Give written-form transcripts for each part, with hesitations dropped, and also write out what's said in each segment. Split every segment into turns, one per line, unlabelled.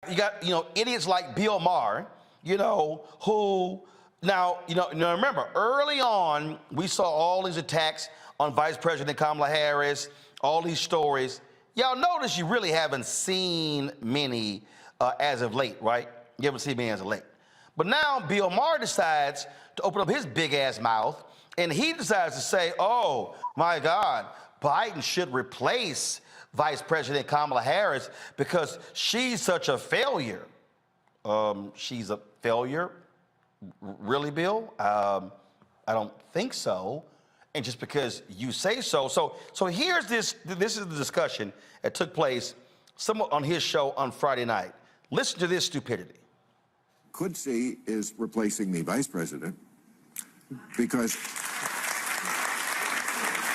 You got, idiots like Bill Maher, who now, remember, early on, we saw all these attacks on Vice President Kamala Harris, all these stories. Y'all notice you really haven't seen many as of late, right? You haven't seen many as of late. But now Bill Maher decides to open up his big ass mouth, and he decides to say, oh my God, Biden should replace Vice President Kamala Harris because she's such a failure. She's a failure? Really, Bill? I don't think so. And just because you say so. So here's this is the discussion that took place somewhat on his show on Friday night. Listen to this stupidity.
Could see is replacing the vice president because,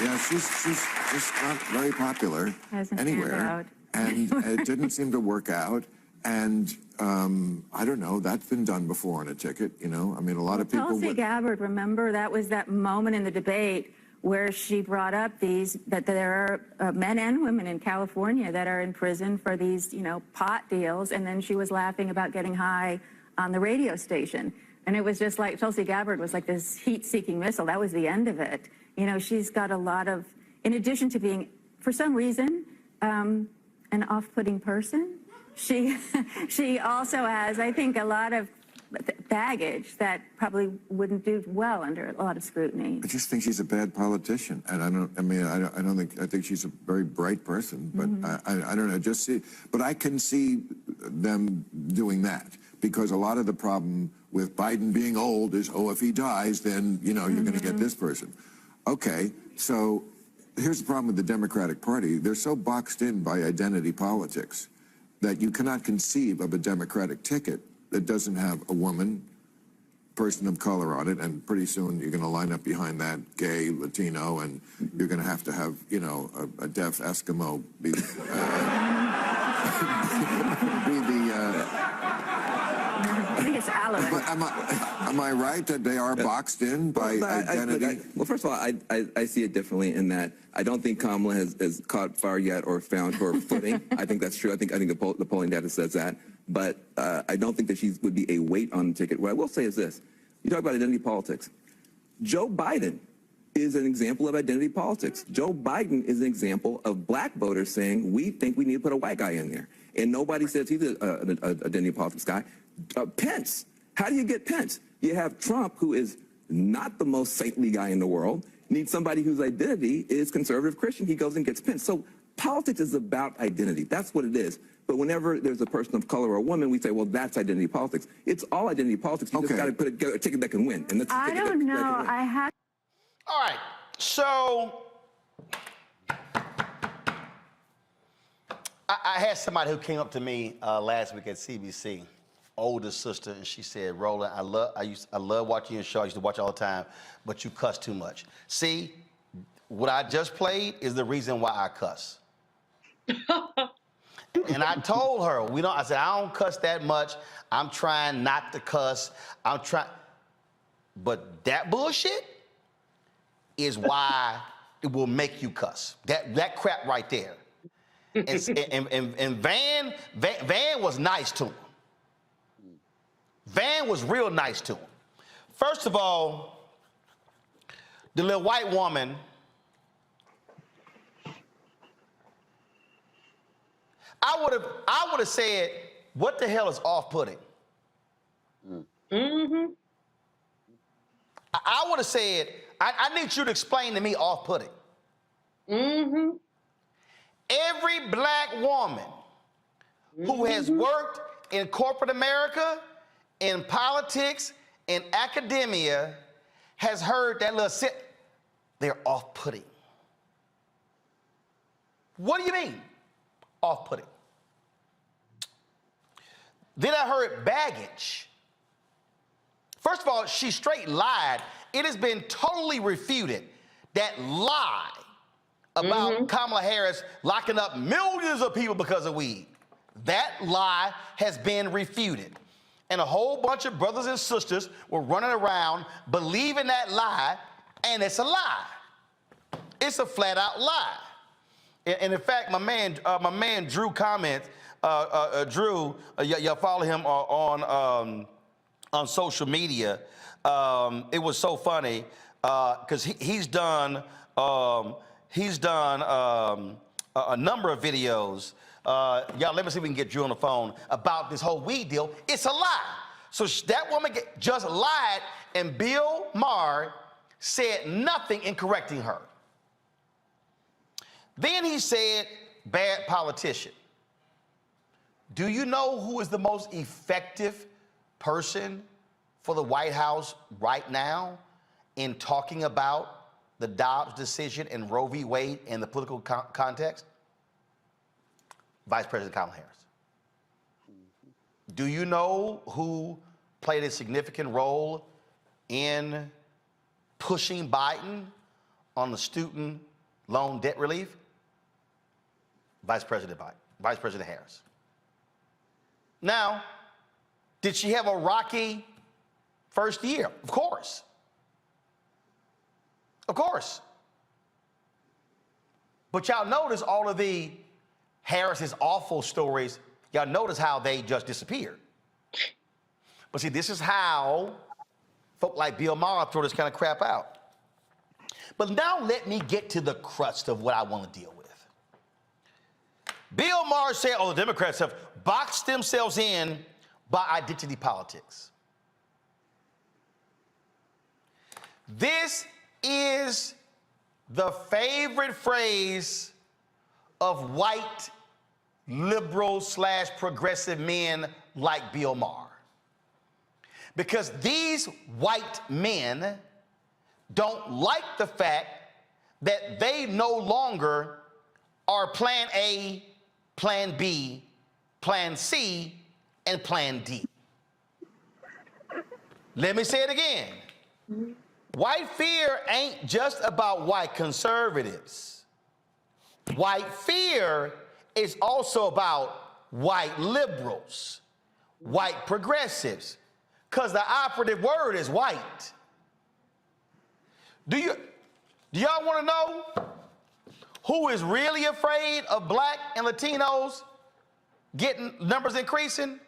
yeah, she's just not very popular anywhere, and it didn't seem to work out. And I don't know, that's been done before on a ticket, I mean, a lot of people.
Tulsi Gabbard, remember, that was that moment in the debate where she brought up that there are men and women in California that are in prison for these, pot deals, and then she was laughing about getting high on the radio station. And it was just like Tulsi Gabbard was like this heat-seeking missile. That was the end of it. She's got a lot of, in addition to being, for some reason, an off-putting person, she also has, I think, a lot of baggage that probably wouldn't do well under a lot of scrutiny.
I just think she's a bad politician, and I think she's a very bright person, but I don't know, but I can see them doing that, because a lot of the problem with Biden being old is, if he dies, then, you're going to get this person. Okay, so here's the problem with the Democratic Party. They're so boxed in by identity politics that you cannot conceive of a Democratic ticket that doesn't have a woman, person of color on it, and pretty soon you're going to line up behind that gay, Latino, and you're going to have, a deaf Eskimo be
I think it's Alan.
But am I right that they are boxed in by identity?
Well, first of all, I see it differently in that I don't think Kamala has caught fire yet or found her footing. I think that's true. I think the polling data says that. But I don't think that she would be a weight on the ticket. What I will say is this. You talk about identity politics. Joe Biden is an example of identity politics. Joe Biden is an example of black voters saying, we think we need to put a white guy in there. And nobody says he's an identity politics guy. Pence. How do you get Pence? You have Trump, who is not the most saintly guy in the world, needs somebody whose identity is conservative Christian. He goes and gets Pence. So politics is about identity. That's what it is. But whenever there's a person of color or a woman, we say, well, that's identity politics. It's all identity politics. You just got to put a ticket that can win. And that's
I don't know. I have.
All right. So I had somebody who came up to me last week at CBC, older sister, and she said, Roland, I love watching your show. I used to watch all the time, but you cuss too much. See, what I just played is the reason why I cuss. And I told her, I said, I don't cuss that much. I'm trying not to cuss. But that bullshit is why it will make you cuss. That crap right there. And Van was nice to him. Van was real nice to him. First of all, the little white woman, I would have said, what the hell is off-putting?
Mm-hmm.
I would have said, I need you to explain to me off-putting.
Mm-hmm.
Every black woman who has worked in corporate America, in politics, in academia, has heard that little they're off-putting. What do you mean, off-putting? Then I heard baggage. First of all, she straight lied. It has been totally refuted, that lie about Kamala Harris locking up millions of people because of weed. That lie has been refuted. And a whole bunch of brothers and sisters were running around believing that lie, and it's a lie. It's a flat out lie. And in fact, my man Drew comments, Drew, y'all follow him on social media. It was so funny because he's done a number of videos. Y'all, let me see if we can get Drew on the phone about this whole weed deal. It's a lie. So that woman just lied, and Bill Maher said nothing in correcting her. Then he said, bad politician. Do you know who is the most effective person for the White House right now in talking about the Dobbs decision and Roe v. Wade in the political context? Vice President Kamala Harris. Do you know who played a significant role in pushing Biden on the student loan debt relief? Vice President Harris. Now, did she have a rocky first year? Of course. Of course. But y'all notice all of the Harris's awful stories, y'all notice how they just disappeared. But see, this is how folk like Bill Maher throw this kind of crap out. But now let me get to the crust of what I want to deal with. Bill Maher said, the Democrats have boxed themselves in by identity politics. This is the favorite phrase of white liberal / progressive men like Bill Maher. Because these white men don't like the fact that they no longer are plan A, plan B, plan C, and plan D. Let me say it again. White fear ain't just about white conservatives. White fear is also about white liberals, white progressives, because the operative word is white. Do y'all want to know who is really afraid of black and Latinos getting numbers increasing?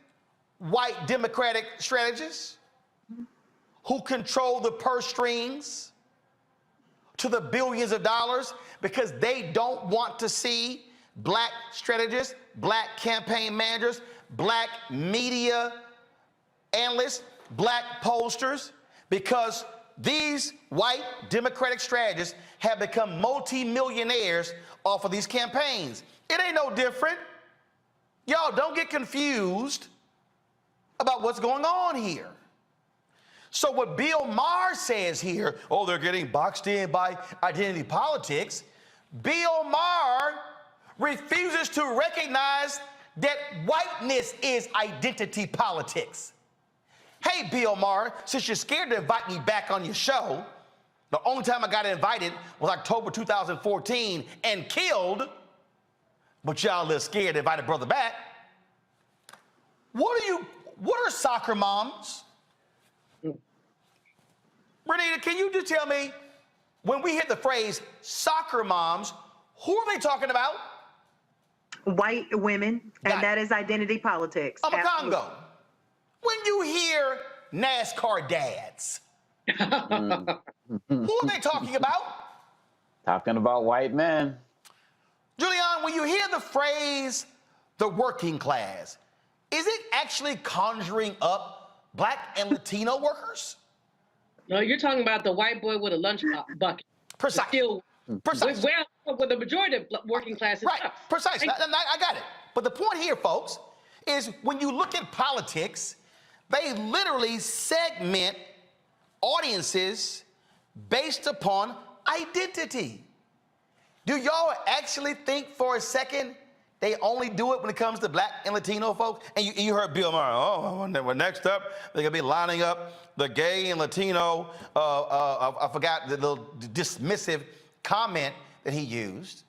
White Democratic strategists who control the purse strings to the billions of dollars because they don't want to see black strategists, black campaign managers, black media analysts, black pollsters, because these white Democratic strategists have become multi-millionaires off of these campaigns. It ain't no different. Y'all don't get confused about what's going on here. So what Bill Maher says here, they're getting boxed in by identity politics. Bill Maher refuses to recognize that whiteness is identity politics. Hey, Bill Maher, since you're scared to invite me back on your show, the only time I got invited was October 2014 and killed, but y'all a little scared to invite a brother back. What are soccer moms? Renita, can you just tell me, when we hit the phrase soccer moms, who are they talking about?
White women, and that is identity politics.
I'm a Congo. When you hear NASCAR dads, who are they talking about?
Talking about white men.
Julian, when you hear the phrase the working class, is it actually conjuring up black and Latino workers?
No, you're talking about the white boy with a lunch bucket.
Precisely.
Precisely. Well, with the majority of working class is
right. Precisely. I got it. But the point here, folks, is when you look at politics, they literally segment audiences based upon identity. Do y'all actually think for a second they only do it when it comes to black and Latino folks? And you heard Bill Maher, well, next up, they're going to be lining up the gay and Latino, I forgot the little dismissive comment that he used.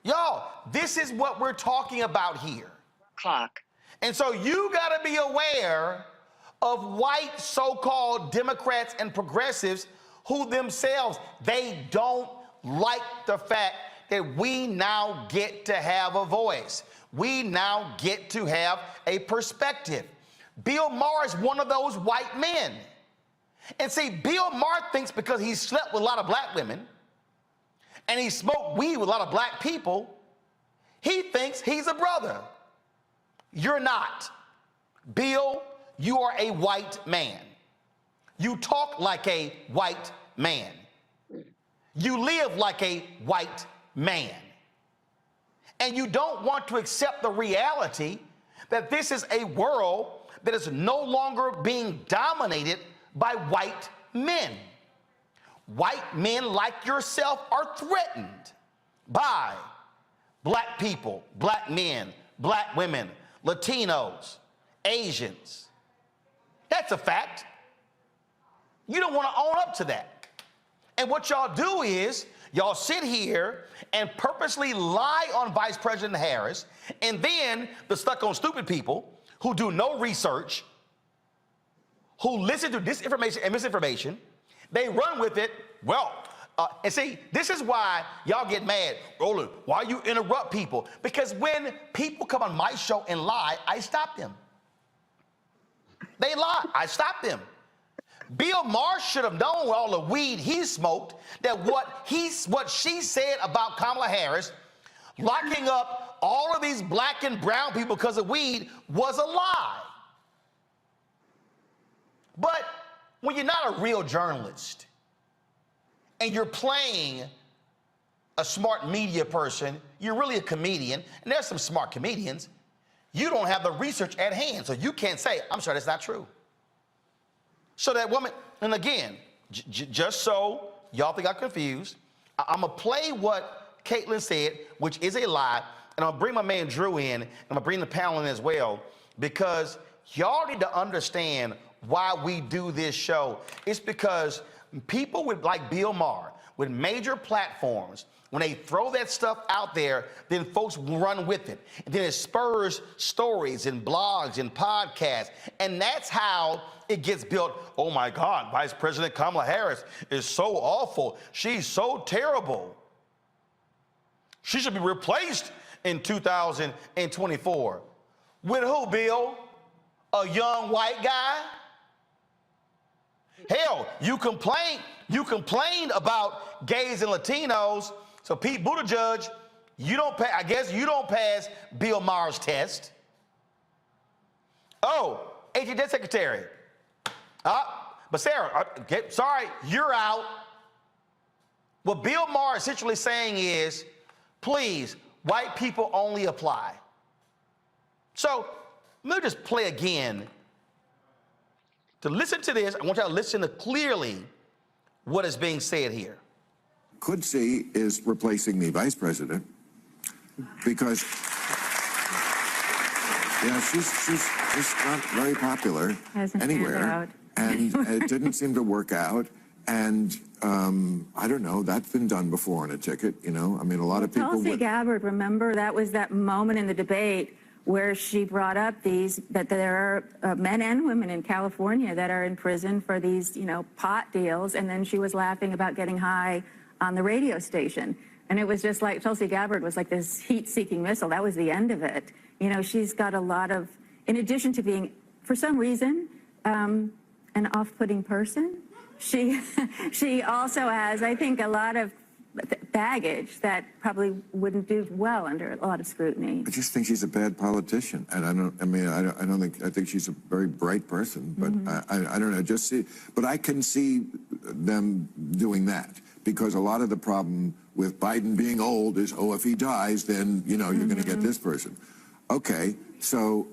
Y'all, this is what we're talking about here.
Clock.
And so you got to be aware of white so-called Democrats and progressives who themselves, they don't like the fact that we now get to have a voice. We now get to have a perspective. Bill Maher is one of those white men. And see, Bill Maher thinks because he slept with a lot of black women and he smoked weed with a lot of black people, he thinks he's a brother. You're not. Bill, you are a white man. You talk like a white man. You live like a white man. And you don't want to accept the reality that this is a world that is no longer being dominated by white men. White men like yourself are threatened by black people, black men, black women, Latinos, Asians. That's a fact. You don't want to own up to that. And what y'all do is y'all sit here and purposely lie on Vice President Harris, and then the stuck on stupid people who do no research, who listen to disinformation and misinformation, they run with it. Well, and see, this is why y'all get mad. Roland, why you interrupt people? Because when people come on my show and lie, I stop them. They lie, I stop them. Bill Maher should have known with all the weed he smoked that what she said about Kamala Harris, locking up all of these black and brown people because of weed, was a lie. But when you're not a real journalist and you're playing a smart media person, you're really a comedian, and there's some smart comedians, you don't have the research at hand, so you can't say, I'm sorry, that's not true. So that woman, and again, just so y'all think I'm confused, I'm gonna play what Caitlin said, which is a lie, and I'll bring my man Drew in, and I'm gonna bring the panel in as well, because y'all need to understand why we do this show. It's because people with like Bill Maher, with major platforms, when they throw that stuff out there, then folks run with it. And then it spurs stories and blogs and podcasts. And that's how it gets built. Oh my God, Vice President Kamala Harris is so awful. She's so terrible. She should be replaced in 2024. With who, Bill? A young white guy? Hell, you complained about gays and Latinos. So Pete Buttigieg, I guess you don't pass Bill Maher's test. Oh, AG Secretary. But Sarah, sorry, you're out. What Bill Maher is essentially saying is, please, white people only apply. So let me just play again. To listen to this, I want y'all to listen to clearly what is being said here.
Could see is replacing the vice president because she's not very popular anywhere, and it didn't seem to work out. And I don't know, that's been done before on a ticket, you know. I mean, a lot of people.
Tulsi Gabbard, remember that was that moment in the debate where she brought up that there are men and women in California that are in prison for these, pot deals, and then she was laughing about getting high on the radio station. And it was just like Tulsi Gabbard was like this heat-seeking missile. That was the end of it. She's got a lot of, in addition to being, for some reason, an off-putting person, she also has, I think, a lot of baggage that probably wouldn't do well under a lot of scrutiny.
I just think she's a bad politician, and I think she's a very bright person, but I don't know, but I can see them doing that, because a lot of the problem with Biden being old is, if he dies, then, you're going to get this person. Okay, so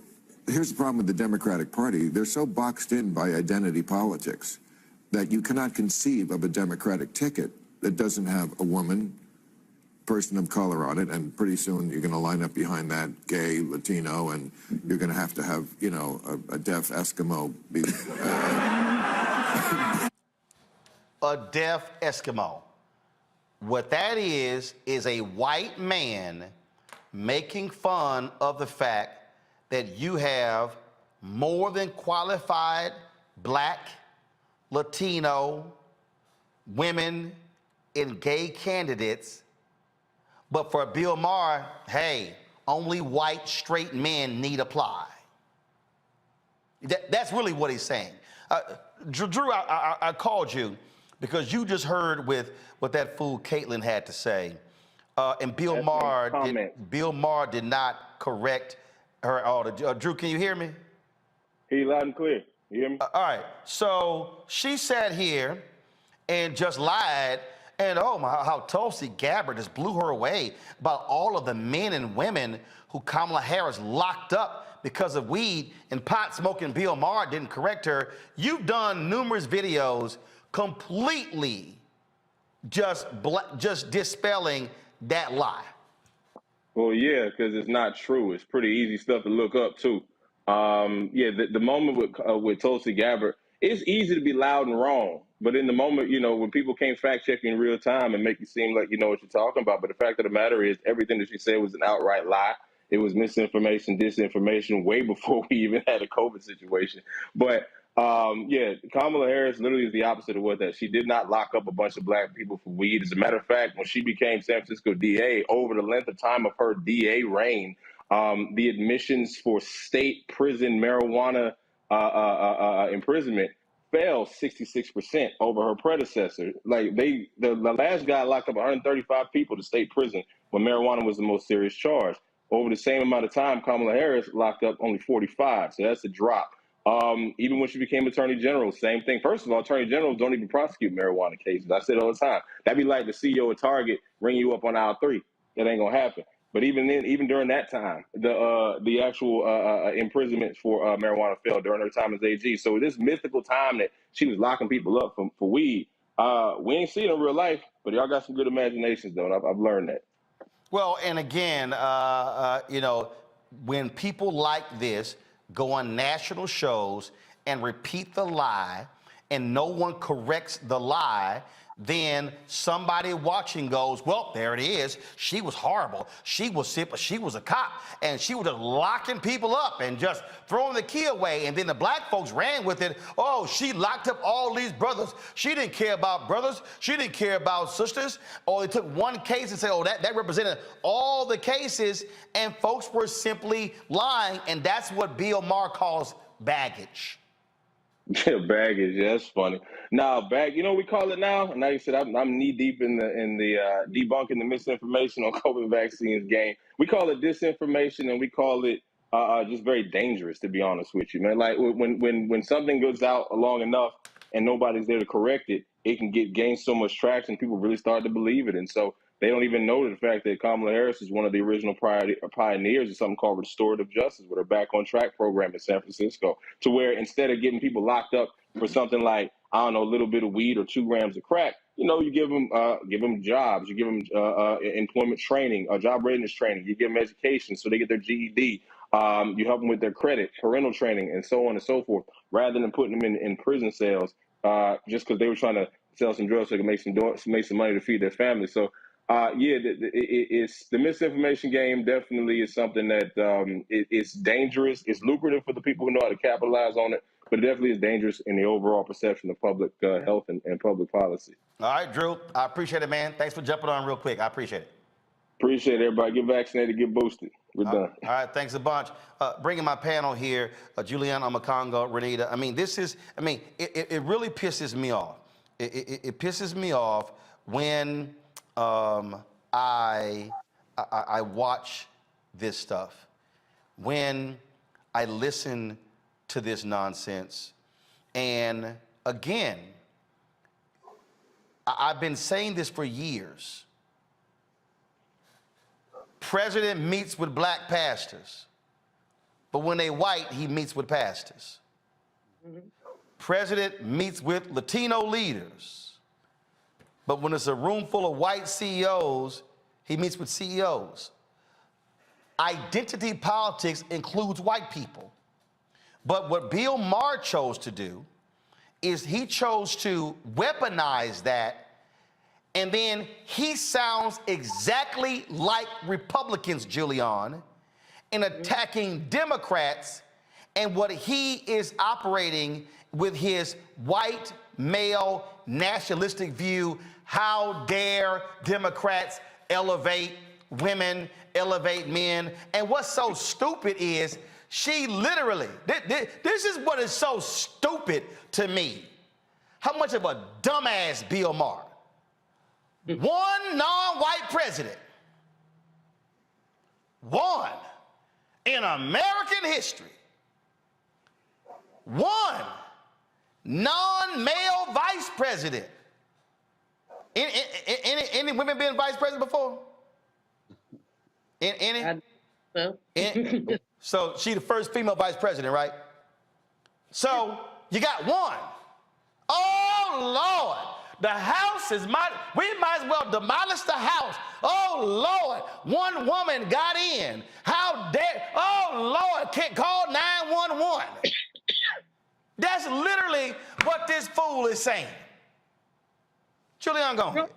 here's the problem with the Democratic Party. They're so boxed in by identity politics that you cannot conceive of a Democratic ticket that doesn't have a woman, person of color on it, and pretty soon you're going to line up behind that gay, Latino, and you're going to have, a deaf Eskimo.
A deaf Eskimo. What that is a white man making fun of the fact that you have more than qualified Black, Latino, women, and gay candidates, but for Bill Maher, hey, only white straight men need apply. That's really what he's saying. Drew, I called you because you just heard with what that fool Caitlyn had to say, and Bill Maher did not correct her at all. Drew, can you hear me?
Hear you loud and clear. You hear me?
All right. So she sat here and just lied, and oh my, how Tulsi Gabbard just blew her away about all of the men and women who Kamala Harris locked up because of weed and pot smoking. Bill Maher didn't correct her. You've done numerous videos completely just dispelling that lie.
Well, yeah, because it's not true. It's pretty easy stuff to look up too. Yeah, the moment with Tulsi Gabbard, it's easy to be loud and wrong, but in the moment, you know, when people can't fact check you in real time and make you seem like you know what you're talking about, but the fact of the matter is, everything that she said was an outright lie. It was misinformation, disinformation, way before we even had a COVID situation. But yeah, Kamala Harris literally is the opposite of what that. She did not lock up a bunch of Black people for weed. As a matter of fact, when she became San Francisco DA, over the length of time of her DA reign, the admissions for state prison marijuana imprisonment fell 66% over her predecessor. Like the last guy locked up 135 people to state prison when marijuana was the most serious charge. Over the same amount of time, Kamala Harris locked up only 45. So that's a drop. Even when she became Attorney General, same thing. First of all, Attorney Generals don't even prosecute marijuana cases. I say it all the time. That'd be like the CEO of Target ringing you up on aisle 3. That ain't gonna happen. But even then, even during that time, the actual imprisonment for marijuana fell during her time as AG. So this mythical time that she was locking people up for weed, we ain't seen it in real life. But y'all got some good imaginations, though. And I've learned that.
Well, and again, you know, when people like this go on national shows and repeat the lie and no one corrects the lie, then somebody watching goes, well, there it is. She was horrible. She was sick, but she was a cop. And she was just locking people up and just throwing the key away. And then the Black folks ran with it. Oh, she locked up all these brothers. She didn't care about brothers. She didn't care about sisters. Or they took one case and said, oh, that represented all the cases. And folks were simply lying. And that's what Bill Maher calls baggage.
Yeah, baggage. Yeah, that's funny. Now, you know what we call it now? Now you said I'm knee deep in the debunking the misinformation on COVID vaccines game. We call it disinformation, and we call it just very dangerous, to be honest with you, man. Like when something goes out long enough and nobody's there to correct it, it can gain so much traction. People really start to believe it, and so they don't even know the fact that Kamala Harris is one of the original pioneers of something called restorative justice with her Back on Track program in San Francisco, to where instead of getting people locked up for something like, I don't know, a little bit of weed or 2 grams of crack, you know, you give them jobs, you give them employment training, job readiness training, you give them education so they get their GED, you help them with their credit, parental training, and so on and so forth, rather than putting them in prison cells just because they were trying to sell some drugs so they could make some money to feed their family. So yeah, it's the misinformation game. Definitely is something that it's dangerous. It's lucrative for the people who know how to capitalize on it, but it definitely is dangerous in the overall perception of public health and public policy.
All right, Drew, I appreciate it, man. Thanks for jumping on real quick. I appreciate it.
Appreciate it, everybody. Get vaccinated, get boosted. We're done.
All right, thanks a bunch. Bringing my panel here, Juliana Amakongo, Renita. I mean, it really pisses me off. It pisses me off when I watch this stuff, when I listen to this nonsense. And again, I've been saying this for years. President meets with Black pastors, but when they white, he meets with pastors. President meets with Latino leaders, but when it's a room full of white CEOs, he meets with CEOs. Identity politics includes white people. But what Bill Maher chose to do is he chose to weaponize that, and then he sounds exactly like Republicans, Julian, in attacking Democrats and what he is operating with his white male nationalistic view. How dare Democrats elevate women, elevate men? And what's so stupid is she literally, this is what is so stupid to me. How much of a dumbass Bill Maher. One non-white president. One in American history. One non-male vice president. Any women been vice president before? Any?
No.
So she the first female vice president, right? So you got one. Oh, Lord. The house is we might as well demolish the house. Oh, Lord. One woman got in. How dare, oh, Lord, can't call 911. That's literally what this fool is saying. Julian, go ahead.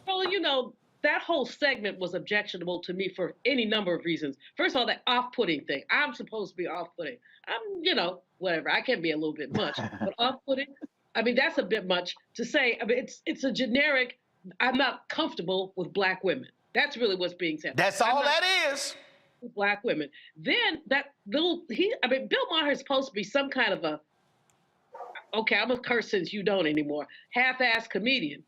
Well, you know, that whole segment was objectionable to me for any number of reasons. First of all, that off-putting thing. I'm supposed to be off-putting. I'm, you know, whatever. I can be a little bit much, but off-putting, I mean, that's a bit much to say. I mean, it's a generic, I'm not comfortable with black women. That's really what's being said.
That's all that is.
Black women. Then that little, Bill Maher is supposed to be some kind of a, okay, I'm a curse since you don't anymore, half-assed comedian.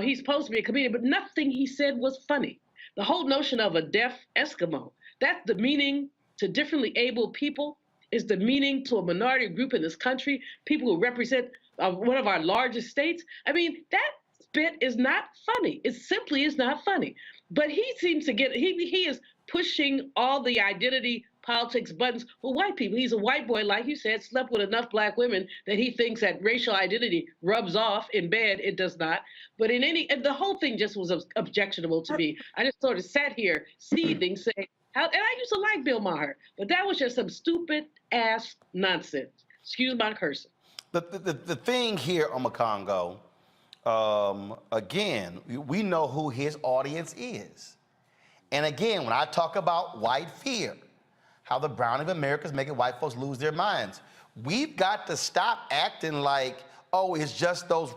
He's supposed to be a comedian, but nothing he said was funny. The whole notion of a deaf Eskimo, that's demeaning to differently abled people, is demeaning to a minority group in this country, people who represent one of our largest states. I mean, that bit is not funny. It simply is not funny. But he seems to get, he is pushing all the identity politics buttons for white people. He's a white boy, like you said, slept with enough black women that he thinks that racial identity rubs off in bed. It does not. But the whole thing just was objectionable to me. I just sort of sat here seething, saying, and I used to like Bill Maher, but that was just some stupid ass nonsense. Excuse my cursing.
The thing here, Omakongo, again, we know who his audience is. And again, when I talk about white fear, how the browning of America is making white folks lose their minds, we've got to stop acting like, oh, it's just those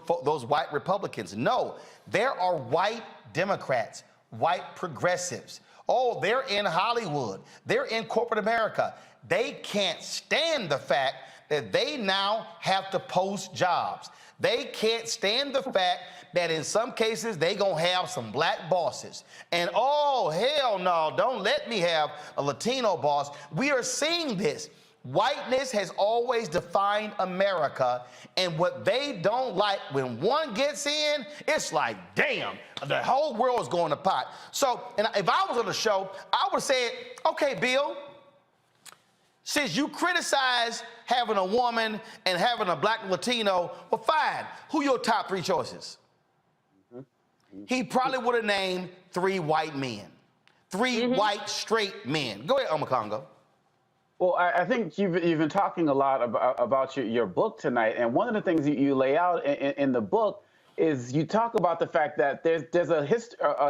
white Republicans. No, there are white Democrats, white progressives. Oh, they're in Hollywood. They're in corporate America. They can't stand the fact that they now have to post jobs. They can't stand the fact that in some cases they gonna have some black bosses. And oh, hell no, don't let me have a Latino boss. We are seeing this. Whiteness has always defined America, and what they don't like, when one gets in, it's like, damn, the whole world is going to pot. So, and if I was on the show, I would say, okay, Bill, since you criticize having a woman and having a black Latino, well, fine. Who your top three choices? He probably would have named 3 white men, 3 white straight men. Go ahead, Omakongo.
Well, I think you've been talking a lot about your book tonight, and one of the things you lay out in the book is you talk about the fact that there's a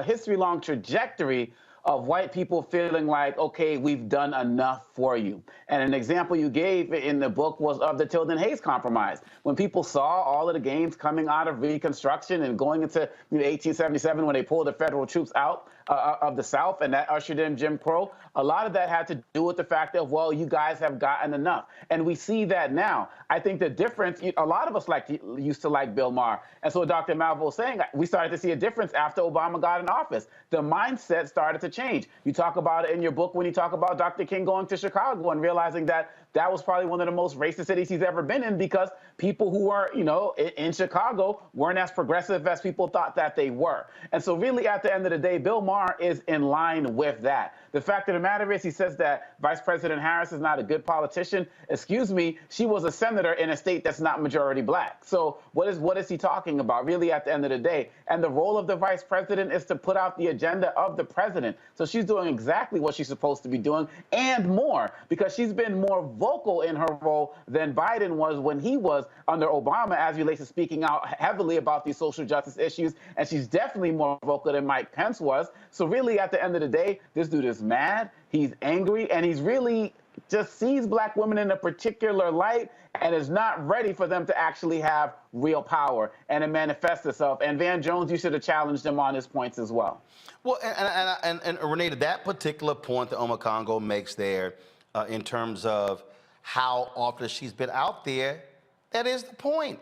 history-long trajectory of white people feeling like, okay, we've done enough for you. And an example you gave in the book was of the Tilden Hayes Compromise. When people saw all of the gains coming out of Reconstruction and going into 1877 when they pulled the federal troops out of the South, and that ushered in Jim Crow, a lot of that had to do with the fact that, well, you guys have gotten enough. And we see that now. I think the difference, a lot of us used to like Bill Maher. And so what Dr. Malvo was saying, we started to see a difference after Obama got in office. The mindset started to change. You talk about it in your book when you talk about Dr. King going to Chicago and realizing that that was probably one of the most racist cities he's ever been in, because people who were, in Chicago weren't as progressive as people thought that they were. And so really at the end of the day, Bill Maher is in line with that. The fact of the matter is, he says that Vice President Harris is not a good politician. Excuse me, she was a senator in a state that's not majority black. So what is he talking about really at the end of the day? And the role of the vice president is to put out the agenda of the president. So she's doing exactly what she's supposed to be doing and more, because she's been more vocal in her role than Biden was when he was under Obama, as relates to speaking out heavily about these social justice issues. And she's definitely more vocal than Mike Pence was. So really, at the end of the day, this dude is mad, he's angry, and he's really just sees black women in a particular light and is not ready for them to actually have real power and it manifests itself. And Van Jones, you should have challenged him on his points as well.
Well, and Renee, that particular point that Oma Congo makes there in terms of how often she's been out there, that is the point.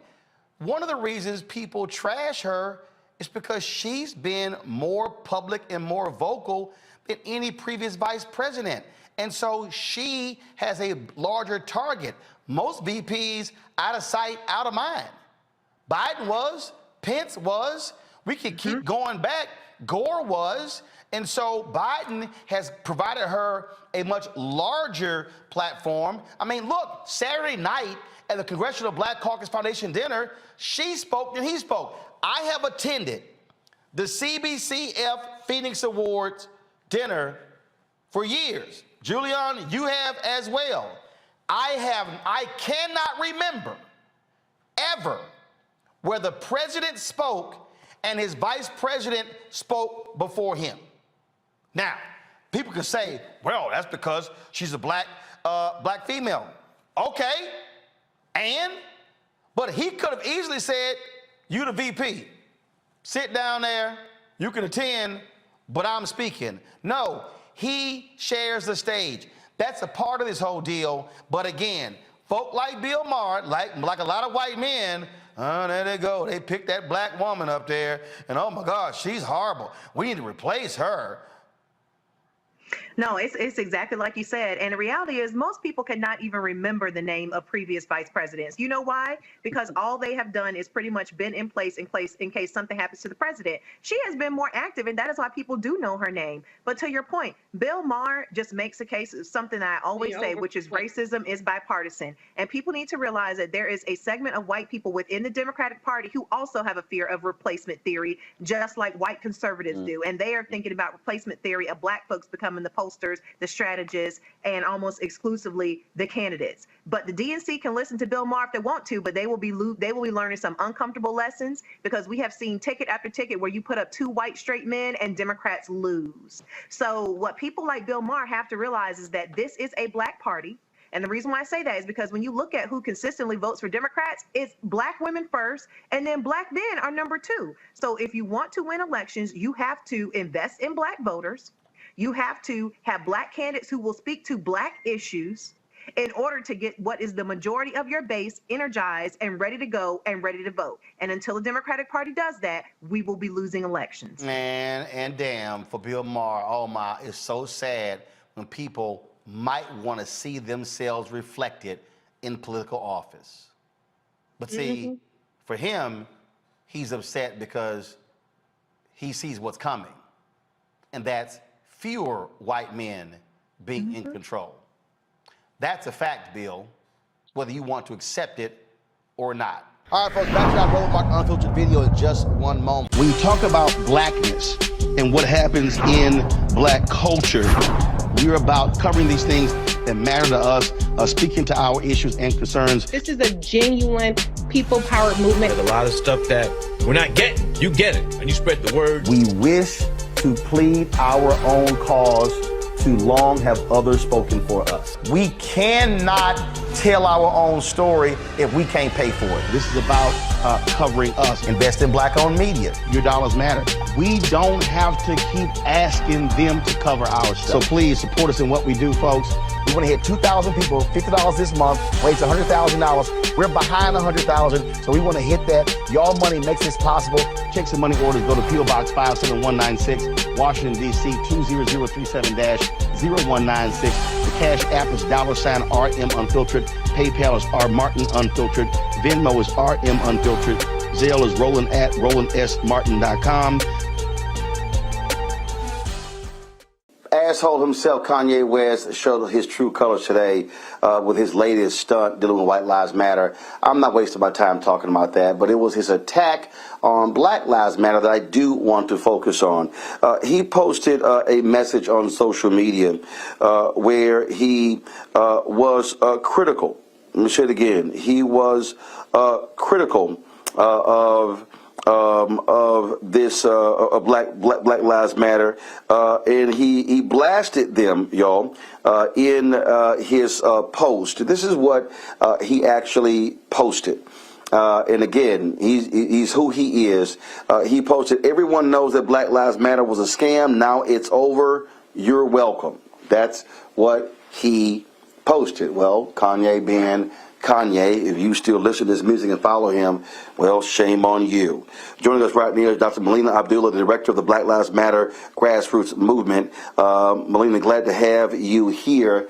One of the reasons people trash her is because she's been more public and more vocal than any previous vice president. And so she has a larger target. Most VPs out of sight, out of mind. Biden was, Pence was, we could keep going back, Gore was. And so Biden has provided her a much larger platform. I mean, look, Saturday night at the Congressional Black Caucus Foundation dinner, she spoke and he spoke. I have attended the CBCF Phoenix Awards dinner for years. Julian, you have as well. I cannot remember ever where the president spoke and his vice president spoke before him. Now, people can say, well, that's because she's a black female. Okay, but he could have easily said, you the VP, sit down there, you can attend, but I'm speaking. No, he shares the stage. That's a part of this whole deal. But again, folk like Bill Maher, like a lot of white men, there they go. They picked that black woman up there, and oh my gosh, she's horrible. We need to replace her.
No, it's exactly like you said. And the reality is most people cannot even remember the name of previous vice presidents. You know why? Because all they have done is pretty much been in place in case something happens to the president. She has been more active, and that is why people do know her name. But to your point, Bill Maher just makes a case of something that I always say, which is racism is bipartisan. And people need to realize that there is a segment of white people within the Democratic Party who also have a fear of replacement theory, just like white conservatives do. And they are thinking about replacement theory of black folks becoming the posters, the strategists, and almost exclusively the candidates. But the DNC can listen to Bill Maher if they want to, but they will be learning some uncomfortable lessons, because we have seen ticket after ticket where you put up two white straight men and Democrats lose. So what people like Bill Maher have to realize is that this is a black party. And the reason why I say that is because when you look at who consistently votes for Democrats, it's black women first, and then black men are number two. So if you want to win elections, you have to invest in black voters. You have to have black candidates who will speak to black issues in order to get what is the majority of your base energized and ready to go and ready to vote. And until the Democratic Party does that, we will be losing elections.
Man, and damn, for Bill Maher, oh my, it's so sad when people might want to see themselves reflected in political office. But see, for him, he's upset because he sees what's coming. And that's fewer white men being in control. That's a fact, Bill, whether you want to accept it or not. All right, folks, back to our Roland Mark Unfiltered video in just one moment. When you talk about blackness and what happens in black culture, we're about covering these things that matter to us, speaking to our issues and concerns.
This is a genuine people-powered movement.
There's a lot of stuff that we're not getting. You get it, and you spread the word.
We wish to plead our own cause, to long have others spoken for us. We cannot tell our own story if we can't pay for it. This is about covering us. Invest in black-owned media. Your dollars matter. We don't have to keep asking them to cover our stuff. So please support us in what we do, folks. We want to hit 2,000 people, $50 this month, raise $100,000. We're behind 100,000, so we want to hit that. Your money makes this possible. Check some money orders. Go to P.O. Box 57196, Washington, D.C. 20037-0196. The Cash App is $RM Unfiltered. PayPal is R Martin Unfiltered. Venmo is RM Unfiltered. Zelle is Roland at RolandSMartin.com. Asshole himself, Kanye West, showed his true colors today with his latest stunt dealing with White Lives Matter. I'm not wasting my time talking about that, but it was his attack on Black Lives Matter that I do want to focus on. He posted a message on social media where he was critical. Let me say it again. He was critical of of this Black Lives Matter, and he blasted them, y'all, in his post. This is what he actually posted. And again, he's who he is. He posted, "Everyone knows that Black Lives Matter was a scam. Now it's over. You're welcome." That's what he posted. Well, Kanye being Kanye, if you still listen to his music and follow him, well, shame on you. Joining us right now is Dr. Melina Abdullah, the director of the Black Lives Matter grassroots movement. Melina, glad to have you here.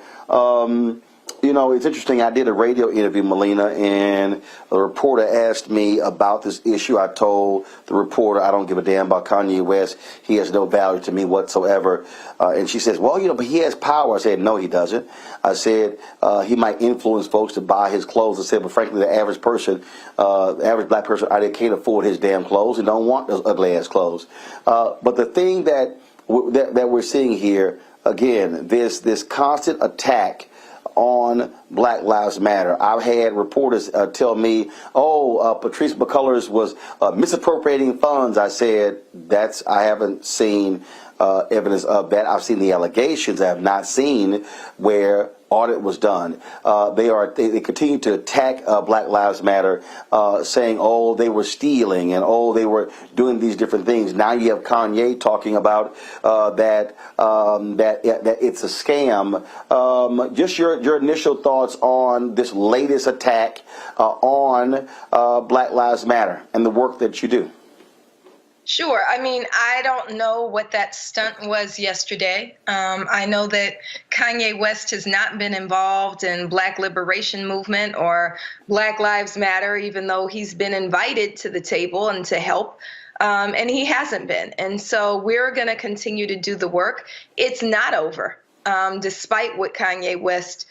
You know, it's interesting. I did a radio interview, Melina, and a reporter asked me about this issue. I told the reporter, I don't give a damn about Kanye West. He has no value to me whatsoever. And she says, well, you know, but he has power. I said, no, he doesn't. I said, he might influence folks to buy his clothes. I said, but frankly, the average person, the average black person, either can't afford his damn clothes and don't want those ugly ass clothes. But the thing that we're seeing here, again, this constant attack on Black Lives Matter. I've had reporters tell me, Patrice McCullers was misappropriating funds. I said, I haven't seen evidence of that. I've seen the allegations. I have not seen where audit was done. They continue to attack Black Lives Matter, saying, oh, they were stealing and oh, they were doing these different things. Now you have Kanye talking about that it's a scam. Just your initial thoughts on this latest attack on Black Lives Matter and the work that you do.
Sure. I mean, I don't know what that stunt was yesterday. I know that Kanye West has not been involved in Black Liberation Movement or Black Lives Matter, even though he's been invited to the table and to help. And he hasn't been. And so we're going to continue to do the work. It's not over. Despite what Kanye West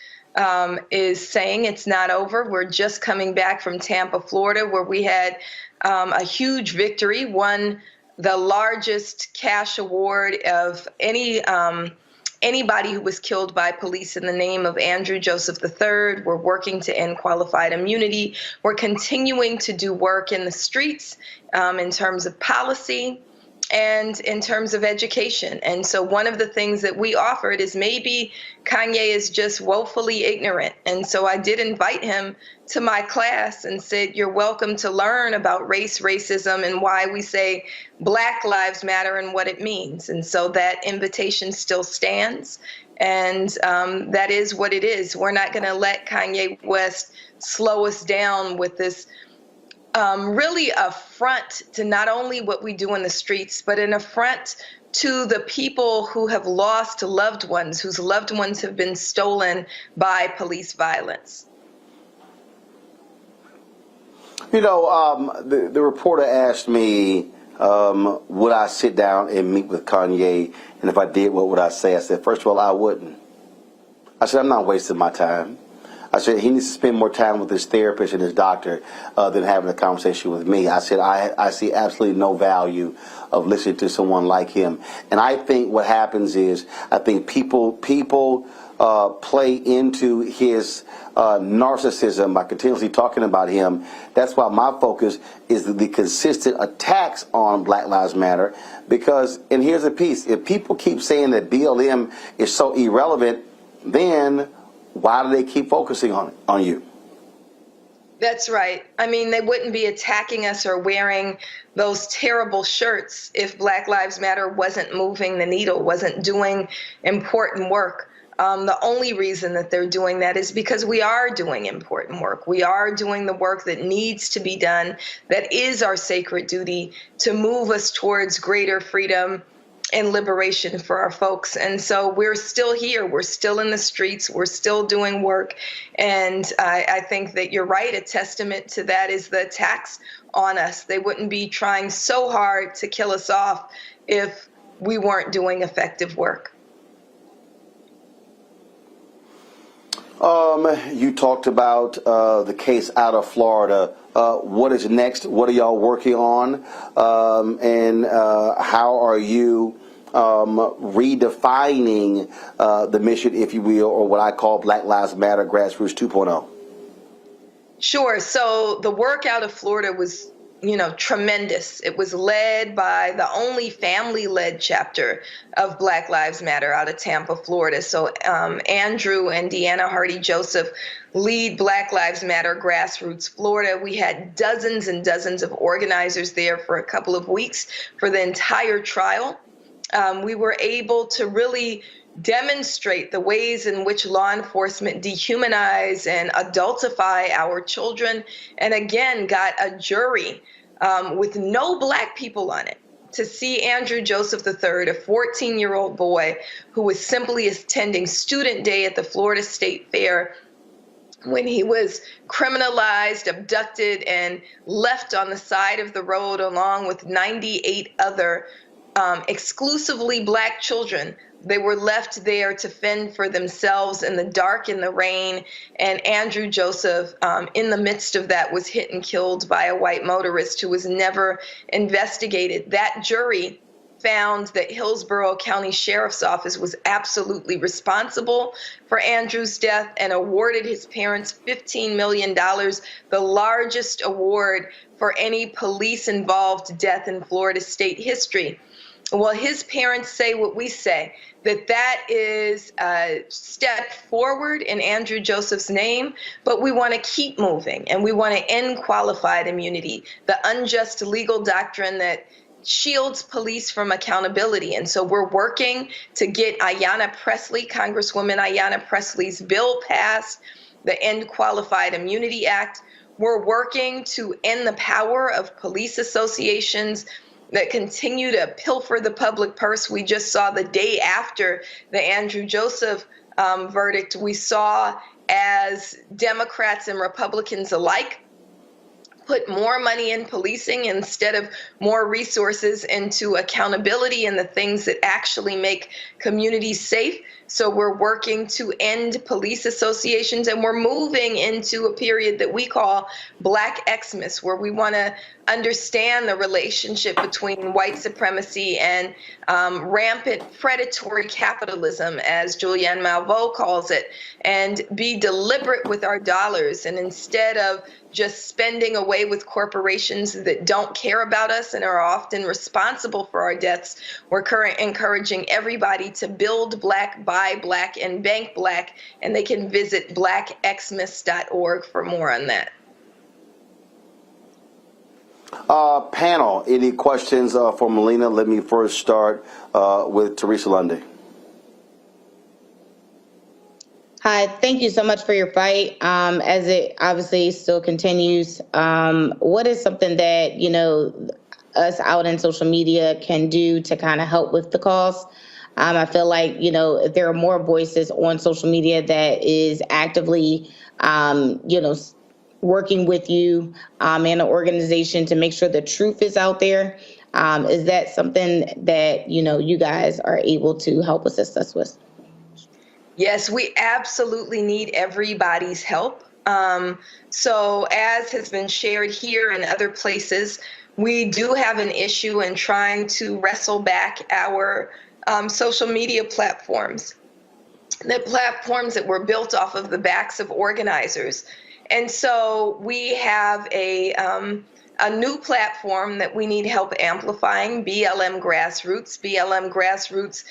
is saying, it's not over. We're just coming back from Tampa, Florida, where we had a huge victory, won the largest cash award of anybody who was killed by police in the name of Andrew Joseph III. We're working to end qualified immunity. We're continuing to do work in the streets in terms of policy and in terms of education. And so one of the things that we offered is maybe Kanye is just woefully ignorant. And so I did invite him to my class and said, you're welcome to learn about race, racism, and why we say Black Lives Matter and what it means. And so that invitation still stands. And that is what it is. We're not going to let Kanye West slow us down with this really affront to not only what we do in the streets, but an affront to the people who have lost loved ones, whose loved ones have been stolen by police violence.
You know, the reporter asked me, would I sit down and meet with Kanye? And if I did, what would I say? I said, first of all, I wouldn't. I said, I'm not wasting my time. I said, he needs to spend more time with his therapist and his doctor than having a conversation with me. I said, I see absolutely no value of listening to someone like him. And I think what happens is, I think people play into his narcissism by continuously talking about him. That's why my focus is the consistent attacks on Black Lives Matter. Because, and here's the piece, if people keep saying that BLM is so irrelevant, then why do they keep focusing on you?
That's right. I mean, they wouldn't be attacking us or wearing those terrible shirts if Black Lives Matter wasn't moving the needle, wasn't doing important work. The only reason that they're doing that is because we are doing important work. We are doing the work that needs to be done, that is our sacred duty to move us towards greater freedom and liberation for our folks. And so we're still here. We're still in the streets. We're still doing work. And I think that you're right. A testament to that is the attacks on us. They wouldn't be trying so hard to kill us off if we weren't doing effective work.
You talked about the case out of Florida. What is next? What are y'all working on? And how are you redefining the mission, if you will, or what I call Black Lives Matter Grassroots 2.0?
Sure. So the work out of Florida was tremendous. It was led by the only family-led chapter of Black Lives Matter out of Tampa, Florida. So Andrew and Deanna Hardy-Joseph lead Black Lives Matter Grassroots Florida. We had dozens and dozens of organizers there for a couple of weeks for the entire trial. We were able to really demonstrate the ways in which law enforcement dehumanize and adultify our children, and again got a jury with no Black people on it to see Andrew Joseph III, a 14-year-old boy who was simply attending student day at the Florida State Fair, when he was criminalized, abducted, and left on the side of the road along with 98 other exclusively Black children. They were left there to fend for themselves in the dark, in the rain, and Andrew Joseph, in the midst of that, was hit and killed by a white motorist who was never investigated. That jury found that Hillsborough County Sheriff's Office was absolutely responsible for Andrew's death and awarded his parents $15 million, the largest award for any police-involved death in Florida state history. Well, his parents say what we say, that is a step forward in Andrew Joseph's name, but we want to keep moving, and we want to end qualified immunity, the unjust legal doctrine that shields police from accountability. And so we're working to get Ayanna Pressley, Congresswoman Ayanna Pressley's bill passed, the End Qualified Immunity Act. We're working to end the power of police associations that continue to pilfer the public purse. We just saw the day after the Andrew Joseph verdict, we saw as Democrats and Republicans alike put more money in policing instead of more resources into accountability and the things that actually make communities safe. So we're working to end police associations, and we're moving into a period that we call Black Xmas, where we want to understand the relationship between white supremacy and rampant predatory capitalism, as Julianne Malveaux calls it, and be deliberate with our dollars. And instead of just spending away with corporations that don't care about us and are often responsible for our deaths, we're encouraging everybody to build Black, buy Black, and bank Black, and they can visit blackxmas.org for more on that.
Panel, any questions for Melina? Let me first start with Teresa Lundy.
Hi, thank you so much for your fight. As it obviously still continues, what is something that, us out in social media can do to kind of help with the cause? I feel like, if there are more voices on social media that is actively, working with you and an organization to make sure the truth is out there, is that something that, you guys are able to help assist us with?
Yes, we absolutely need everybody's help. So as has been shared here and other places, we do have an issue in trying to wrestle back our social media platforms, the platforms that were built off of the backs of organizers. And so we have a new platform that we need help amplifying, BLM Grassroots. BLM Grassroots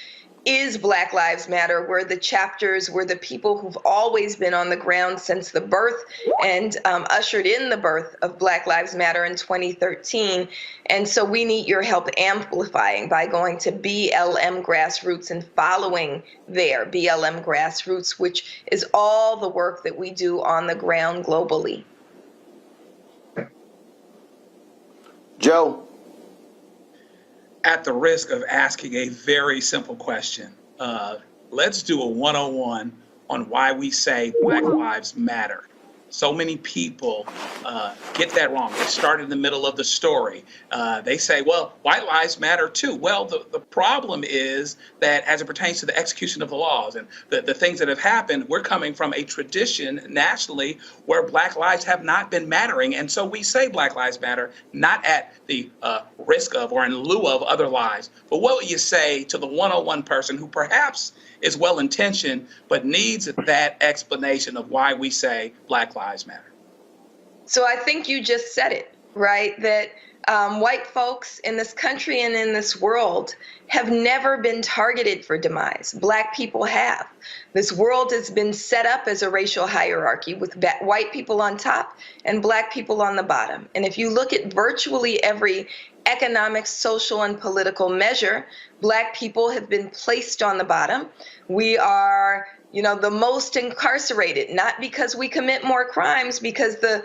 is Black Lives Matter, where the chapters were the people who've always been on the ground since the birth and ushered in the birth of Black Lives Matter in 2013. And so we need your help amplifying by going to BLM Grassroots and following their BLM Grassroots, which is all the work that we do on the ground globally.
Joe.
At the risk of asking a very simple question, let's do a 101 on why we say Black Lives Matter. So many people get that wrong. They start in the middle of the story. They say, well, white lives matter too. Well, the problem is that as it pertains to the execution of the laws and the things that have happened, we're coming from a tradition nationally where Black lives have not been mattering. And so we say Black Lives Matter, not at the risk of or in lieu of other lives. But what would you say to the 101 person who perhaps is well-intentioned, but needs that explanation of why we say Black Lives Matter?
So I think you just said it. right? That white folks in this country and in this world have never been targeted for demise. Black people have. This world has been set up as a racial hierarchy with white people on top and black people on the bottom. And if you look at virtually every economic, social, and political measure, black people have been placed on the bottom. We are, the most incarcerated, not because we commit more crimes, because the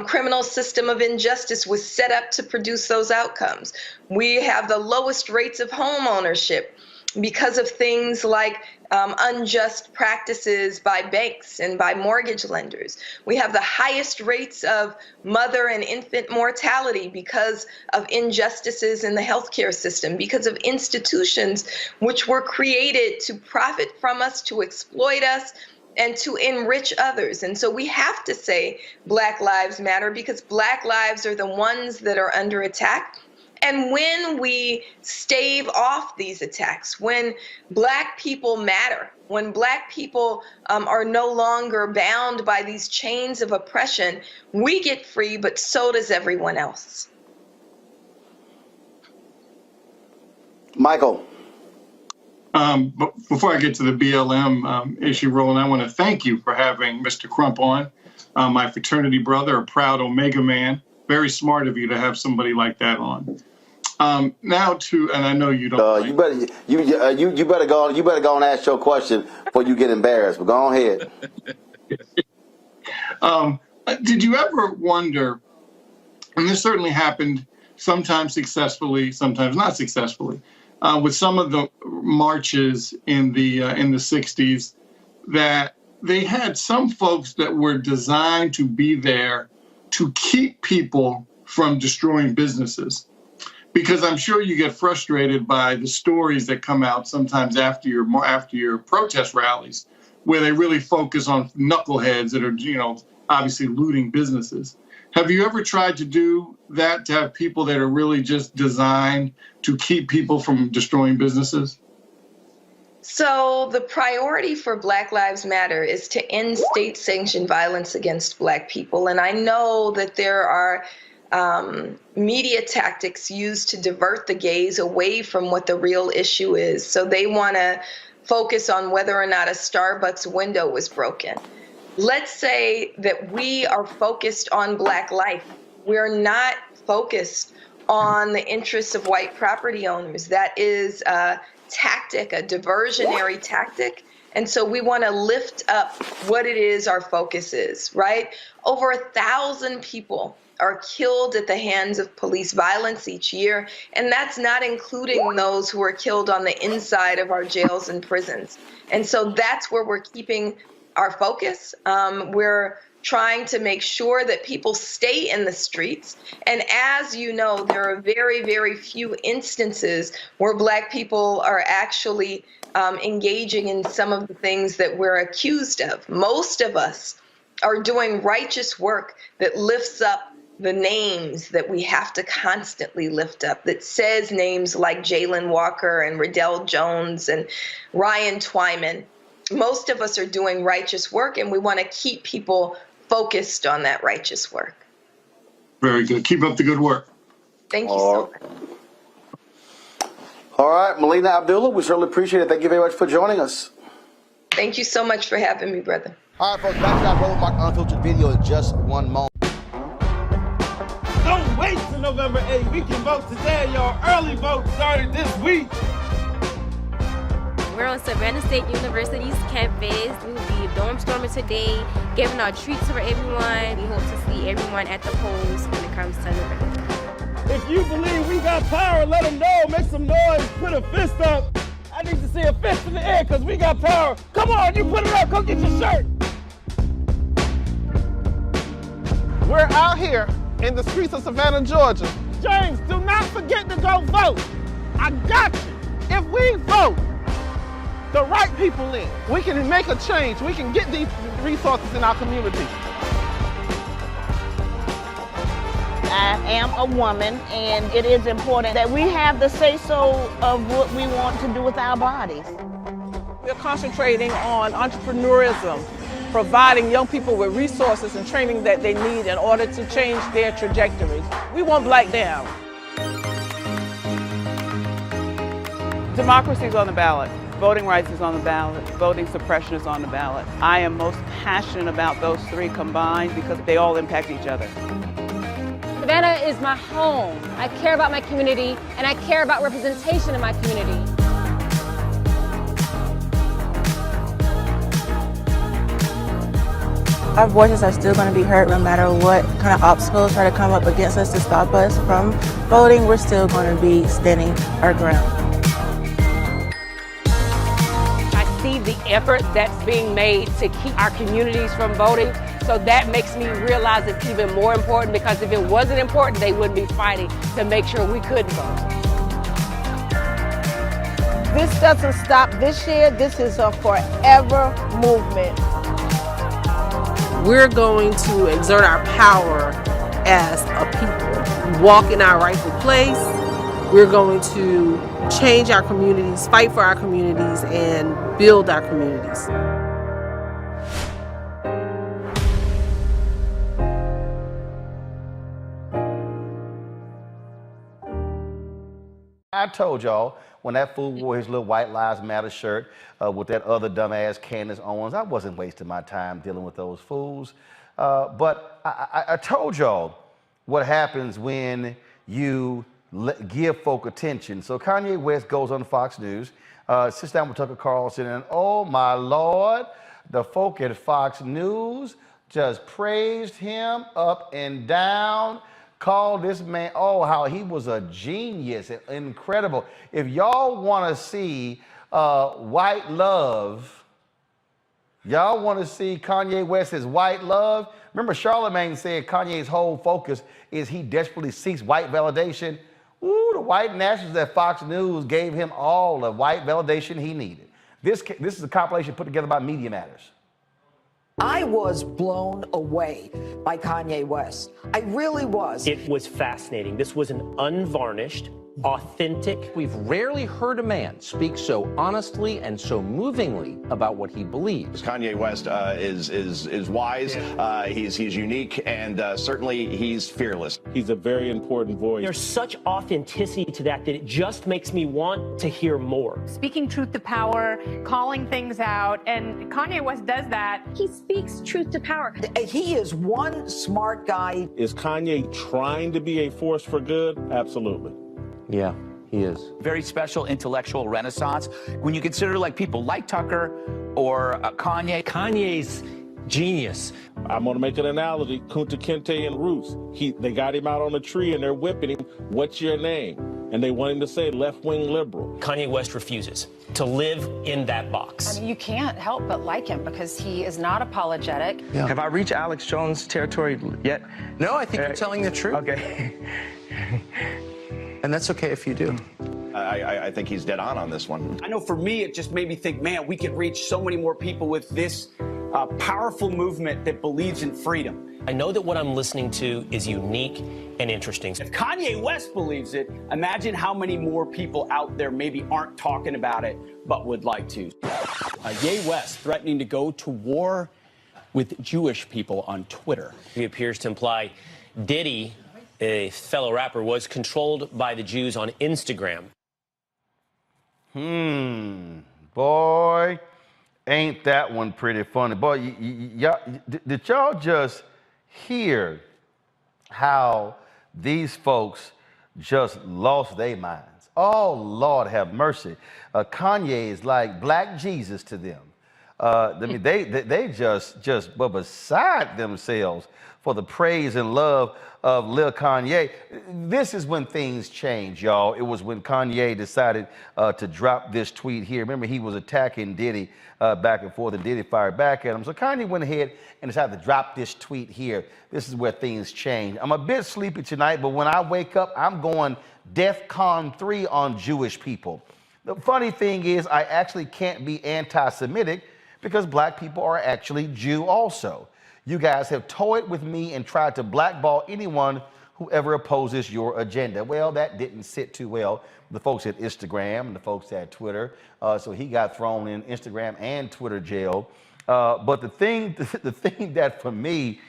criminal system of injustice was set up to produce those outcomes. We have the lowest rates of home ownership because of things like unjust practices by banks and by mortgage lenders. We have the highest rates of mother and infant mortality because of injustices in the healthcare system, because of institutions which were created to profit from us, to exploit us, and to enrich others. And so we have to say Black Lives Matter, because Black lives are the ones that are under attack. And when we stave off these attacks, when Black people matter, when Black people are no longer bound by these chains of oppression, we get free, but so does everyone else.
Michael.
But before I get to the BLM issue, Roland, I want to thank you for having Mr. Crump on, my fraternity brother, a proud Omega man. Very smart of you to have somebody like that on. Now to, and I know you don't.
You better go. You better go and ask your question before you get embarrassed. But go on ahead.
Did you ever wonder? And this certainly happened, sometimes successfully, sometimes not successfully, with some of the marches in the '60s, that they had some folks that were designed to be there to keep people from destroying businesses. Because I'm sure you get frustrated by the stories that come out sometimes after your protest rallies, where they really focus on knuckleheads that are, obviously looting businesses. Have you ever tried to do that, to have people that are really just designed to keep people from destroying businesses?
So the priority for Black Lives Matter is to end state-sanctioned violence against Black people. And I know that there are media tactics used to divert the gaze away from what the real issue is. So they want to focus on whether or not a Starbucks window was broken. Let's say that we are focused on Black life. We're not focused on the interests of white property owners. That is a tactic, a diversionary tactic. And so we want to lift up what it is our focus is, right? Over 1,000 people are killed at the hands of police violence each year, and that's not including those who are killed on the inside of our jails and prisons. And so that's where we're keeping our focus. We're trying to make sure that people stay in the streets. And as you know, there are very, very few instances where Black people are actually engaging in some of the things that we're accused of. Most of us are doing righteous work that lifts up the names that we have to constantly lift up, that says names like Jalen Walker and Riddell Jones and Ryan Twyman. Most of us are doing righteous work, and we want to keep people focused on that righteous work.
Very good. Keep up the good work.
Thank you so much.
All right, Melina Abdullah, we certainly appreciate it. Thank you very much for joining us.
Thank you so much for having me, brother.
All right, folks, back to our Roland Mark Unfiltered video in just one moment.
Don't wait till November 8th. We can vote today. Your early vote started this week.
We're on Savannah State University's campus. We will be dorm storming today, giving out treats for everyone. We hope to see everyone at the polls when it comes to November.
If you believe we got power, let them know. Make some noise. Put a fist up. I need to see a fist in the air because we got power. Come on, you put it up. Come get your shirt. We're out here in the streets of Savannah, Georgia. James, do not forget to go vote. I got you. If we vote the right people in, we can make a change. We can get these resources in our community.
I am a woman, and it is important that we have the say-so of what we want to do with our bodies.
We're concentrating on entrepreneurism,
providing young people with resources and training that they need in order to change their trajectories. We want Black down. Democracy is on the ballot. Voting rights is on the ballot. Voting suppression is on the ballot. I am most passionate about those three combined because they all impact each other.
Savannah is my home. I care about my community, and I care about representation in my community.
Our voices are still going to be heard no matter what kind of obstacles try to come up against us to stop us from voting. We're still going to be standing our ground.
I see the effort that's being made to keep our communities from voting, so that makes me realize it's even more important, because if it wasn't important, they wouldn't be fighting to make sure we could vote. This doesn't stop this year. This is a forever movement.
We're going to exert our power as a people, walk in our rightful place. We're going to change our communities, fight for our communities, and build our communities.
I told y'all when that fool wore his little White Lives Matter shirt with that other dumbass Candace Owens, I wasn't wasting my time dealing with those fools. But I told y'all what happens when you give folk attention. So Kanye West goes on Fox News, sits down with Tucker Carlson, and oh my Lord, the folk at Fox News just praised him up and down. Called this man, oh, how he was a genius, incredible. If y'all want to see white love, y'all want to see Kanye West's white love. Remember, Charlemagne said Kanye's whole focus is he desperately seeks white validation. Ooh, the white nationalists at Fox News gave him all the white validation he needed. This is a compilation put together by Media Matters.
I was blown away by Kanye West. I really was.
It was fascinating. This was an unvarnished, authentic.
We've rarely heard a man speak so honestly and so movingly about what he believes.
Kanye West is wise, he's unique, and certainly he's fearless.
He's a very important voice. There's such authenticity to that it just makes me want to hear more.
Speaking truth to power, calling things out, and Kanye West does that.
He speaks truth to power. He is one smart guy.
Is Kanye trying to be a force for good? Absolutely.
Yeah, he is.
Very special intellectual renaissance. When you consider like people like Tucker or Kanye.
Kanye's genius.
I'm going to make an analogy. Kunta Kinte and Roots. They got him out on a tree and they're whipping him. What's your name? And they want him to say left-wing liberal.
Kanye West refuses to live in that box.
I mean, you can't help but like him because he is not apologetic.
Yeah. Have I reached Alex Jones territory yet?
No, I think you're telling the truth.
Okay. And that's okay if you do.
I think he's dead on this one.
I know for me, it just made me think, man, we could reach so many more people with this powerful movement that believes in freedom.
I know that what I'm listening to is unique and interesting.
If Kanye West believes it, imagine how many more people out there maybe aren't talking about it, but would like to. Ye West threatening to go to war with Jewish people on Twitter.
He appears to imply Diddy, a fellow rapper, was controlled by the Jews on Instagram.
Boy, ain't that one pretty funny. Boy, did y'all just hear how these folks just lost their minds? Oh, Lord have mercy. Kanye is like Black Jesus to them. I mean, they just were beside themselves for the praise and love of Lil Kanye. This is when things change, y'all. It was when Kanye decided to drop this tweet here. Remember, he was attacking Diddy back and forth, and Diddy fired back at him. So Kanye went ahead and decided to drop this tweet here. This is where things change. I'm a bit sleepy tonight, but when I wake up, I'm going DEFCON 3 on Jewish people. The funny thing is, I actually can't be anti-Semitic because Black people are actually Jew also. You guys have toyed with me and tried to blackball anyone who ever opposes your agenda. Well, that didn't sit too well with the folks at Instagram and the folks at Twitter. So he got thrown in Instagram and Twitter jail But the thing that for me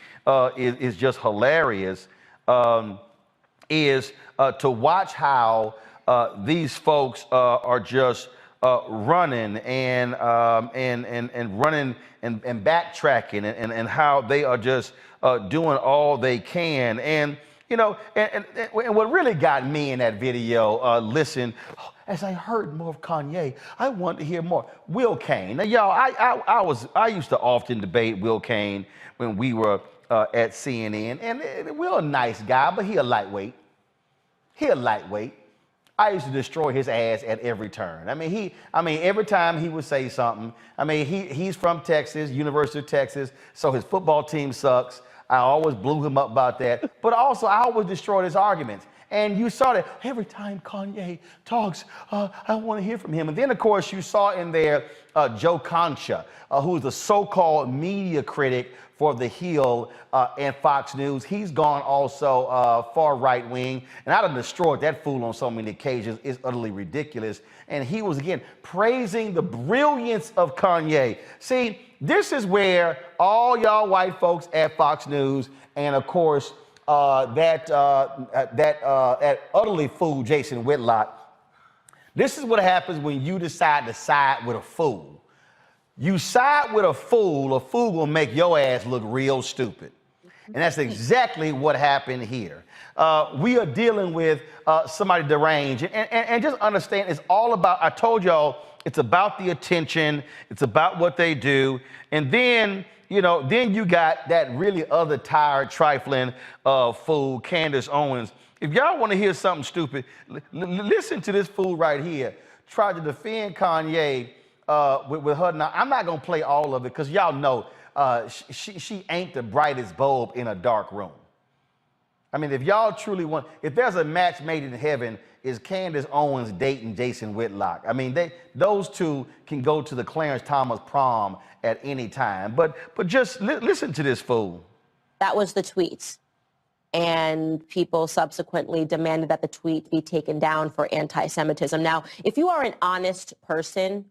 is just hilarious is to watch how these folks are just running and running and backtracking and how they are just doing all they can. And you know, and what really got me in that video, listen, as I heard more of Kanye, I wanted to hear more. Will Kane. Now, y'all, I used to often debate Will Kane when we were at CNN, and Will a nice guy, but he a lightweight. I used to destroy his ass at every turn. I mean, every time he would say something. I mean, he's from Texas, University of Texas, so his football team sucks. I always blew him up about that. But also, I always destroyed his arguments. And you saw that every time Kanye talks, I want to hear from him. And then, of course, you saw in there Joe Concha, who is the so-called media critic for The Hill and Fox News. He's gone also far right-wing. And I'd have destroyed that fool on so many occasions. It's utterly ridiculous. And he was, again, praising the brilliance of Kanye. See, this is where all y'all white folks at Fox News and, of course, that utterly fool Jason Whitlock, this is what happens when you decide to side with a fool. You side with a fool will make your ass look real stupid. And that's exactly what happened here. We are dealing with somebody deranged. And just understand, it's all about, I told y'all, it's about the attention. It's about what they do. And then, you know, then you got that really other tired, trifling fool, Candace Owens. If y'all want to hear something stupid, listen to this fool right here. Try to defend Kanye with her. Now, I'm not going to play all of it because y'all know she ain't the brightest bulb in a dark room. I mean, if y'all truly want, if there's a match made in heaven, is Candace Owens dating Jason Whitlock. I mean, those two can go to the Clarence Thomas prom at any time. But just listen to this fool.
That was the tweet. And people subsequently demanded that the tweet be taken down for anti-Semitism. Now, if you are an honest person,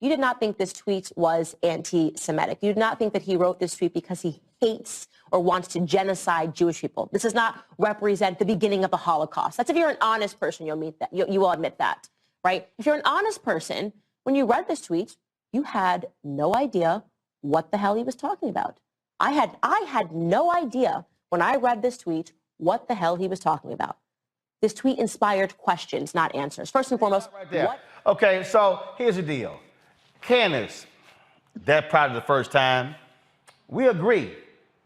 you did not think this tweet was anti-Semitic. You did not think that he wrote this tweet because he hates or wants to genocide Jewish people. This does not represent the beginning of the Holocaust. That's if you're an honest person, you'll admit that. You will admit that, right? If you're an honest person, when you read this tweet, you had no idea what the hell he was talking about. I had no idea when I read this tweet what the hell he was talking about. This tweet inspired questions, not answers. First and foremost,
right there. Okay, so here's the deal. Candace, that probably the first time. We agree.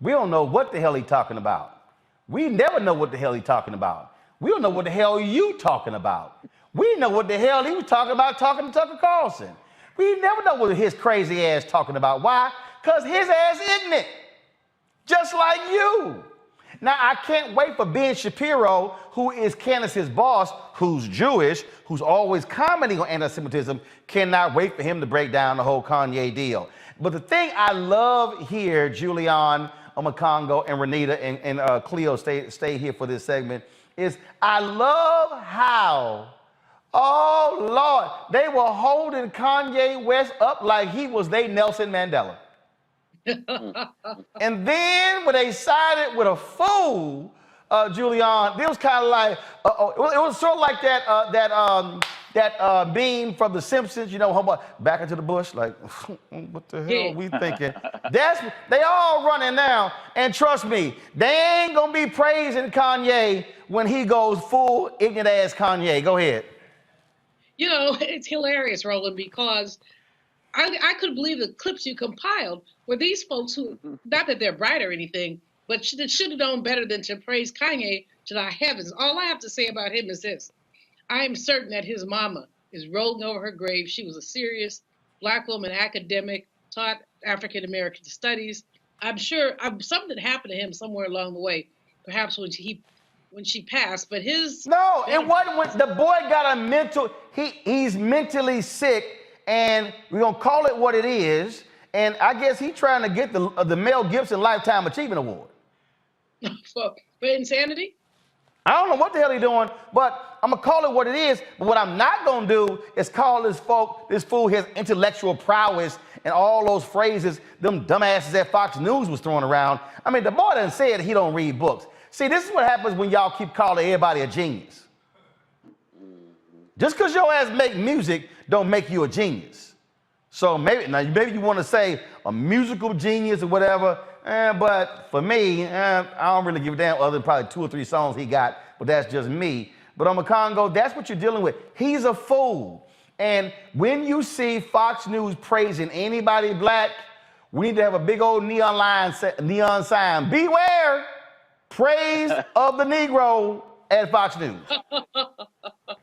We don't know what the hell he's talking about. We never know what the hell he's talking about. We don't know what the hell you talking about. We know what the hell he was talking about talking to Tucker Carlson. We never know what his crazy ass talking about. Why? Because his ass ignorant. Just like you. Now, I can't wait for Ben Shapiro, who is Candace's boss, who's Jewish, who's always commenting on anti-Semitism, cannot wait for him to break down the whole Kanye deal. But the thing I love here, Julian, Omakongo, and Renita, and Cleo, stay here for this segment, is I love how, oh, Lord, they were holding Kanye West up like he was they Nelson Mandela. And then when they sided with a fool, Julian, it was kind of like, it was sort of like that beam from The Simpsons, you know, back into the bush, like, what the hell are we thinking? They all running now, and trust me, they ain't gonna be praising Kanye when he goes full ignorant ass Kanye. Go ahead.
You know, it's hilarious, Roland, because I couldn't believe the clips you compiled were these folks who, not that they're bright or anything, but should have known better than to praise Kanye to the heavens. All I have to say about him is this. I am certain that his mama is rolling over her grave. She was a serious Black woman academic, taught African-American studies. I'm sure something happened to him somewhere along the way, perhaps when she passed, but his...
No, it wasn't when the boy got a mental... He's mentally sick, and we're going to call it what it is. And I guess he's trying to get the Mel Gibson Lifetime Achievement Award.
For insanity?
I don't know what the hell he's doing, but I'm going to call it what it is. But what I'm not going to do is call this fool his intellectual prowess and all those phrases them dumbasses at Fox News was throwing around. I mean, the boy done said he don't read books. See, this is what happens when y'all keep calling everybody a genius. Just because your ass make music don't make you a genius. So maybe you want to say a musical genius or whatever, but for me, I don't really give a damn other than probably 2 or 3 songs he got, but that's just me. But on Congo, that's what you're dealing with. He's a fool. And when you see Fox News praising anybody black, we need to have a big old neon sign. Beware, praise of the Negro at Fox News.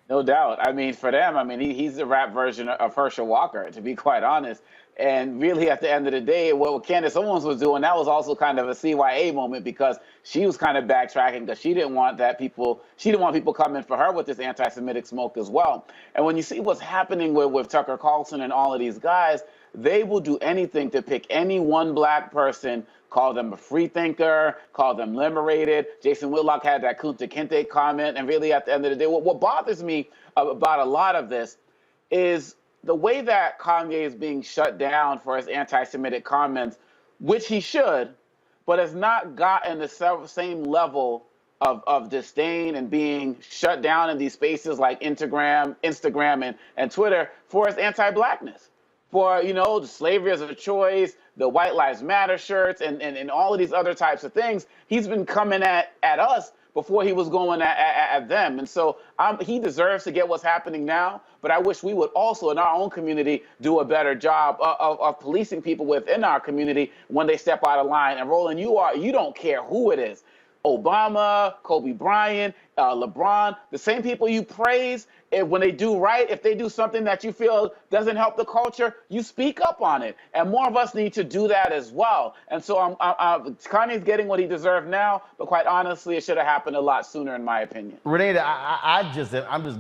No doubt. I mean, for them, I mean, he's the rap version of Herschel Walker, to be quite honest. And really, at the end of the day, what Candace Owens was doing, that was also kind of a CYA moment, because she was kind of backtracking because she didn't want people coming for her with this anti-Semitic smoke as well. And when you see what's happening with Tucker Carlson and all of these guys, they will do anything to pick any one black person, call them a free thinker, call them liberated. Jason Whitlock had that Kunta Kinte comment. And really, at the end of the day, what bothers me about a lot of this is the way that Kanye is being shut down for his anti-Semitic comments, which he should, but has not gotten the same level of disdain and being shut down in these spaces like Instagram and Twitter for his anti-blackness. For, the slavery as a choice, the White Lives Matter shirts, and all of these other types of things. He's been coming at us before he was going at them. And so he deserves to get what's happening now, but I wish we would also, in our own community, do a better job of policing people within our community when they step out of line. And Roland, you don't care who it is. Obama, Kobe Bryant, LeBron, the same people you praise, when they do right, if they do something that you feel doesn't help the culture, you speak up on it. And more of us need to do that as well. And so Kanye's getting what he deserves now, but quite honestly, it should have happened a lot sooner, in my opinion.
Renee, I'm just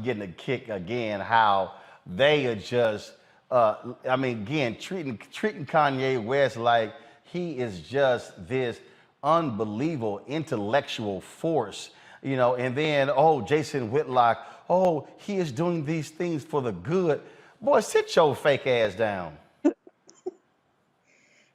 getting a kick again how they are just, again, treating Kanye West like he is just this unbelievable intellectual force, and then, Jason Whitlock, he is doing these things for the good. Boy, sit your fake ass down.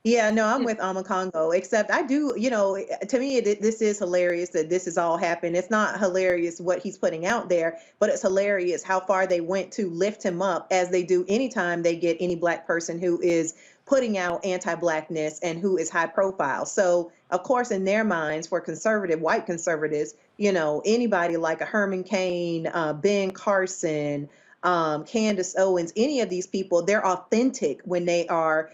Yeah, no, I'm with Congo, except I do, to me, this is hilarious that this has all happened. It's not hilarious what he's putting out there, but it's hilarious how far they went to lift him up, as they do anytime they get any black person who is putting out anti-blackness and who is high profile. So, of course, in their minds, for white conservatives, anybody like a Herman Cain, Ben Carson, Candace Owens, any of these people, they're authentic when they are,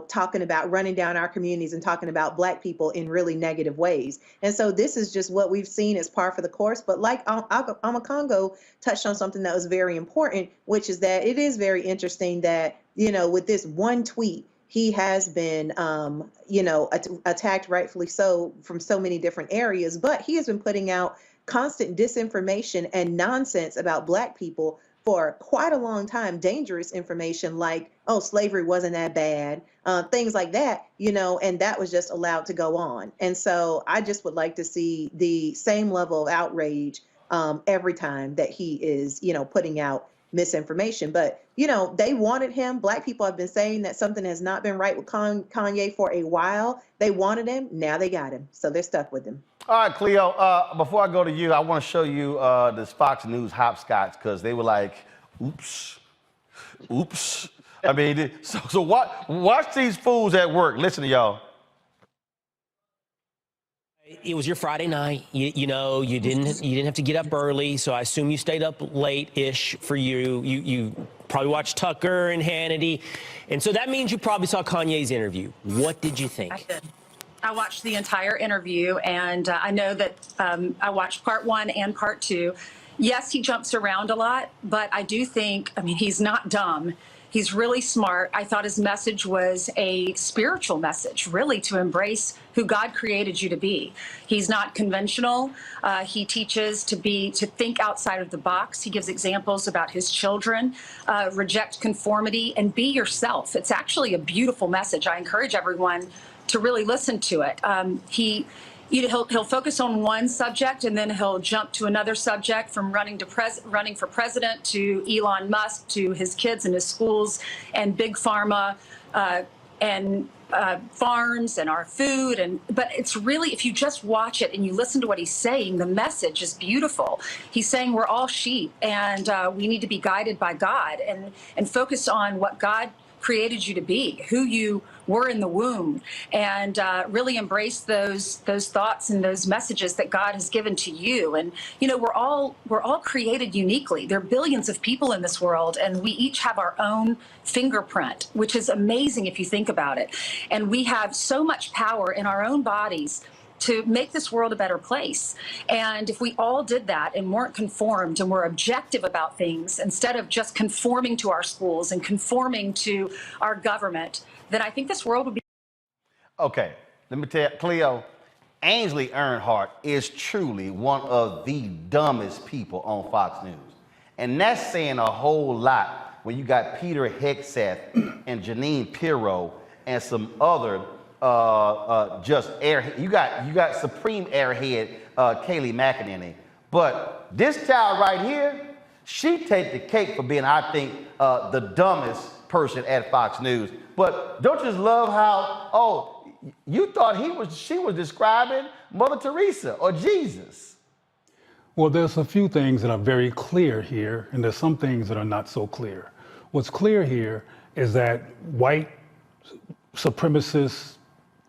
talking about running down our communities and talking about black people in really negative ways. And so this is just what we've seen as par for the course. But like Congo touched on something that was very important, which is that it is very interesting that, with this one tweet, he has been, attacked, rightfully so, from so many different areas, but he has been putting out constant disinformation and nonsense about black people for quite a long time, dangerous information like, slavery wasn't that bad, things like that, and that was just allowed to go on. And so I just would like to see the same level of outrage every time that he is, putting out misinformation. But, they wanted him. Black people have been saying that something has not been right with Kanye for a while. They wanted him. Now they got him. So they're stuck with him.
All right, Cleo, before I go to you, I want to show you this Fox News hopscotch, because they were like, oops. I mean, so watch these fools at work. Listen to y'all.
It was your Friday night. You didn't have to get up early, so I assume you stayed up late-ish for you. You probably watched Tucker and Hannity, and so that means you probably saw Kanye's interview. What did you think?
I did. I watched the entire interview, and I know that I watched part 1 and part 2. Yes, he jumps around a lot, but I do think, he's not dumb. He's really smart. I thought his message was a spiritual message, really, to embrace who God created you to be. He's not conventional. He teaches to think outside of the box. He gives examples about his children, reject conformity, and be yourself. It's actually a beautiful message. I encourage everyone to really listen to it. He'll focus on one subject, and then he'll jump to another subject, from running for president to Elon Musk to his kids and his schools and big pharma and farms and our food. But it's really, if you just watch it and you listen to what he's saying, the message is beautiful. He's saying we're all sheep, and we need to be guided by God and focus on what God created you to be, who you were in the womb, and really embrace those thoughts and those messages that God has given to you. And you know, we're all created uniquely. There are billions of people in this world, and we each have our own fingerprint, which is amazing if you think about it. And we have so much power in our own bodies to make this world a better place. And if we all did that and weren't conformed and were objective about things, instead of just conforming to our schools and conforming to our government, then I think this world would be.
Okay, let me tell you, Cleo, Ainsley Earnhardt is truly one of the dumbest people on Fox News. And that's saying a whole lot when you got Peter Hegseth and Janine Pirro and some other just airhead. You got supreme airhead Kayleigh McEnany. But this child right here, she take the cake for being, I think, the dumbest person at Fox News. But don't you just love how, oh, you thought she was describing Mother Teresa or Jesus?
Well, there's a few things that are very clear here, and there's some things that are not so clear. What's clear here is that white supremacists,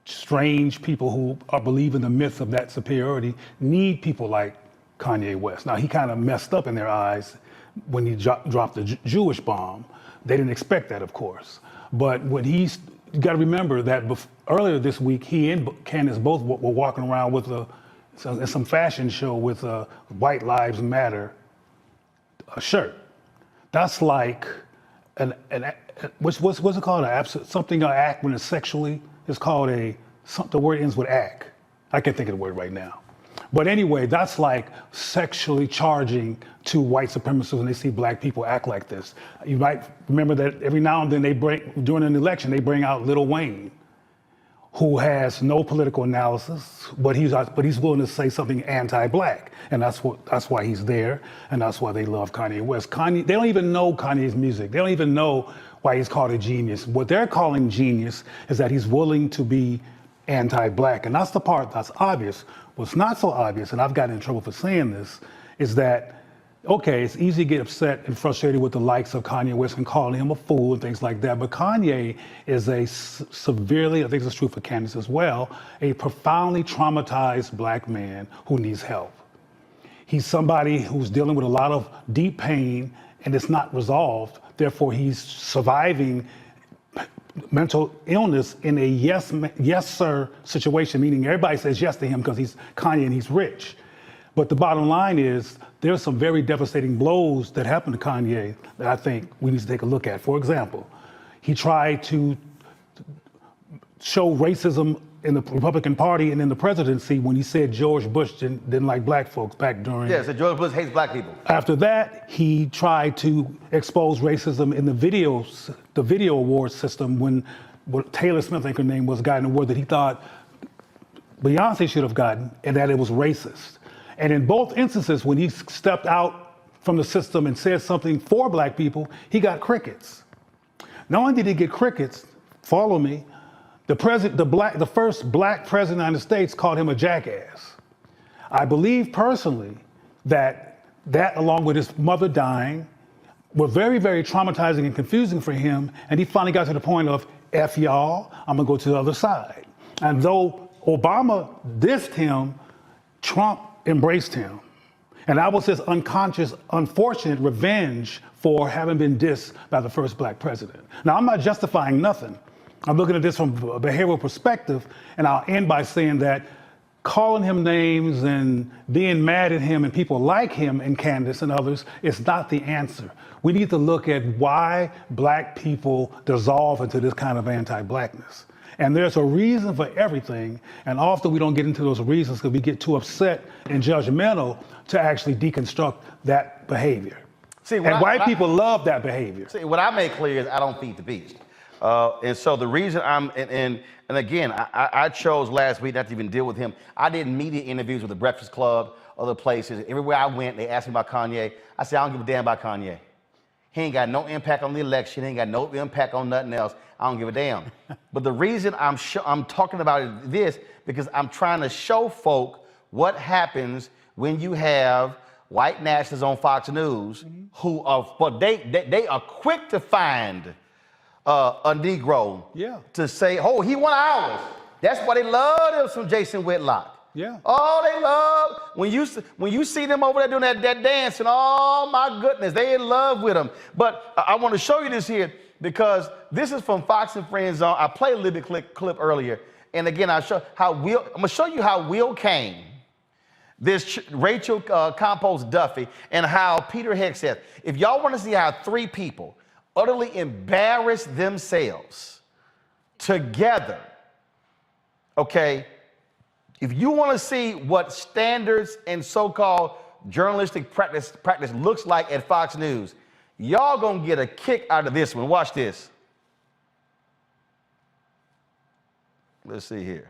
strange people who believe in the myth of that superiority need people like Kanye West. Now, he kind of messed up in their eyes when he dropped the Jewish bomb. They didn't expect that, of course. But when you got to remember that earlier this week, he and Candace both were walking around with some fashion show with a White Lives Matter shirt. That's like what's it called? Something act when it's sexually. It's called the word ends with act. I can't think of the word right now. But anyway, that's like sexually charging to white supremacists when they see black people act like this. You might remember that every now and then during an election, they bring out Lil Wayne, who has no political analysis, but he's willing to say something anti-black. And that's why he's there, and that's why they love Kanye West. They don't even know Kanye's music. They don't even know why he's called a genius. What they're calling genius is that he's willing to be anti-black, and that's the part that's obvious. What's not so obvious, and I've gotten in trouble for saying this, is that, okay, it's easy to get upset and frustrated with the likes of Kanye West and calling him a fool and things like that, but Kanye is a severely, I think it's true for Candace as well, a profoundly traumatized black man who needs help. He's somebody who's dealing with a lot of deep pain and it's not resolved, therefore he's surviving mental illness in a yes sir situation, meaning everybody says yes to him because he's Kanye and he's rich. But the bottom line is there's some very devastating blows that happened to Kanye that I think we need to take a look at. For example, he tried to show racism in the Republican Party and in the presidency when he said George Bush didn't like black folks back during.
Yeah, so George Bush hates black people.
After that, he tried to expose racism in the video award system when Taylor Smith, I think her name was, got an award that he thought Beyonce should have gotten, and that it was racist. And in both instances, when he stepped out from the system and said something for black people, he got crickets. Not only did he get crickets, follow me, the first black president of the United States called him a jackass. I believe personally that along with his mother dying were very, very traumatizing and confusing for him. And he finally got to the point of, F y'all, I'm gonna go to the other side. And though Obama dissed him, Trump embraced him. And that was his unconscious, unfortunate revenge for having been dissed by the first black president. Now, I'm not justifying nothing. I'm looking at this from a behavioral perspective, and I'll end by saying that calling him names and being mad at him and people like him and Candace and others is not the answer. We need to look at why black people dissolve into this kind of anti-blackness. And there's a reason for everything, and often we don't get into those reasons because we get too upset and judgmental to actually deconstruct that behavior. White people love that behavior.
See, what I make clear is I don't feed the beast. And so the reason and again, I chose last week not to even deal with him. I did media interviews with the Breakfast Club, other places. Everywhere I went, they asked me about Kanye. I said, I don't give a damn about Kanye. He ain't got no impact on the election. He ain't got no impact on nothing else. I don't give a damn. But the reason I'm talking about this because I'm trying to show folk what happens when you have white nationalists on Fox News who are, but they are quick to find a Negro to say, oh, he one of ours. That's why they love him some Jason Whitlock.
Yeah.
Oh, they love when you see them over there doing that dance, and oh my goodness, they in love with him. But I want to show you this here because this is from Fox and Friends Zone. I played a little bit clip earlier, and again I'm gonna show you how Will came, this Rachel Compost Duffy, and how Peter Hegseth. If y'all want to see how three people utterly embarrass themselves together, okay. If you want to see what standards and so-called journalistic practice looks like at Fox News, y'all gonna get a kick out of this one. Watch this. Let's see here.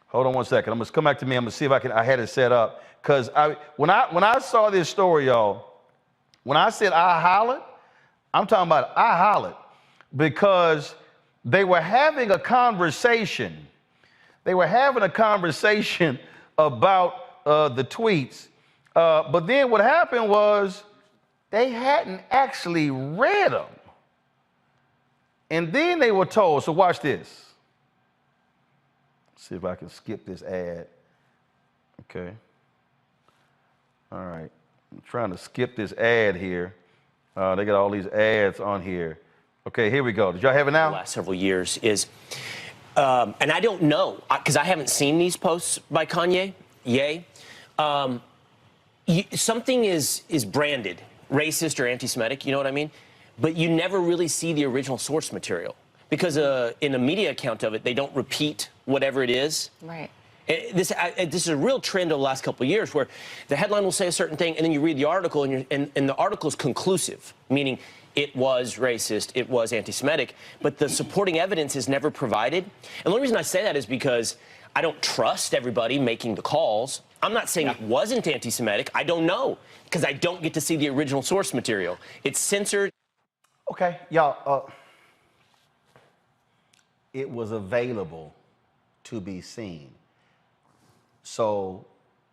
Hold on one second. I'm gonna come back to me. I'm gonna see if I had it set up. Cause when I saw this story, y'all, when I said I hollered, I'm talking about I hollered because they were having a conversation. They were having a conversation about the tweets. But then what happened was they hadn't actually read them. And then they were told, so watch this. See if I can skip this ad. Okay. All right. I'm trying to skip this ad here. They got all these ads on here. Okay, here we go. Did y'all have it now?
The last several years is, and I don't know, because I haven't seen these posts by Kanye. Something is branded racist or anti-Semitic, you know what I mean? But you never really see the original source material because in a media account of it, they don't repeat whatever it is.
Right.
This is a real trend over the last couple of years where the headline will say a certain thing and then you read the article and the article is conclusive, meaning it was racist, it was anti-Semitic, but the supporting evidence is never provided. And the only reason I say that is because I don't trust everybody making the calls. I'm not saying it wasn't anti-Semitic. I don't know because I don't get to see the original source material. It's censored.
Okay, y'all, it was available to be seen. So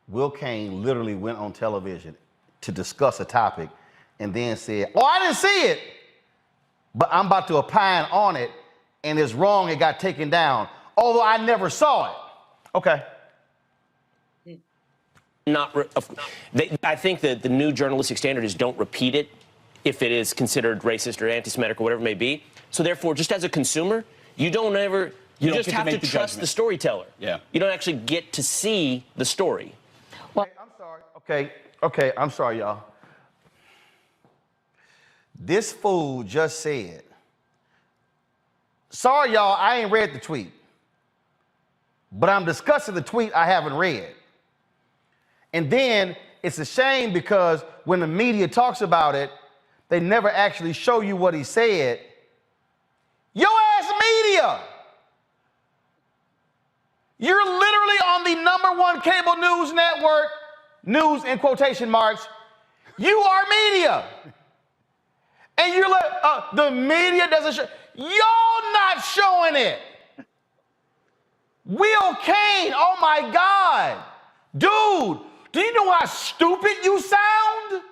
Will Cain literally went on television to discuss a topic and then said, oh, I didn't see it, but I'm about to opine on it, and it's wrong, it got taken down, although I never saw it. Okay.
I think that the new journalistic standard is don't repeat it if it is considered racist or anti-Semitic or whatever it may be. So therefore, just as a consumer, you don't ever, you just have to trust the storyteller.
Yeah.
You don't actually get to see the story.
Well, I'm sorry. Okay, I'm sorry, y'all. This fool just said, sorry, y'all, I ain't read the tweet, but I'm discussing the tweet I haven't read. And then it's a shame because when the media talks about it, they never actually show you what he said. Your ass media! You're literally on the #1 cable news network, news in quotation marks. You are media. And you're like, the media doesn't show. Y'all not showing it. Will Cain, oh my God. Dude, do you know how stupid you sound?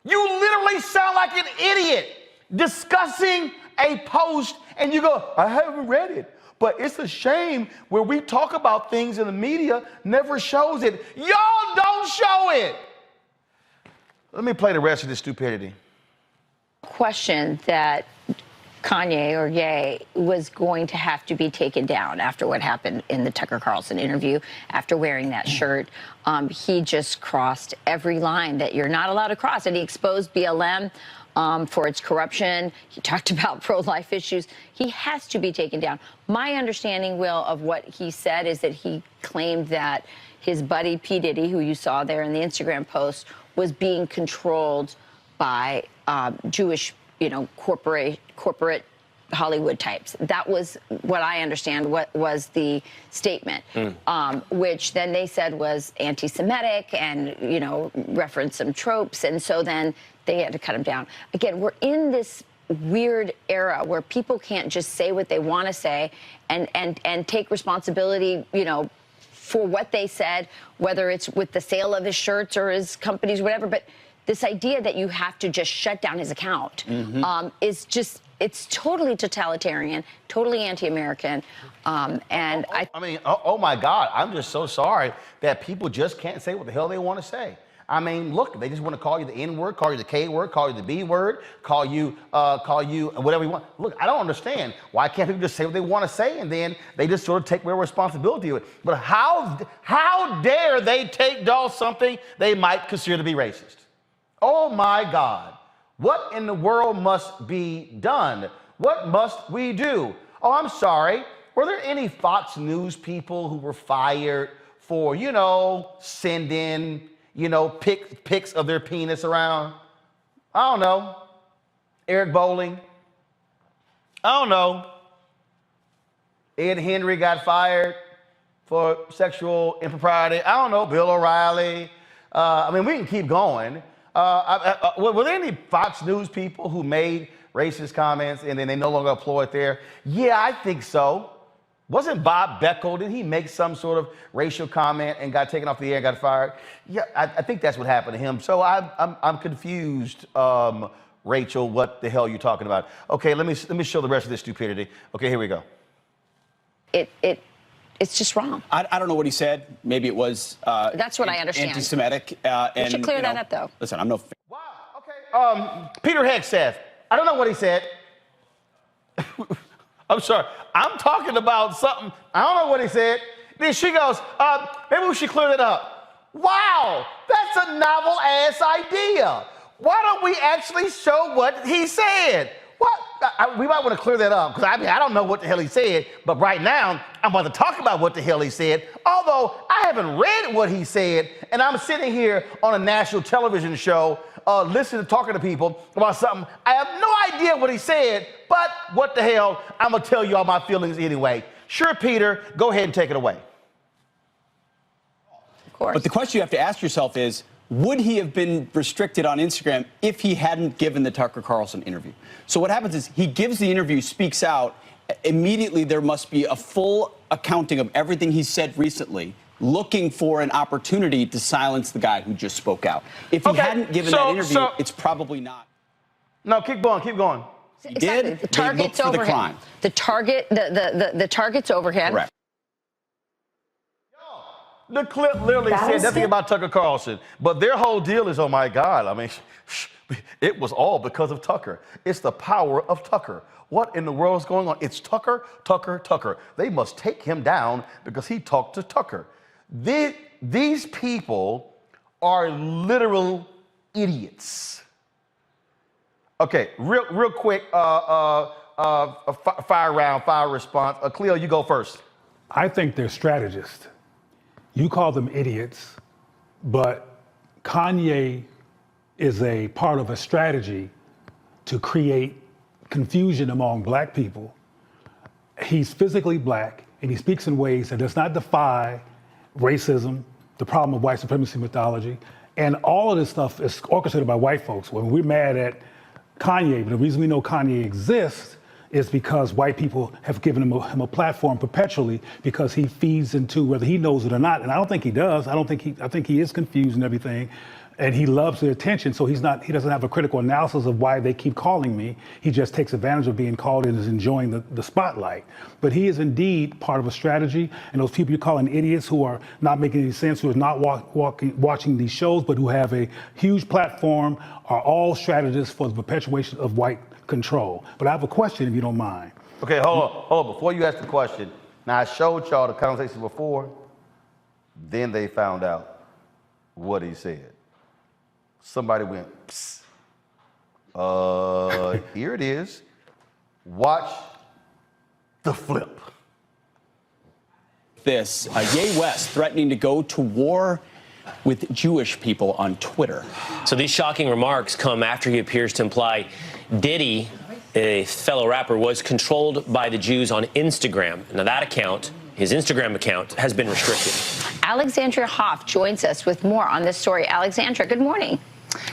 You literally sound like an idiot discussing a post and you go, I haven't read it. But it's a shame where we talk about things and the media never shows it. Y'all don't show it. Let me play the rest of this stupidity.
Question that Kanye or Ye was going to have to be taken down after what happened in the Tucker Carlson interview, after wearing that shirt. He just crossed every line that you're not allowed to cross, and he exposed BLM for its corruption. He talked about pro-life issues. He has to be taken down. My understanding, Will, of what he said is that he claimed that his buddy P. Diddy, who you saw there in the Instagram post, was being controlled by Jewish, corporate Hollywood types. That was what I understand what was the statement, which then they said was anti-Semitic and, you know, referenced some tropes. And so then they had to cut him down. Again, we're in this weird era where people can't just say what they want to say and take responsibility, you know, for what they said, whether it's with the sale of his shirts or his companies, whatever. But this idea that you have to just shut down his account is just, it's totally totalitarian, totally anti-American. And
I mean, oh my God, I'm just so sorry that people just can't say what the hell they want to say. I mean, look, they just want to call you the N word, call you the K word, call you the B word, call you whatever you want. Look, I don't understand. Why can't people just say what they want to say and then they just sort of take real responsibility of it? But how dare they take down something they might consider to be racist? Oh my God. What in the world must be done? What must we do? Oh, I'm sorry. Were there any Fox News people who were fired for, you know, sending, you know, pics of their penis around? I don't know. Eric Bolling. I don't know. Ed Henry got fired for sexual impropriety. I don't know. Bill O'Reilly. I mean, we can keep going. Were there any Fox News people who made racist comments and then they no longer employed there? Yeah, I think so. Wasn't Bob Beckel, did he make some sort of racial comment and got taken off the air and got fired? Yeah, I think that's what happened to him. So I'm confused, Rachel, what the hell are you talking about? Okay, let me show the rest of this stupidity. Okay, here we go.
It's just wrong.
I don't know what he said. Maybe it was
that's what I understand.
Anti-Semitic.
We should clear that up, though.
Listen, I'm no.
Wow. Okay. Peter Hegseth. I don't know what he said. I'm sorry. I'm talking about something. I don't know what he said. Then she goes, maybe we should clear that up. Wow, that's a novel ass idea. Why don't we actually show what he said? What? We might want to clear that up, because I don't know what the hell he said, but right now I'm about to talk about what the hell he said, although I haven't read what he said, and I'm sitting here on a national television show listening to talking to people about something. I have no idea what he said, but what the hell, I'm going to tell you all my feelings anyway. Sure, Peter, go ahead and take it away.
Of course.
But the question you have to ask yourself is, would he have been restricted on Instagram if he hadn't given the Tucker Carlson interview? So what happens is he gives the interview, speaks out. Immediately there must be a full accounting of everything he said recently, looking for an opportunity to silence the guy who just spoke out. If he hadn't given that interview, it's probably not.
No, keep going, keep going.
He did.
The target's over him. The target's over him.
Correct.
The clip literally said nothing about Tucker Carlson, but their whole deal is, oh my God, I mean, it was all because of Tucker. It's the power of Tucker. What in the world is going on? It's Tucker, Tucker, Tucker. They must take him down because he talked to Tucker. These people are literal idiots. Okay, real quick, fire round, fire response. Cleo, you go first.
I think they're strategists. You call them idiots, but Kanye is a part of a strategy to create confusion among black people. He's physically black, and he speaks in ways that does not defy racism, the problem of white supremacy mythology, and all of this stuff is orchestrated by white folks. When we're mad at Kanye, but the reason we know Kanye exists is because white people have given him a platform perpetually because he feeds into, whether he knows it or not, and I don't think he does. I think he is confused and everything, and he loves the attention, so he doesn't have a critical analysis of why they keep calling me. He just takes advantage of being called and is enjoying the spotlight. But he is indeed part of a strategy, and those people you're calling idiots who are not making any sense, who are not watching these shows, but who have a huge platform, are all strategists for the perpetuation of white control. But I have a question, if you don't mind.
Okay, hold on. Before you ask the question, now I showed y'all the conversation before, then they found out what he said. Somebody went, psst. Here it is. Watch the flip.
This, Ye West threatening to go to war with Jewish people on Twitter.
So these shocking remarks come after he appears to imply Diddy a fellow rapper, was controlled by the Jews on Instagram. Now that account, his Instagram account, has been restricted.
Alexandria Hoff joins us with more on this story. Alexandra, good morning.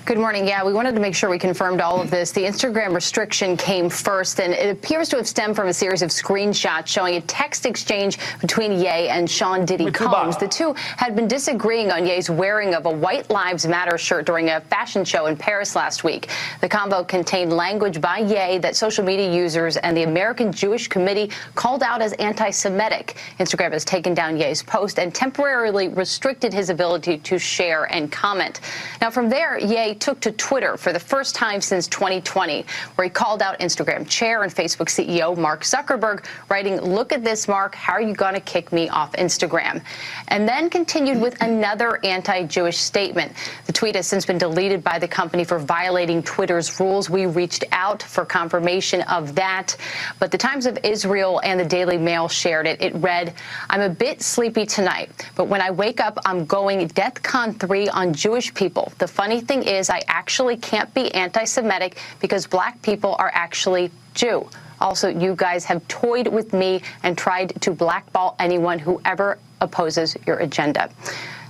Good morning. Yeah, we wanted to make sure we confirmed all of this. The Instagram restriction came first, and it appears to have stemmed from a series of screenshots showing a text exchange between Ye and Sean Diddy Combs. The two had been disagreeing on Ye's wearing of a White Lives Matter shirt during a fashion show in Paris last week. The convo contained language by Ye that social media users and the American Jewish Committee called out as anti-Semitic. Instagram has taken down Ye's post and temporarily restricted his ability to share and comment. Now, from there, Ye took to Twitter for the first time since 2020, where he called out Instagram chair and Facebook CEO Mark Zuckerberg, writing, "Look at this, Mark. How are you going to kick me off Instagram?" And then continued with another anti-Jewish statement. The tweet has since been deleted by the company for violating Twitter's rules. We reached out for confirmation of that, but the Times of Israel and the Daily Mail shared it. It read, "I'm a bit sleepy tonight, but when I wake up, I'm going DEFCON 3 on Jewish people. The funny thing is I actually can't be anti-Semitic because black people are actually Jew. Also, you guys have toyed with me and tried to blackball anyone who ever opposes your agenda."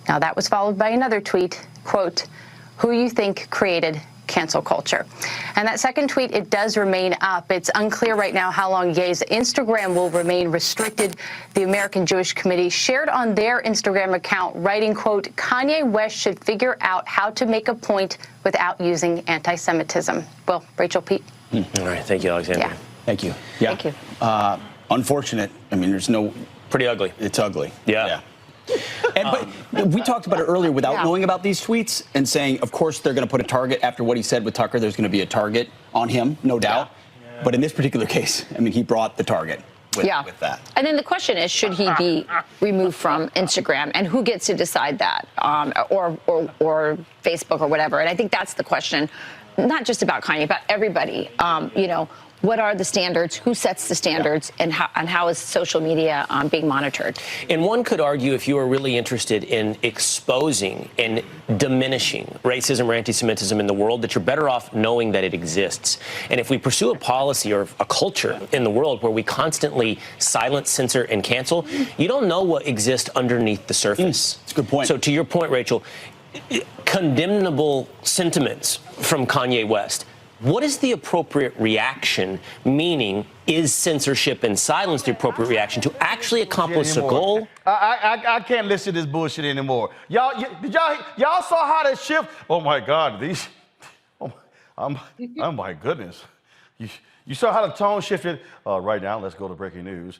Now, that was followed by another tweet, quote, "Who you think created cancel culture?" And that second tweet, it does remain up. It's unclear right now how long Ye's Instagram will remain restricted. The American Jewish Committee shared on their Instagram account, writing, quote, "Kanye West should figure out how to make a point without using anti-Semitism." Well, Rachel, Pete.
All right. Thank you, Alexandra.
Yeah.
Thank you. Yeah.
Thank you.
Unfortunate. I mean, there's no.
Pretty ugly.
It's ugly.
Yeah.
But we talked about it earlier without knowing about these tweets and saying, of course, they're going to put a target after what he said with Tucker. There's going to be a target on him, no doubt. Yeah. But in this particular case, I mean, he brought the target with that.
And then the question is, should he be removed from Instagram, and who gets to decide that, or Facebook or whatever? And I think that's the question, not just about Kanye, about everybody. You know, what are the standards? Who sets the standards? And how is social media being monitored?
And one could argue, if you are really interested in exposing and diminishing racism or anti-Semitism in the world, that you're better off knowing that it exists. And if we pursue a policy or a culture in the world where we constantly silence, censor, and cancel, you don't know what exists underneath the surface.
That's a good point.
So to your point, Rachel, condemnable sentiments from Kanye West. What is the appropriate reaction? Meaning, is censorship and silence the appropriate reaction to actually accomplish a goal?
I can't listen to this bullshit anymore. Y'all saw how they shift? Oh my God, these. Oh my goodness. You saw how the tone shifted? Right now, let's go to breaking news.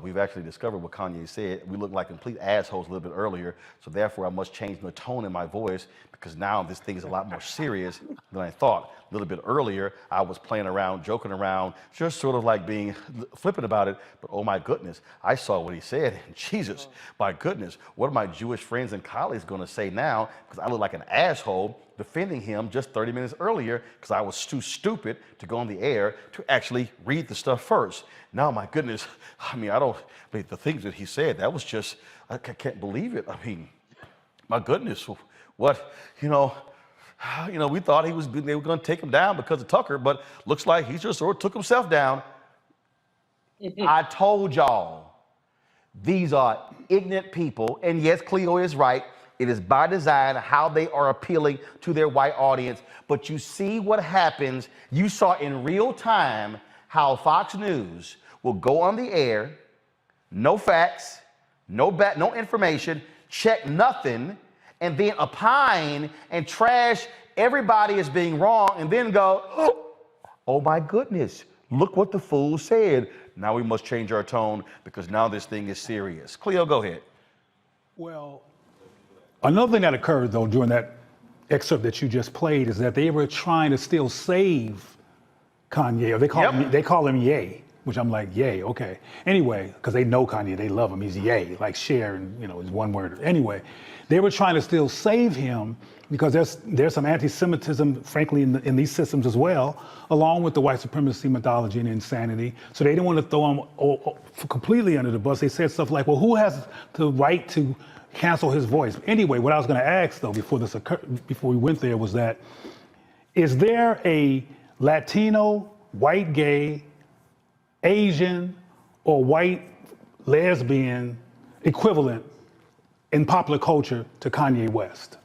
We've actually discovered what Kanye said. We looked like complete assholes a little bit earlier, so therefore I must change the tone in my voice because now this thing is a lot more serious than I thought. A little bit earlier, I was playing around, joking around, just sort of like being flippant about it. But oh my goodness, I saw what he said. And Jesus, my goodness, what are my Jewish friends and colleagues going to say now? Because I look like an asshole defending him just 30 minutes earlier because I was too stupid to go on the air to actually read the stuff first. Now, my goodness, I mean, the things that he said, that was just, I can't believe it. I mean, my goodness, what, we thought they were going to take him down because of Tucker, but looks like he just sort of took himself down. I told y'all, these are ignorant people, and yes, Cleo is right. It is by design how they are appealing to their white audience. But you see what happens. You saw in real time how Fox News will go on the air, no facts, no information, check nothing, and then opine and trash everybody as being wrong, and then go, oh my goodness, look what the fool said. Now we must change our tone because now this thing is serious. Cleo, go ahead.
Well, another thing that occurred, though, during that excerpt that you just played is that they were trying to still save Kanye. Or they call him Ye, which I'm like, Ye, okay. Anyway, because they know Kanye, they love him. He's Ye, like share, and is one word. Anyway, they were trying to still save him because there's some anti-Semitism, frankly, in these systems as well, along with the white supremacy methodology and insanity. So they didn't want to throw him completely under the bus. They said stuff like, well, who has the right to cancel his voice? Anyway, what I was going to ask, though, before we went there, was that, is there a Latino white gay, Asian, or white lesbian equivalent in popular culture to Kanye West?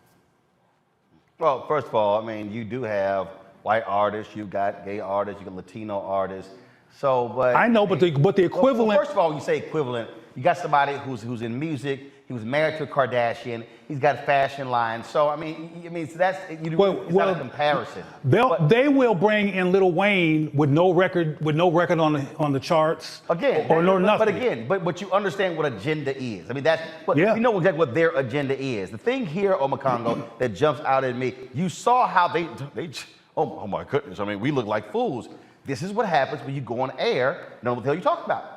Well, first of all, I mean, you do have white artists, you got gay artists, you got Latino artists. So, but
I know, but the equivalent.
Well, first of all, when you say equivalent, you got somebody who's in music. He was married to a Kardashian. He's got a fashion line. So, I mean, so that's it's not a comparison.
They will bring in Lil Wayne with no record on the charts.
Again,
or no nothing.
But you understand what agenda is. I mean, that's you know exactly what their agenda is. The thing here, Omakongo, that jumps out at me. You saw how they oh my goodness. I mean, we look like fools. This is what happens when you go on air. No one will tell you talk about.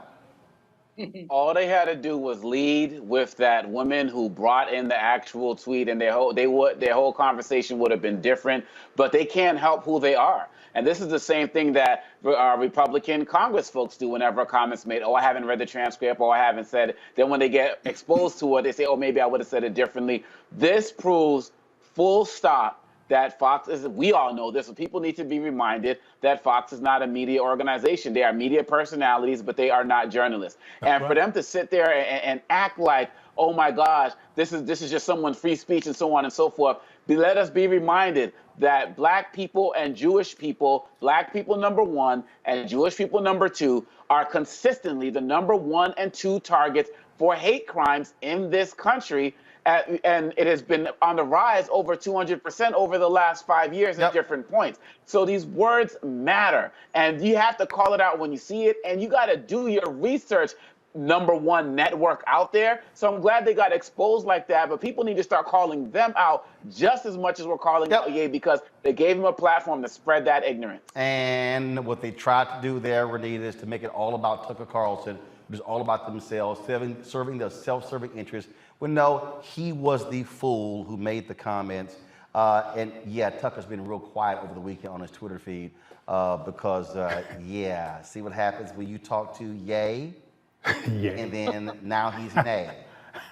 All they had to do was lead with that woman who brought in the actual tweet, and their whole conversation would have been different. But they can't help who they are. And this is the same thing that Republican Congress folks do whenever a comment's made. Oh, I haven't read the transcript, or I haven't said it. Then when they get exposed to it, they say, oh, maybe I would have said it differently. This proves full stop that Fox is, we all know this, but people need to be reminded that Fox is not a media organization. They are media personalities, but they are not journalists. And for them to sit there and act like, oh my gosh, this is just someone's free speech and so on and so forth, let us be reminded that black people and Jewish people, black people number one and Jewish people number two, are consistently the number 1 and 2 targets for hate crimes in this country. And it has been on the rise over 200% over the last 5 years at different points. So these words matter, and you have to call it out when you see it, and you got to do your research. Number one network out there. So I'm glad they got exposed like that, but people need to start calling them out just as much as we're calling out Ye, because they gave him a platform to spread that ignorance.
And what they tried to do there, Renita, is to make it all about Tucker Carlson, which is all about themselves, serving their self-serving interests. Well, no, he was the fool who made the comments. And yeah, Tucker's been real quiet over the weekend on his Twitter feed because, yeah, see what happens when you talk to Ye? And then now he's nay.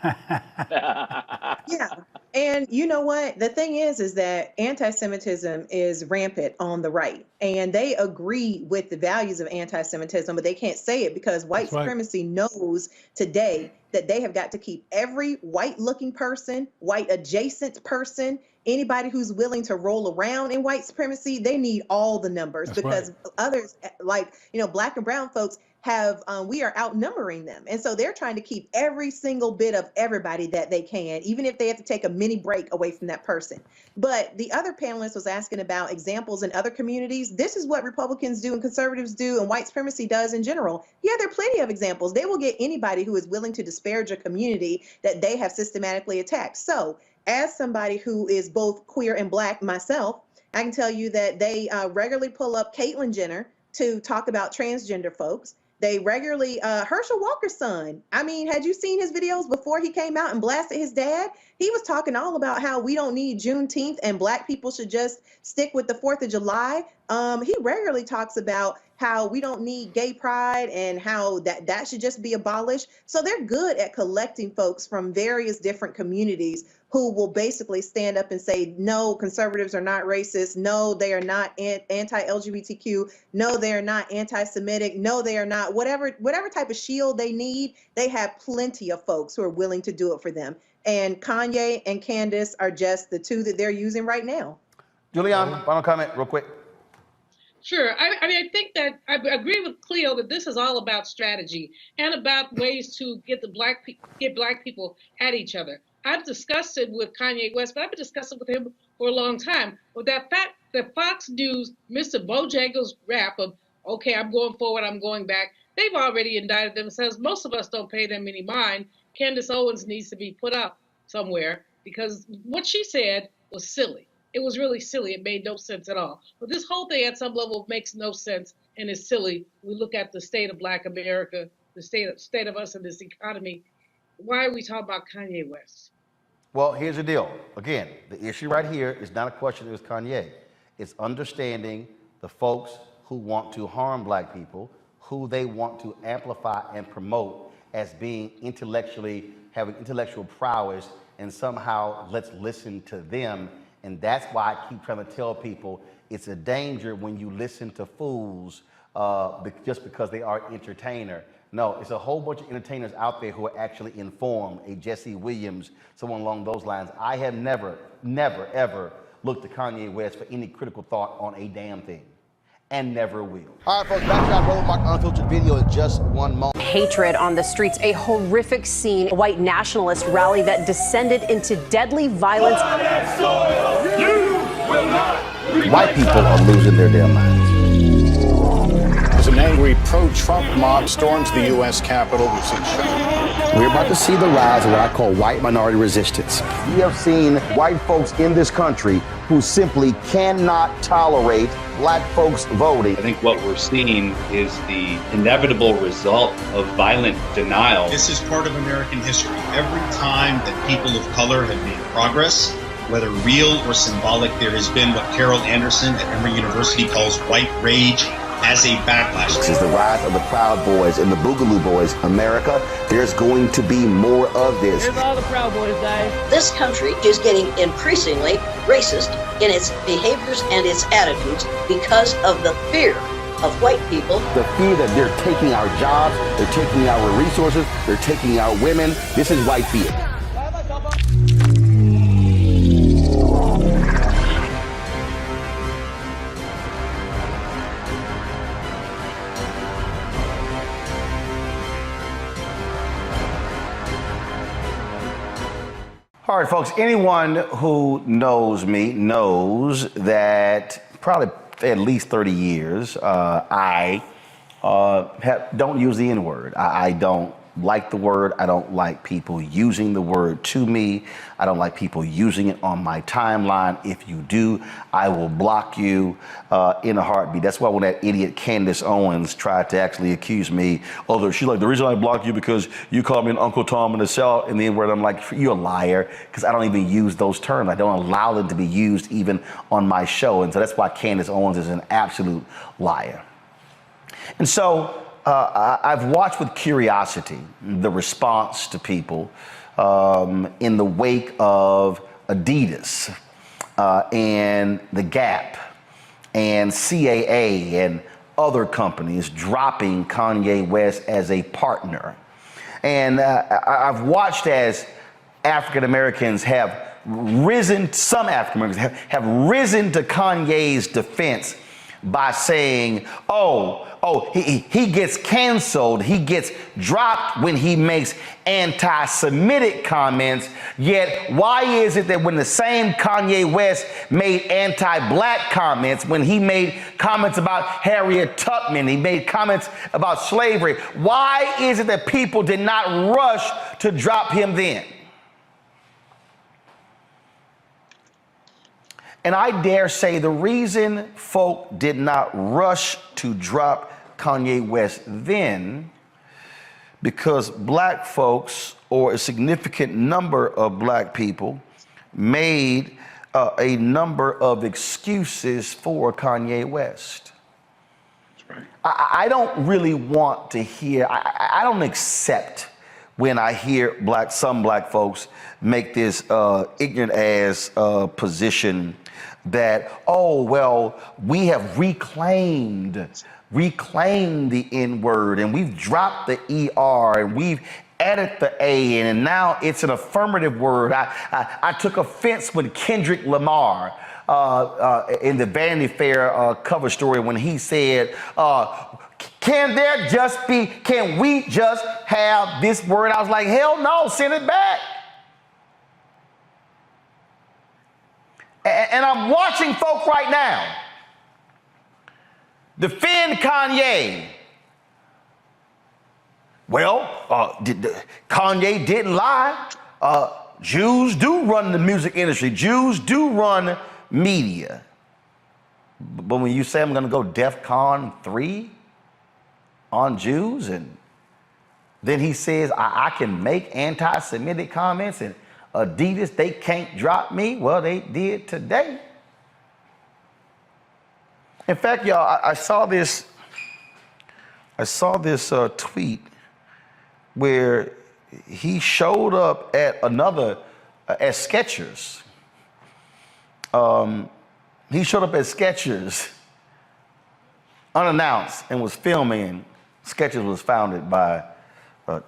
Yeah. And you know what? The thing is that anti-Semitism is rampant on the right. And they agree with the values of anti-Semitism, but they can't say it because white supremacy knows today that they have got to keep every white-looking person, white adjacent person, anybody who's willing to roll around in white supremacy, they need all the numbers because others, like, you know, black and brown folks, we are outnumbering them. And so they're trying to keep every single bit of everybody that they can, even if they have to take a mini break away from that person. But the other panelist was asking about examples in other communities. This is what Republicans do and conservatives do and white supremacy does in general. Yeah, there are plenty of examples. They will get anybody who is willing to disparage a community that they have systematically attacked. So as somebody who is both queer and black myself, I can tell you that they regularly pull up Caitlyn Jenner to talk about transgender folks. They regularly, Herschel Walker's son, I mean, had you seen his videos before he came out and blasted his dad? He was talking all about how we don't need Juneteenth and black people should just stick with the 4th of July. He regularly talks about how we don't need gay pride and how that should just be abolished. So they're good at collecting folks from various different communities who will basically stand up and say, no, conservatives are not racist. No, they are not anti-LGBTQ. No, they are not anti-Semitic. No, they are not. Whatever type of shield they need, they have plenty of folks who are willing to do it for them. And Kanye and Candace are just the two that they're using right now.
Julian, final comment real quick.
Sure. I mean, I think that I agree with Cleo that this is all about strategy and about ways to get black people at each other. I've discussed it with Kanye West, but I've been discussing with him for a long time. With that fact that Fox News missed a Bojangles rap of, okay, I'm going forward, I'm going back. They've already indicted themselves. Most of us don't pay them any mind. Candace Owens needs to be put up somewhere because what she said was silly. It was really silly. It made no sense at all. But this whole thing at some level makes no sense and is silly. We look at the state of Black America, the state of us in this economy. Why are we talking about Kanye West?
Well, here's the deal. Again, the issue right here is not a question of Kanye. It's understanding the folks who want to harm black people, who they want to amplify and promote as being having intellectual prowess, and somehow let's listen to them And that's why I keep trying to tell people it's a danger when you listen to fools just because they are entertainer. No, it's a whole bunch of entertainers out there who are actually informed. A Jesse Williams, someone along those lines. I have never, ever looked to Kanye West for any critical thought on a damn thing. And never will. All right, folks, back to our Roland Mark Unfiltered video in just one moment.
Hatred on the streets, a horrific scene, a white nationalist rally that descended into deadly violence.
White people are losing their damn minds.
As an angry pro-Trump mob storms the U.S. Capitol, we've seen
We're about to see the rise of what I call white minority resistance. We have seen white folks in this country who simply cannot tolerate black folks voting.
I think what we're seeing is the inevitable result of violent denial.
This is part of American history. Every time that people of color have made progress, whether real or symbolic, there has been what Carol Anderson at Emory University calls white rage as a backlash.
This is the rise of the Proud Boys and the Boogaloo Boys. America, there's going to be more of this.
Here's all the Proud Boys, Dave.
This country is getting increasingly racist in its behaviors and its attitudes because of the fear of white people.
The fear that they're taking our jobs, they're taking our resources, they're taking our women. This is white fear. All right, folks, anyone who knows me knows that probably at least 30 years, I don't use the N-word. I don't like the word. I don't like people using the word to me. I don't like people using it on my timeline. If you do, I will block you in a heartbeat. That's why when that idiot Candace Owens tried to actually accuse me, she's like, the reason I blocked you because you called me an Uncle Tom in the South, and the N-word, I'm like, you're a liar, because I don't even use those terms. I don't allow them to be used even on my show. And so that's why Candace Owens is an absolute liar. And so I've watched with curiosity the response to people in the wake of Adidas and the Gap and CAA and other companies dropping Kanye West as a partner. And I've watched as African Americans have risen, some African Americans have risen to Kanye's defense by saying, he gets canceled, he gets dropped when he makes anti-Semitic comments, yet why is it that when the same Kanye West made anti-black comments, when he made comments about Harriet Tubman, he made comments about slavery, why is it that people did not rush to drop him then? And I dare say the reason folk did not rush to drop Kanye West then, because black folks, or a significant number of black people, made a number of excuses for Kanye West. That's right. I don't really want to hear, I don't accept when I hear some black folks make this ignorant ass position that, we have reclaimed the N-word, and we've dropped the ER, and we've added the A, and now it's an affirmative word. I took offense with Kendrick Lamar in the Vanity Fair cover story when he said, can we just have this word? I was like, hell no, send it back. And I'm watching folk right now defend Kanye. Kanye didn't lie. Jews do run the music industry. Jews do run media. But when you say I'm going to go DEFCON 3 on Jews, and then he says I can make anti-Semitic comments, and Adidas, they can't drop me. Well, they did today. In fact, y'all, I saw this tweet where he showed up at Skechers, He showed up at Skechers unannounced and was filming. Skechers was founded by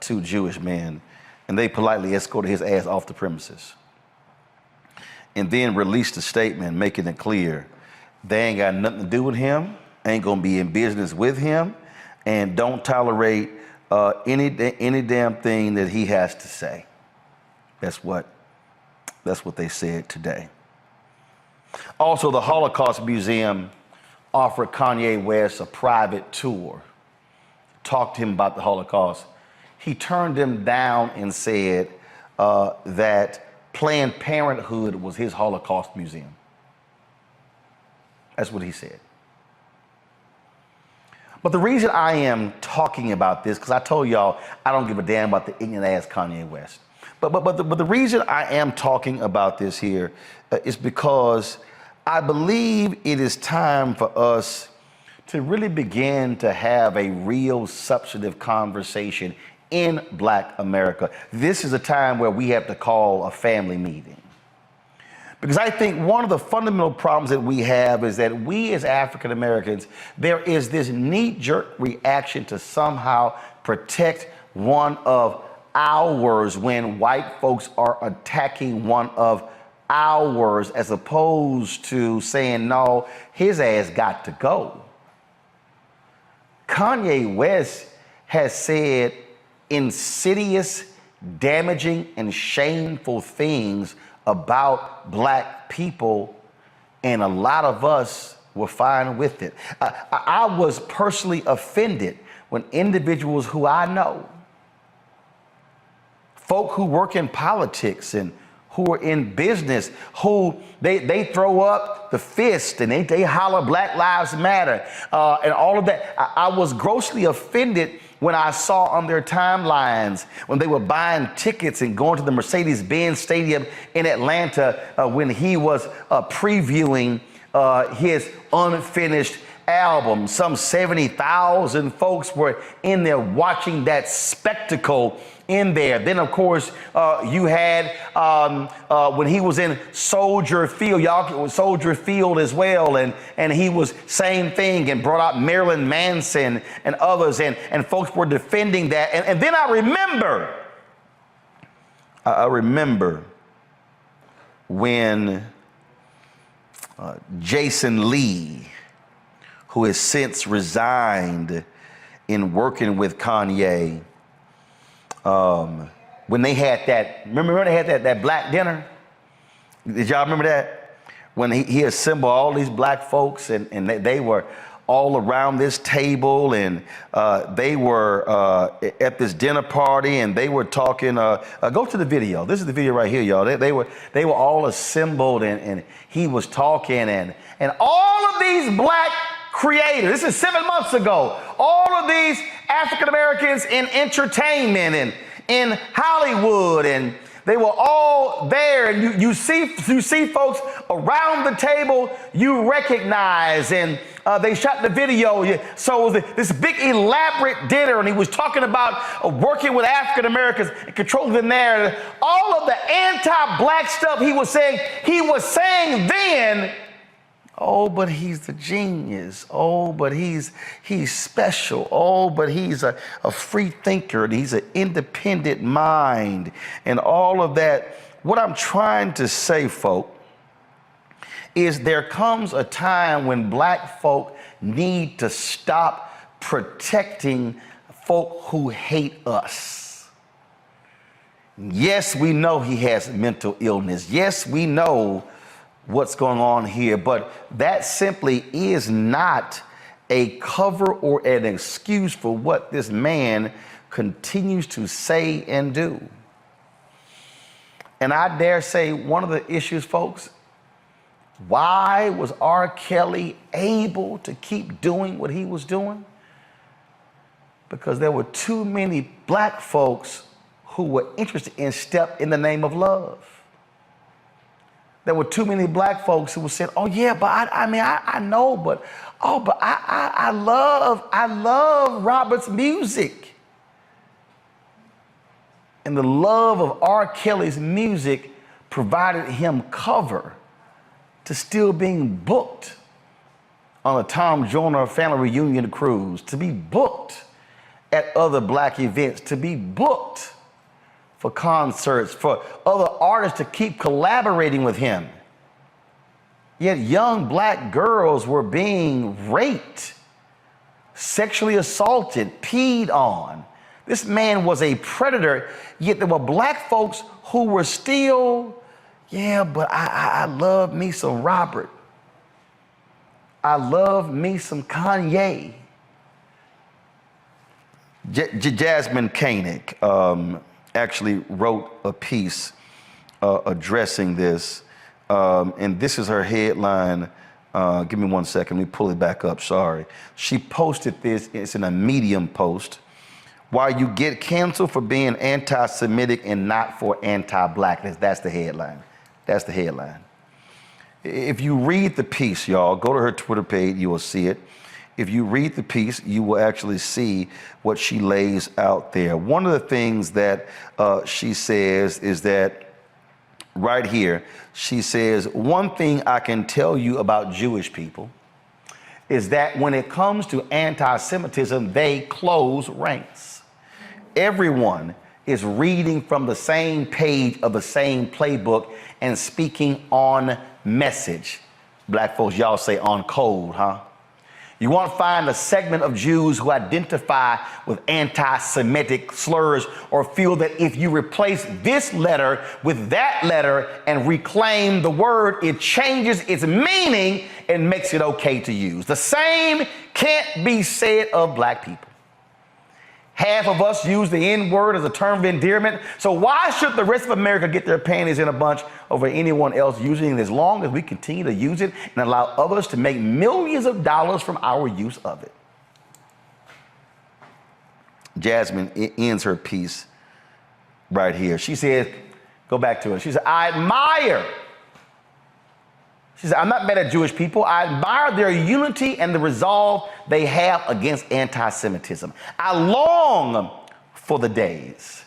2 Jewish men, and they politely escorted his ass off the premises. And then released a statement making it clear they ain't got nothing to do with him, ain't gonna be in business with him, and don't tolerate any damn thing that he has to say. That's what they said today. Also, the Holocaust Museum offered Kanye West a private tour, talked to him about the Holocaust. He turned them down and said that Planned Parenthood was his Holocaust museum. That's what he said. But the reason I am talking about this, because I told y'all I don't give a damn about the ignorant ass Kanye West. But the reason I am talking about this here is because I believe it is time for us to really begin to have a real substantive conversation in Black America. This is a time where we have to call a family meeting. Because I think one of the fundamental problems that we have is that we as African Americans, there is this knee-jerk reaction to somehow protect one of ours when white folks are attacking one of ours, as opposed to saying, no, his ass got to go. Kanye West has said insidious, damaging, and shameful things about Black people, and a lot of us were fine with it. I was personally offended when individuals who I know, folk who work in politics and who are in business, who they throw up the fist and they holler Black Lives Matter and all of that. I was grossly offended when I saw on their timelines when they were buying tickets and going to the Mercedes-Benz Stadium in Atlanta when he was previewing his unfinished album. Some 70,000 folks were in there watching that spectacle in there. Then, of course, you had when he was in Soldier Field, y'all, Soldier Field as well, and he was same thing and brought out Marilyn Manson and others, and folks were defending that. And then I remember when Jason Lee, who has since resigned in working with Kanye, when they had that, remember they had that black dinner? Did y'all remember that? When he assembled all these Black folks and they were all around this table, and they were at this dinner party, and they were talking, go to the video. This is the video right here, y'all. They were all assembled, and he was talking, and all of these Black creators, this is 7 months ago, all of these African Americans in entertainment and in Hollywood, and they were all there, and you see folks around the table you recognize, and they shot the video. So this big elaborate dinner, and he was talking about working with African Americans and controlling the narrative. All of the anti-Black stuff he was saying then. Oh, but he's the genius. Oh, but he's special. Oh, but he's a free thinker, and he's an independent mind, and all of that. What I'm trying to say, folk, is there comes a time when Black folk need to stop protecting folk who hate us. Yes, we know he has mental illness. Yes, we know what's going on here, but that simply is not a cover or an excuse for what this man continues to say and do. And I dare say one of the issues, folks, why was R. Kelly able to keep doing what he was doing? Because there were too many Black folks who were interested in Step in the Name of Love. There were too many Black folks who were saying, oh yeah, but I know, but I love Robert's music. And the love of R. Kelly's music provided him cover to still being booked on a Tom Joyner family reunion cruise, to be booked at other black events, to be booked for concerts, for other artists to keep collaborating with him. Yet young black girls were being raped, sexually assaulted, peed on. This man was a predator, yet there were black folks who were still, yeah, but I love me some Robert. I love me some Kanye. Jasmine Koenig actually wrote a piece addressing this, and this is her headline. Give me 1 second, let me pull it back up, sorry. She posted this, it's in a Medium post. Why you get canceled for being anti-Semitic and not for anti-blackness. That's the headline. That's the headline. If you read the piece, y'all, go to her Twitter page, you will see it. If you read the piece, you will actually see what she lays out there. One of the things that she says is that right here, she says, one thing I can tell you about Jewish people is that when it comes to anti-Semitism, they close ranks. Everyone is reading from the same page of the same playbook and speaking on message. Black folks, y'all say on code, huh? You won't find a segment of Jews who identify with anti-Semitic slurs or feel that if you replace this letter with that letter and reclaim the word, it changes its meaning and makes it okay to use. The same can't be said of black people. Half of us use the N-word as a term of endearment. So why should the rest of America get their panties in a bunch over anyone else using it, as long as we continue to use it and allow others to make millions of dollars from our use of it? Jasmine ends her piece right here. She says, go back to it. She said, I admire. She said, I'm not mad at Jewish people. I admire their unity and the resolve they have against anti-Semitism. I long for the days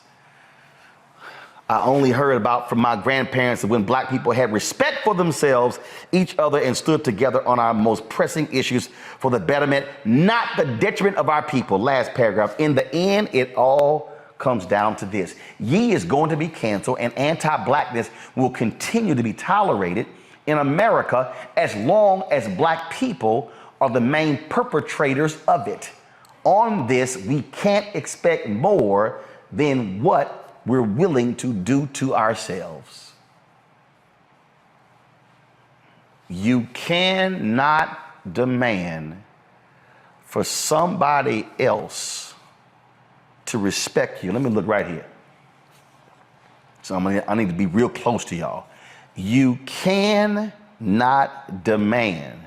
I only heard about from my grandparents when black people had respect for themselves, each other, and stood together on our most pressing issues for the betterment, not the detriment of our people. Last paragraph. In the end, it all comes down to this. Ye is going to be canceled, and anti-blackness will continue to be tolerated in America as long as black people are the main perpetrators of it. On this, we can't expect more than what we're willing to do to ourselves. You cannot demand for somebody else to respect you. Let me look right here. So I need to be real close to y'all. You cannot demand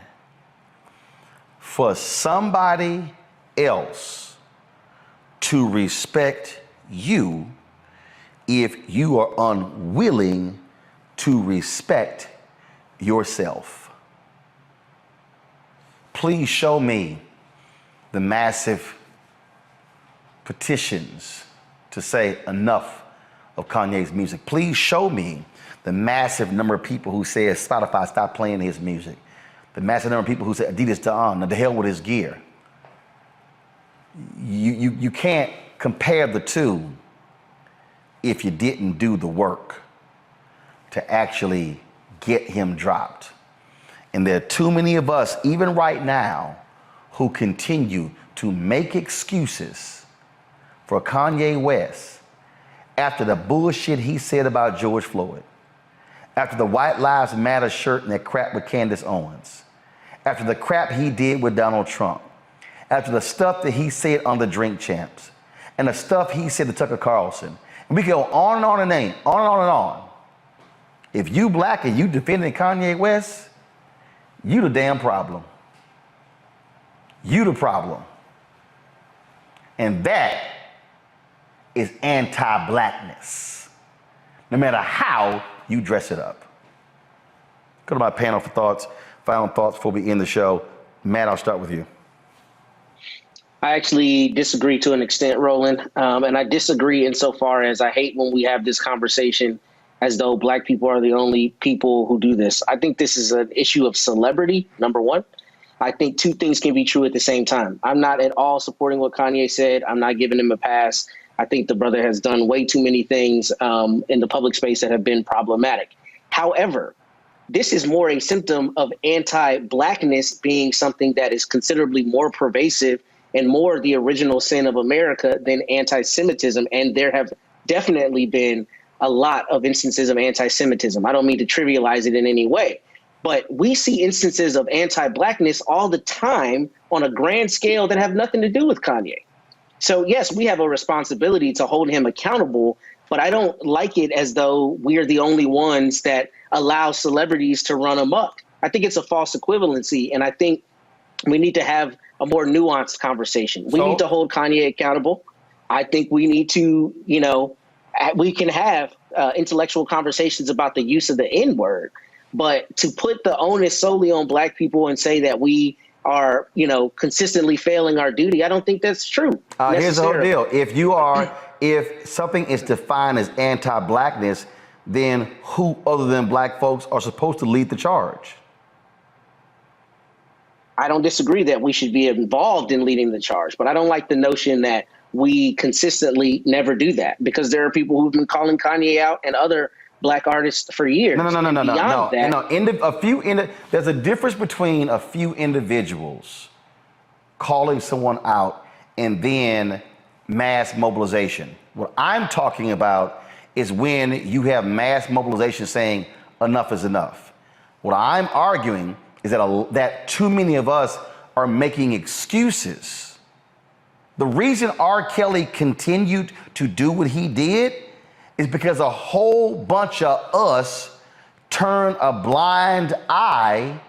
for somebody else to respect you if you are unwilling to respect yourself. Please show me the massive petitions to say enough of Kanye's music. Please show me the massive number of people who say Spotify stop playing his music. The massive number of people who say Adidas to on, the hell with his gear. You can't compare the two if you didn't do the work to actually get him dropped. And there are too many of us, even right now, who continue to make excuses for Kanye West after the bullshit he said about George Floyd, after the White Lives Matter shirt and that crap with Candace Owens, after the crap he did with Donald Trump, after the stuff that he said on the Drink Champs, and the stuff he said to Tucker Carlson. And we can go on and on and on and on and on. If you black and you defending Kanye West, you the damn problem. You the problem. And that is anti-blackness, no matter how you dress it up. Go to my panel for thoughts, final thoughts before we end the show. Matt, I'll start with you.
I actually disagree to an extent, Roland. And I disagree insofar as I hate when we have this conversation as though black people are the only people who do this. I think this is an issue of celebrity, number one. I think two things can be true at the same time. I'm not at all supporting what Kanye said. I'm not giving him a pass. I think the brother has done way too many things in the public space that have been problematic. However, this is more a symptom of anti-blackness being something that is considerably more pervasive and more the original sin of America than anti-Semitism. And there have definitely been a lot of instances of anti-Semitism. I don't mean to trivialize it in any way, but we see instances of anti-blackness all the time on a grand scale that have nothing to do with Kanye. So yes, we have a responsibility to hold him accountable, but I don't like it as though we're the only ones that allow celebrities to run amok. I think it's a false equivalency, and I think we need to have a more nuanced conversation. We need to hold Kanye accountable. I think we need to, we can have intellectual conversations about the use of the N-word, but to put the onus solely on black people and say that we are, consistently failing our duty, I don't think that's true.
Here's the whole deal. If something is defined as anti-blackness, then who other than black folks are supposed to lead the charge?
I don't disagree that we should be involved in leading the charge, but I don't like the notion that we consistently never do that, because there are people who've been calling Kanye out and other black artists for years.
No. There's a difference between a few individuals calling someone out and then mass mobilization. What I'm talking about is when you have mass mobilization saying enough is enough. What I'm arguing is that too many of us are making excuses. The reason R. Kelly continued to do what he did is because a whole bunch of us turned a blind eye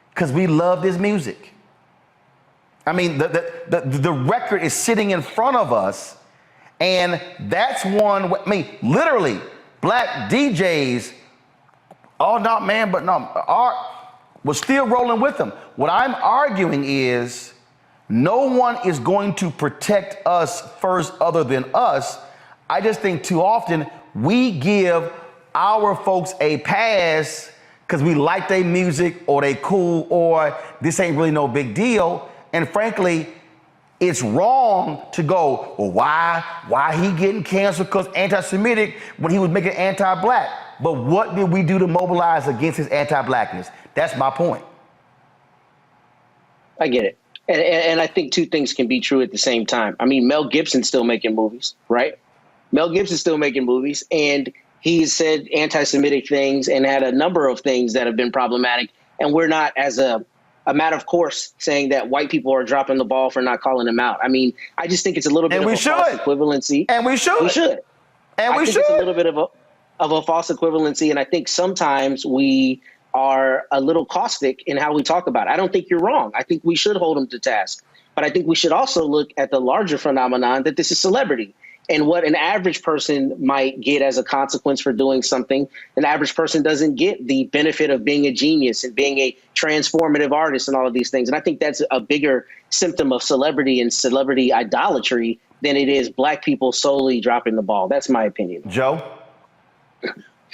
because we loved his music. I mean, the record is sitting in front of us, and that's one. I mean, literally, black DJs, was still rolling with them. What I'm arguing is no one is going to protect us first other than us. I just think too often we give our folks a pass because we like their music or they cool or this ain't really no big deal. And frankly, it's wrong to go, well, why he getting canceled because anti-Semitic when he was making anti-black? But what did we do to mobilize against his anti-blackness? That's my point.
I get it. And I think two things can be true at the same time. I mean, Mel Gibson's still making movies, right? Mel Gibson's still making movies, and he's said anti-Semitic things and had a number of things that have been problematic. And we're not, as a matter of course, saying that white people are dropping the ball for not calling him out. I mean, I just think it's a little bit of a false equivalency.
And we should.
I think it's a little bit of a false equivalency, and I think sometimes we are a little caustic in how we talk about it. I don't think you're wrong. I think we should hold him to task. But I think we should also look at the larger phenomenon that this is celebrity and what an average person might get as a consequence for doing something. An average person doesn't get the benefit of being a genius and being a transformative artist and all of these things. And I think that's a bigger symptom of celebrity and celebrity idolatry than it is black people solely dropping the ball. That's my opinion.
Joe?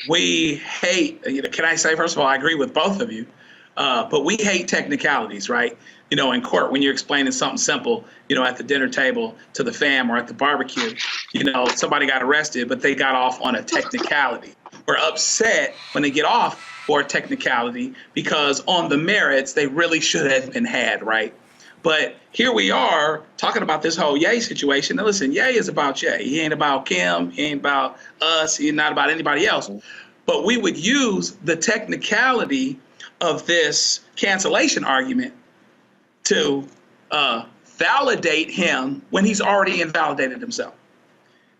We hate, can I say, first of all, I agree with both of you, but we hate technicalities, right? In court, when you're explaining something simple, at the dinner table to the fam or at the barbecue, somebody got arrested, but they got off on a technicality. We're upset when they get off for a technicality because on the merits, they really should have been had, right? But here we are talking about this whole Ye situation. Now listen, Ye is about Ye. He ain't about Kim. He ain't about us. He's not about anybody else. But we would use the technicality of this cancellation argument to validate him when he's already invalidated himself.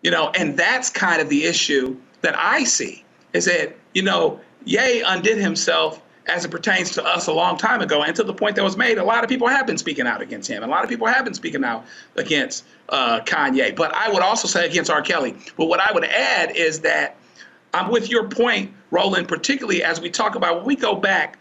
And that's kind of the issue that I see is that, Ye undid himself as it pertains to us a long time ago, and to the point that was made, a lot of people have been speaking out against him. A lot of people have been speaking out against Kanye. But I would also say against R. Kelly. But what I would add is that I'm with your point, Roland, particularly as we talk about when we go back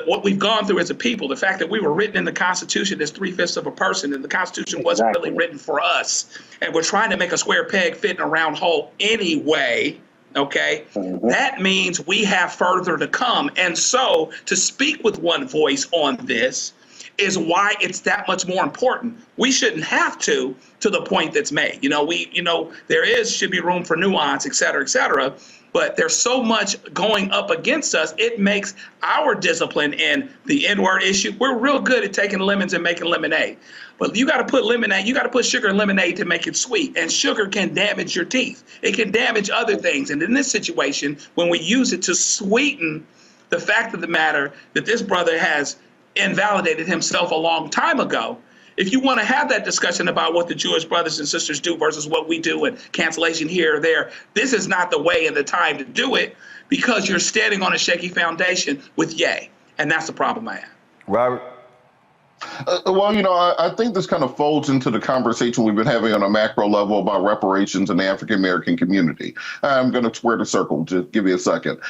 what we've gone through as a people, the fact that we were written in the Constitution as 3/5 of a person, and the Constitution wasn't really written for us, and we're trying to make a square peg fit in a round hole anyway. Okay, that means we have further to come. And so to speak with one voice on this is why it's that much more important. We shouldn't have to the point that's made. There should be room for nuance, et cetera, but there's so much going up against us. It makes our discipline in the N-word issue. We're real good at taking lemons and making lemonade. But you got to put sugar in lemonade to make it sweet. And sugar can damage your teeth. It can damage other things. And in this situation, when we use it to sweeten the fact of the matter that this brother has invalidated himself a long time ago, if you want to have that discussion about what the Jewish brothers and sisters do versus what we do and cancellation here or there, this is not the way and the time to do it, because you're standing on a shaky foundation with Ye. And that's the problem I have.
Robert?
Well, I think this kind of folds into the conversation we've been having on a macro level about reparations in the African-American community. I'm going to square the circle, just give me a second.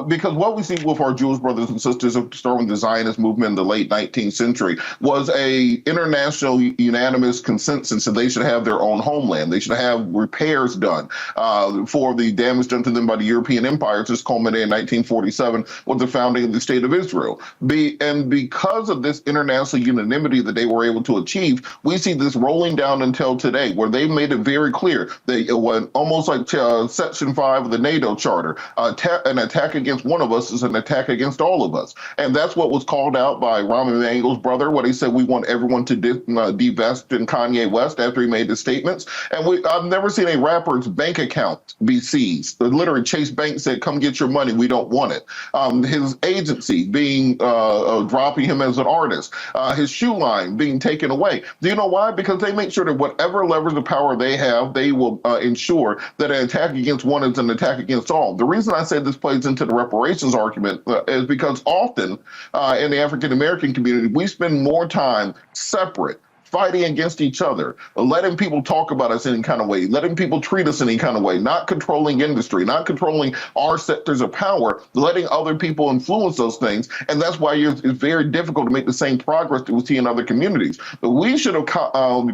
Because what we see with our Jewish brothers and sisters, starting with the Zionist movement in the late 19th century, was a international unanimous consensus that they should have their own homeland. They should have repairs done for the damage done to them by the European empires, just culminated in 1947 with the founding of the State of Israel. And because of this international unanimity that they were able to achieve, we see this rolling down until today, where they made it very clear that it was almost like Section 5 of the NATO Charter. An attack against one of us is an attack against all of us. And that's what was called out by Rahm Emanuel's brother, when he said we want everyone to divest in Kanye West after he made the statements. And I've never seen a rapper's bank account be seized. Literally, Chase Bank said, come get your money, we don't want it. His agency being dropping him as an artist. His shoe line being taken away. Do you know why? Because they make sure that whatever levers of power they have, they will ensure that an attack against one is an attack against all. The reason I say this plays into the reparations argument is because often in the African-American community, we spend more time separate, fighting against each other, letting people talk about us in any kind of way, letting people treat us in any kind of way, not controlling industry, not controlling our sectors of power, letting other people influence those things. And that's why it's very difficult to make the same progress that we see in other communities. But we should have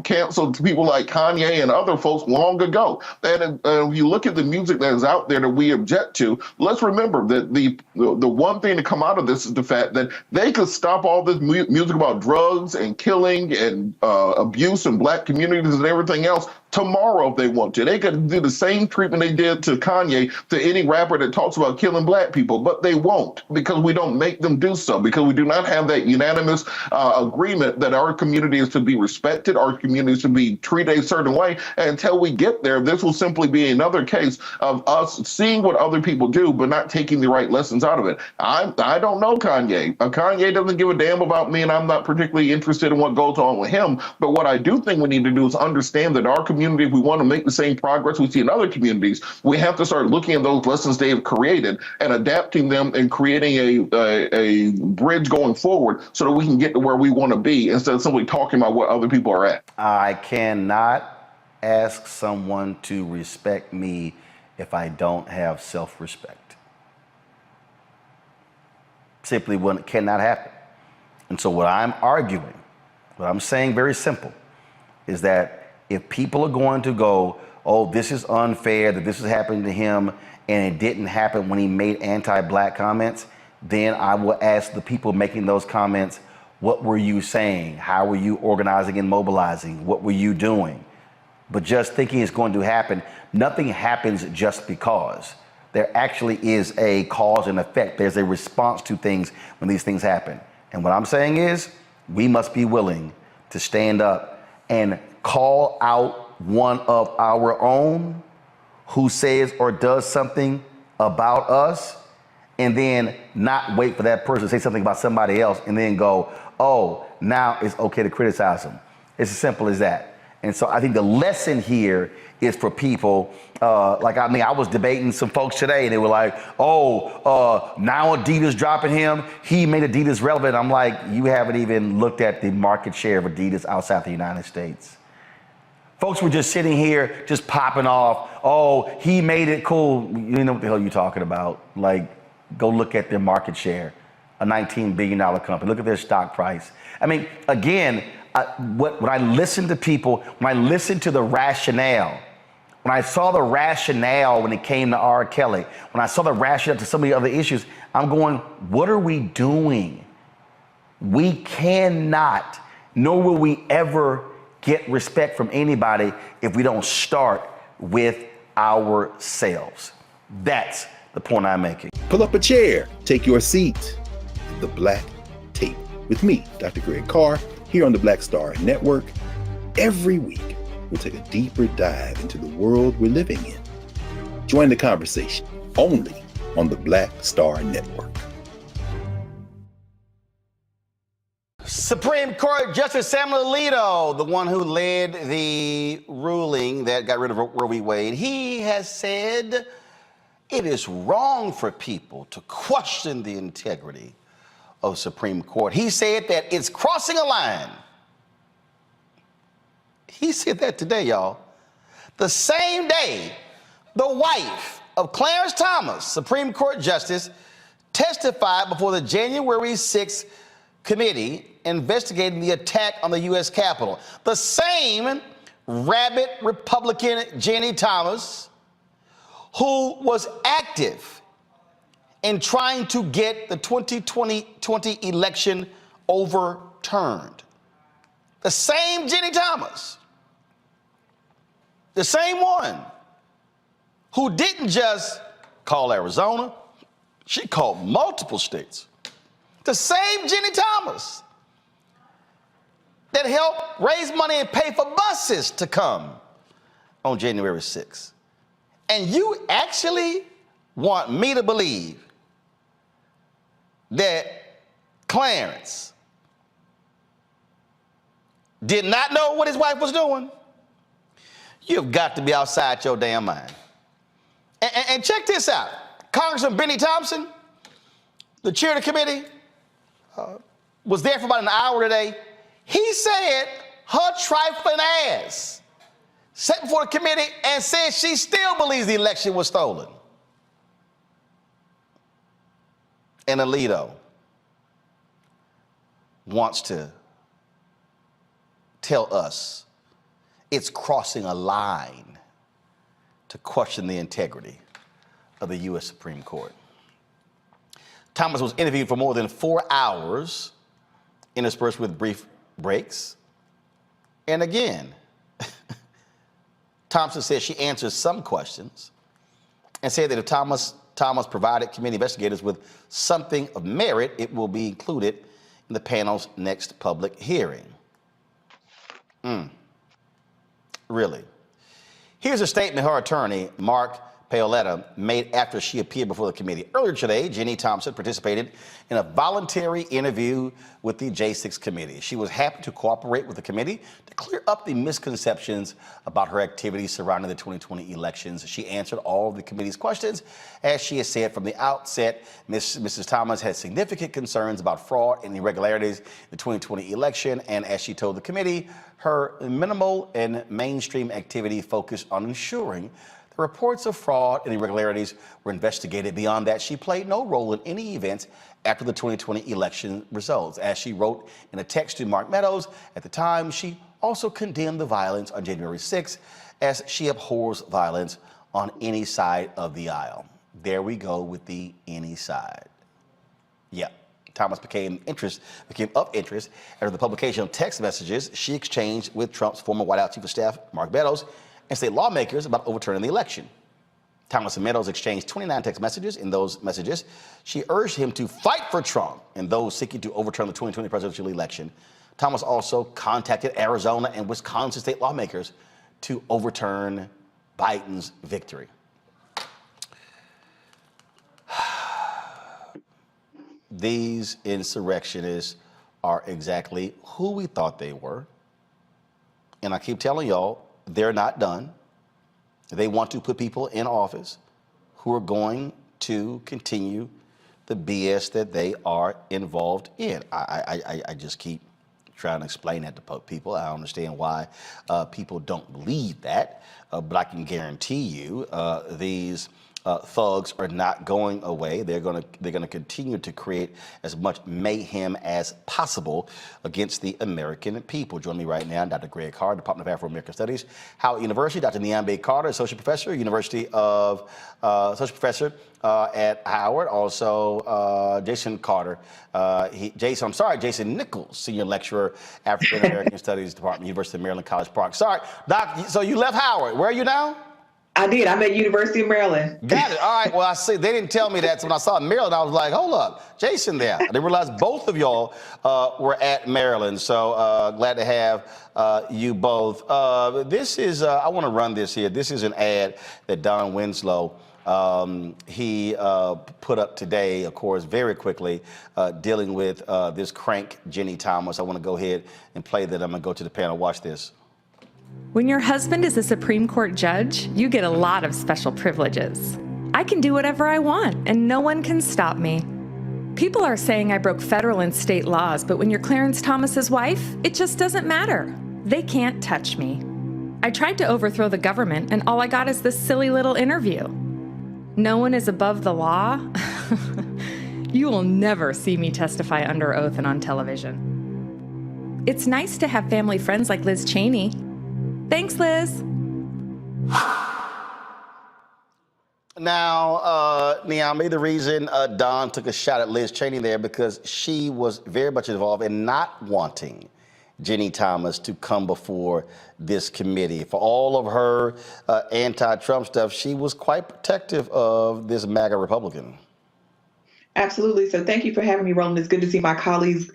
canceled people like Kanye and other folks long ago. And if you look at the music that is out there that we object to, let's remember that the one thing to come out of this is the fact that they could stop all this music about drugs and killing and abuse in black communities and everything else tomorrow if they want to. They could do the same treatment they did to Kanye to any rapper that talks about killing black people, but they won't, because we don't make them do so, because we do not have that unanimous agreement that our community is to be respected, our community is to be treated a certain way. And until we get there, this will simply be another case of us seeing what other people do, but not taking the right lessons out of it. I don't know Kanye. Kanye doesn't give a damn about me, and I'm not particularly interested in what goes on with him. But what I do think we need to do is understand that our community, if we want to make the same progress we see in other communities, we have to start looking at those lessons they have created and adapting them and creating a bridge going forward so that we can get to where we want to be instead of simply talking about what other people are at.
I cannot ask someone to respect me if I don't have self-respect. Simply cannot happen. And so what I'm arguing, what I'm saying very simple, is that if people are going to go, oh, this is unfair, that this is happening to him, and it didn't happen when he made anti-black comments, then I will ask the people making those comments, what were you saying? How were you organizing and mobilizing? What were you doing? But just thinking it's going to happen, nothing happens just because. There actually is a cause and effect. There's a response to things when these things happen. And what I'm saying is, we must be willing to stand up and call out one of our own who says or does something about us, and then not wait for that person to say something about somebody else and then go, oh, now it's okay to criticize them. It's as simple as that. And so I think the lesson here is for people, I was debating some folks today and they were like, now Adidas dropping him, he made Adidas relevant. I'm like, you haven't even looked at the market share of Adidas outside the United States. Folks were just sitting here, just popping off, oh, he made it cool. You know what the hell you're talking about. Like, Go look at their market share, a $19 billion company. Look at their stock price. I mean, again, when I listen to people, when I listen to the rationale, when I saw the rationale when it came to R. Kelly, when I saw the rationale to some of the other issues, I'm going, what are we doing? We cannot, nor will we ever get respect from anybody if we don't start with ourselves. That's the point I'm making.
Pull up a chair, take your seat. The Black Tape with me, Dr. Greg Carr, here on the Black Star Network. Every week, we'll take a deeper dive into the world we're living in. Join the conversation only on the Black Star Network.
Supreme Court Justice Samuel Alito, the one who led the ruling that got rid of Roe v. Wade, he has said it is wrong for people to question the integrity of Supreme Court. He said that it's crossing a line. He said that today, y'all. The same day, the wife of Clarence Thomas, Supreme Court Justice, testified before the January 6th committee investigating the attack on the U.S. Capitol. The same rabid Republican Ginni Thomas, who was active in trying to get the 2020 election overturned. The same Ginni Thomas, the same one who didn't just call Arizona, she called multiple states. The same Ginni Thomas that helped raise money and pay for buses to come on January 6th. And you actually want me to believe that Clarence did not know what his wife was doing? You've got to be outside your damn mind. And check this out. Congressman Benny Thompson, the chair of the committee, was there for about an hour today. He said her trifling ass sat before the committee and said she still believes the election was stolen. And Alito wants to tell us it's crossing a line to question the integrity of the U.S. Supreme Court. Thomas was interviewed for more than 4 hours, interspersed with brief breaks. And again, Thompson said she answered some questions and said that if Thomas provided committee investigators with something of merit, it will be included in the panel's next public hearing. Really? Here's a statement her attorney, Mark Paoletta, made after she appeared before the committee. Earlier today, Ginni Thompson participated in a voluntary interview with the J6 committee. She was happy to cooperate with the committee to clear up the misconceptions about her activities surrounding the 2020 elections. She answered all of the committee's questions. As she has said from the outset, Mrs. Thomas had significant concerns about fraud and irregularities in the 2020 election. And as she told the committee, her minimal and mainstream activity focused on ensuring the reports of fraud and irregularities were investigated. Beyond that, she played no role in any events after the 2020 election results. As she wrote in a text to Mark Meadows at the time, she also condemned the violence on January 6th as she abhors violence on any side of the aisle. There we go with the any side. Yeah. Thomas became of interest after the publication of text messages she exchanged with Trump's former White House Chief of Staff, Mark Meadows, and state lawmakers about overturning the election. Thomas and Meadows exchanged 29 text messages. In those messages, she urged him to fight for Trump and those seeking to overturn the 2020 presidential election. Thomas also contacted Arizona and Wisconsin state lawmakers to overturn Biden's victory. These insurrectionists are exactly who we thought they were. And I keep telling y'all, they're not done. They want to put people in office who are going to continue the BS that they are involved in. I just keep trying to explain that to people. I understand why people don't believe that, but I can guarantee you these thugs are not going away. They're going to continue to create as much mayhem as possible against the American people. Join me right now, Dr. Greg Carr, Department of Afro-American Studies, Howard University. Dr. Niambe Carter, Associate Professor, University of Associate Professor at Howard. Also, Jason Carter. Jason Nichols, Senior Lecturer, African American Studies Department, University of Maryland, College Park. Sorry, Doc. So you left Howard. Where are you now?
I did. I'm at University of Maryland.
Got it. All right. Well, I see. They didn't tell me that. So when I saw Maryland, I was like, hold up, Jason there. I didn't realize both of y'all were at Maryland. So glad to have you both. This is, I want to run this here. This is an ad that Don Winslow, he put up today, of course, very quickly, dealing with this crank Ginni Thomas. I want to go ahead and play that. I'm going to go to the panel. Watch this.
When your husband is a Supreme Court judge, you get a lot of special privileges. I can do whatever I want, and no one can stop me. People are saying I broke federal and state laws, but when you're Clarence Thomas's wife, it just doesn't matter. They can't touch me. I tried to overthrow the government, and all I got is this silly little interview. No one is above the law. You will never see me testify under oath and on television. It's nice to have family friends like Liz Cheney. Thanks, Liz.
Now, Niambe, the reason Don took a shot at Liz Cheney there because she was very much involved in not wanting Ginni Thomas to come before this committee. For all of her anti-Trump stuff, she was quite protective of this MAGA Republican.
Absolutely. So thank you for having me, Roland. It's good to see my colleagues.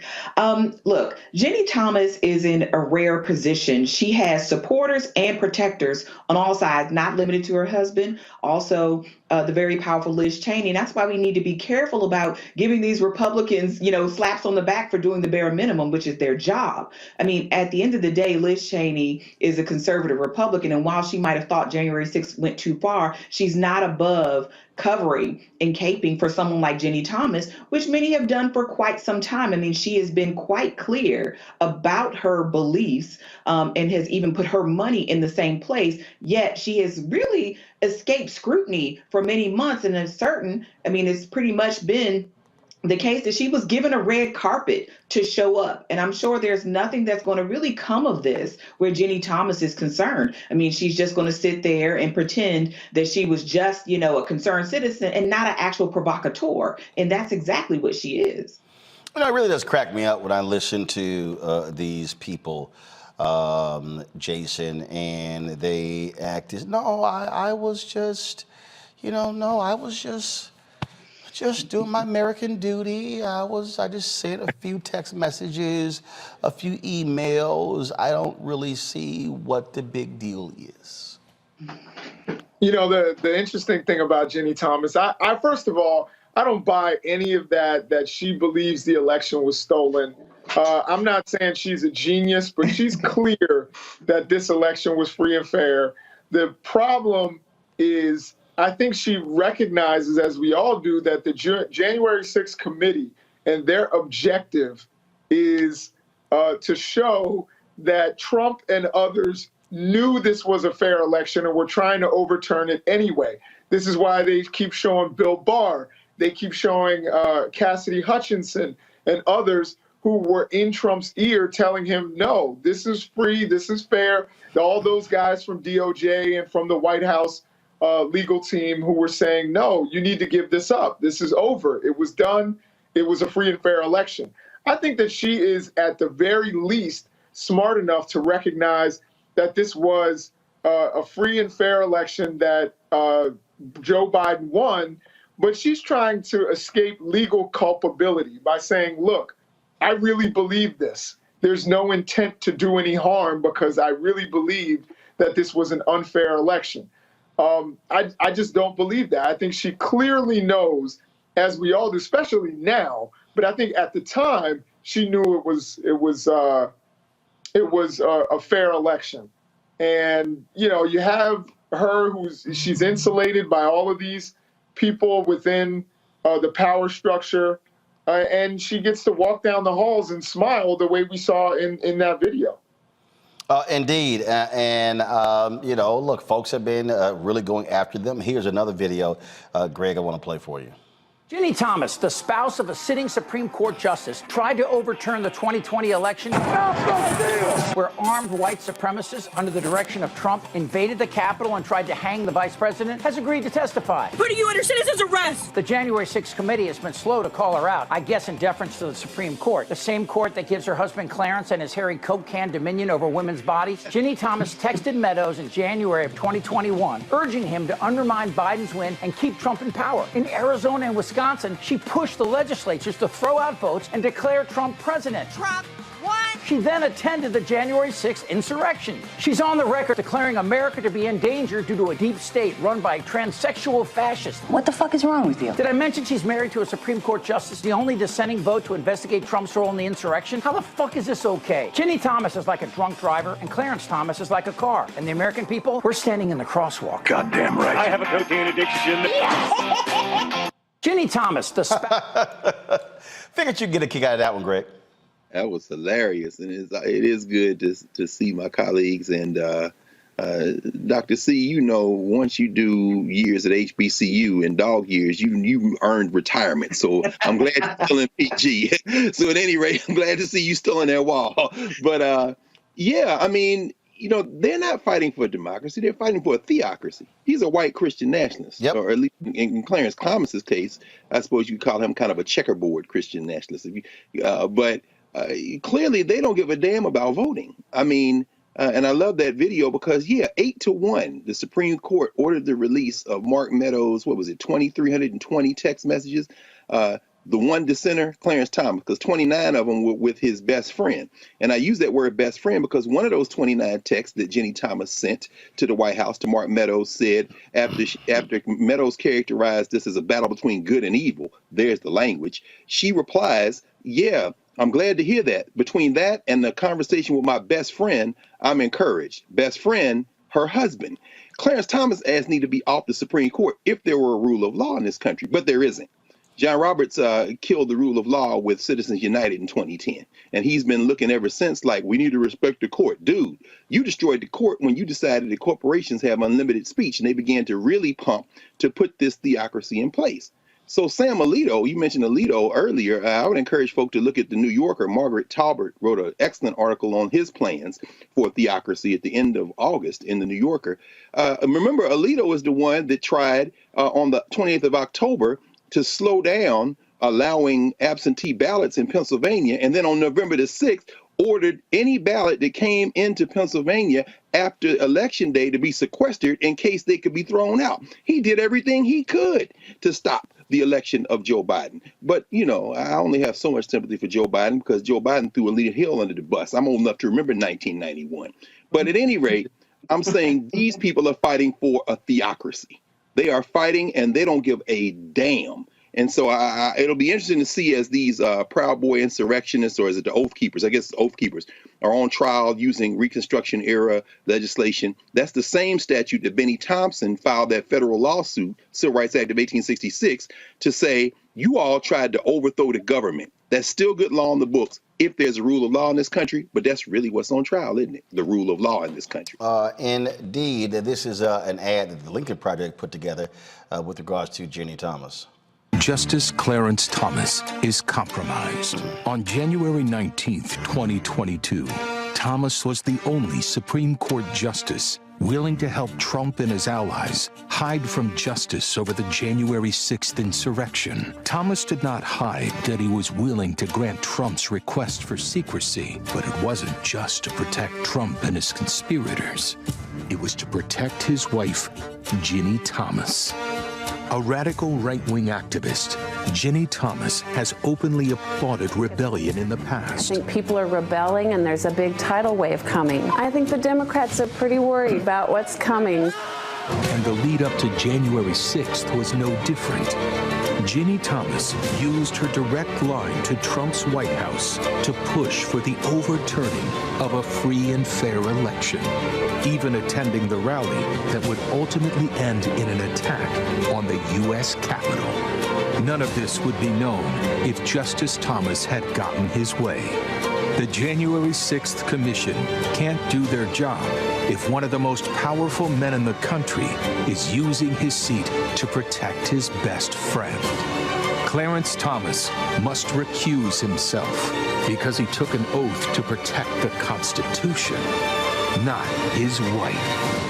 Look, Ginni Thomas is in a rare position. She has supporters and protectors on all sides, not limited to her husband, also the very powerful Liz Cheney. And that's why we need to be careful about giving these Republicans, slaps on the back for doing the bare minimum, which is their job. I mean, at the end of the day, Liz Cheney is a conservative Republican. And while she might have thought January 6th went too far, she's not above covering and caping for someone like Ginni Thomas, which many have done for quite some time. I mean, she has been quite clear about her beliefs and has even put her money in the same place, yet she has really escaped scrutiny for many months. And it's pretty much been the case that she was given a red carpet to show up. And I'm sure there's nothing that's going to really come of this where Ginni Thomas is concerned. I mean, she's just going to sit there and pretend that she was just, a concerned citizen and not an actual provocateur. And that's exactly what she is.
It really does crack me up when I listen to these people, Jason, and they act as, I was just doing my American duty. I just sent a few text messages, a few emails. I don't really see what the big deal is.
The interesting thing about Ginni Thomas, I first of all, I don't buy any of that she believes the election was stolen. I'm not saying she's a genius, but she's clear that this election was free and fair. The problem is, I think she recognizes, as we all do, that the January 6th committee and their objective is to show that Trump and others knew this was a fair election and were trying to overturn it anyway. This is why they keep showing Bill Maher. They keep showing Cassidy Hutchinson and others who were in Trump's ear telling him, no, this is free, this is fair. All those guys from DOJ and from the White House legal team who were saying, no, you need to give this up. This is over. It was done. It was a free and fair election. I think that she is at the very least smart enough to recognize that this was a free and fair election that Joe Biden won, but she's trying to escape legal culpability by saying, look, I really believe this. There's no intent to do any harm because I really believed that this was an unfair election. I just don't believe that. I think she clearly knows, as we all do, especially now, but I think at the time she knew it was a fair election. And, you have her she's insulated by all of these people within the power structure. And she gets to walk down the halls and smile the way we saw in that video.
Indeed. You know, look, folks have been really going after them. Here's another video, Greg, I want to play for you.
Ginni Thomas, the spouse of a sitting Supreme Court justice, tried to overturn the 2020 election where armed white supremacists under the direction of Trump invaded the Capitol and tried to hang the vice president, has agreed to testify.
Putting you under citizen's arrest!
The January 6th committee has been slow to call her out, I guess in deference to the Supreme Court, the same court that gives her husband Clarence and his hairy Coke can dominion over women's bodies. Ginni Thomas texted Meadows in January of 2021, urging him to undermine Biden's win and keep Trump in power. In Arizona and Wisconsin, she pushed the legislatures to throw out votes and declare Trump president.
Trump won!
She then attended the January 6th insurrection. She's on the record declaring America to be in danger due to a deep state run by transsexual fascists.
What the fuck is wrong with you?
Did I mention she's married to a Supreme Court justice, the only dissenting vote to investigate Trump's role in the insurrection? How the fuck is this okay? Ginni Thomas is like a drunk driver, and Clarence Thomas is like a car. And the American people, we're standing in the crosswalk.
Goddamn right.
I have a cocaine addiction. Ginni Thomas, the
Figured you'd get a kick out of that one, Greg.
That was hilarious, and it is good to see my colleagues. And Dr. C, you know, once you do years at HBCU and dog years, you earned retirement. So I'm glad you're still in PG. So at any rate, I'm glad to see you still in that wall. But yeah, I mean, you know, they're not fighting for democracy. They're fighting for a theocracy. He's a white Christian nationalist.
Yep.
Or at least in Clarence Thomas's case, I suppose you could call him kind of a checkerboard Christian nationalist. But clearly they don't give a damn about voting. I mean, and I love that video because, yeah, 8-1, the Supreme Court ordered the release of Mark Meadows', 2,320 text messages. The one dissenter, Clarence Thomas, because 29 of them were with his best friend. And I use that word best friend because one of those 29 texts that Ginni Thomas sent to the White House to Mark Meadows said, after Meadows characterized this as a battle between good and evil, there's the language, she replies, yeah, I'm glad to hear that. Between that and the conversation with my best friend, I'm encouraged. Best friend, her husband. Clarence Thomas asked me to be off the Supreme Court if there were a rule of law in this country, but there isn't. John Roberts killed the rule of law with Citizens United in 2010. And he's been looking ever since like, we need to respect the court. Dude, you destroyed the court when you decided that corporations have unlimited speech and they began to really pump to put this theocracy in place. So Sam Alito, you mentioned Alito earlier, I would encourage folk to look at the New Yorker. Margaret Talbert wrote an excellent article on his plans for theocracy at the end of August in the New Yorker. Remember, Alito is the one that tried on the 28th of October to slow down allowing absentee ballots in Pennsylvania. And then on November the 6th, ordered any ballot that came into Pennsylvania after Election Day to be sequestered in case they could be thrown out. He did everything he could to stop the election of Joe Biden. But, you know, I only have so much sympathy for Joe Biden because Joe Biden threw Alita Hill under the bus. I'm old enough to remember 1991. But at any rate, I'm saying these people are fighting for a theocracy. They are fighting and they don't give a damn. And so it'll be interesting to see as these Proud Boy insurrectionists, or is it the Oath Keepers? I guess Oath Keepers are on trial using Reconstruction era legislation. That's the same statute that Benny Thompson filed that federal lawsuit, Civil Rights Act of 1866, to say you all tried to overthrow the government. That's still good law in the books if there's a rule of law in this country, but that's really what's on trial, isn't it? The rule of law in this country.
Indeed, this is an ad that the Lincoln Project put together with regards to Ginni Thomas.
Justice Clarence Thomas is compromised. On January 19th, 2022, Thomas was the only Supreme Court justice willing to help Trump and his allies hide from justice over the January 6th insurrection. Thomas did not hide that he was willing to grant Trump's request for secrecy, but it wasn't just to protect Trump and his conspirators. It was to protect his wife, Ginni Thomas. A radical right-wing activist, Ginni Thomas has openly applauded rebellion in the past.
I think people are rebelling and there's a big tidal wave coming. I think the Democrats are pretty worried about what's coming.
And the lead up to January 6th was no different. Ginni Thomas used her direct line to Trump's White House to push for the overturning of a free and fair election, even attending the rally that would ultimately end in an attack on the U.S. Capitol. None of this would be known if Justice Thomas had gotten his way. The January 6th Commission can't do their job if one of the most powerful men in the country is using his seat to protect his best friend. Clarence Thomas must recuse himself because he took an oath to protect the Constitution, not his wife.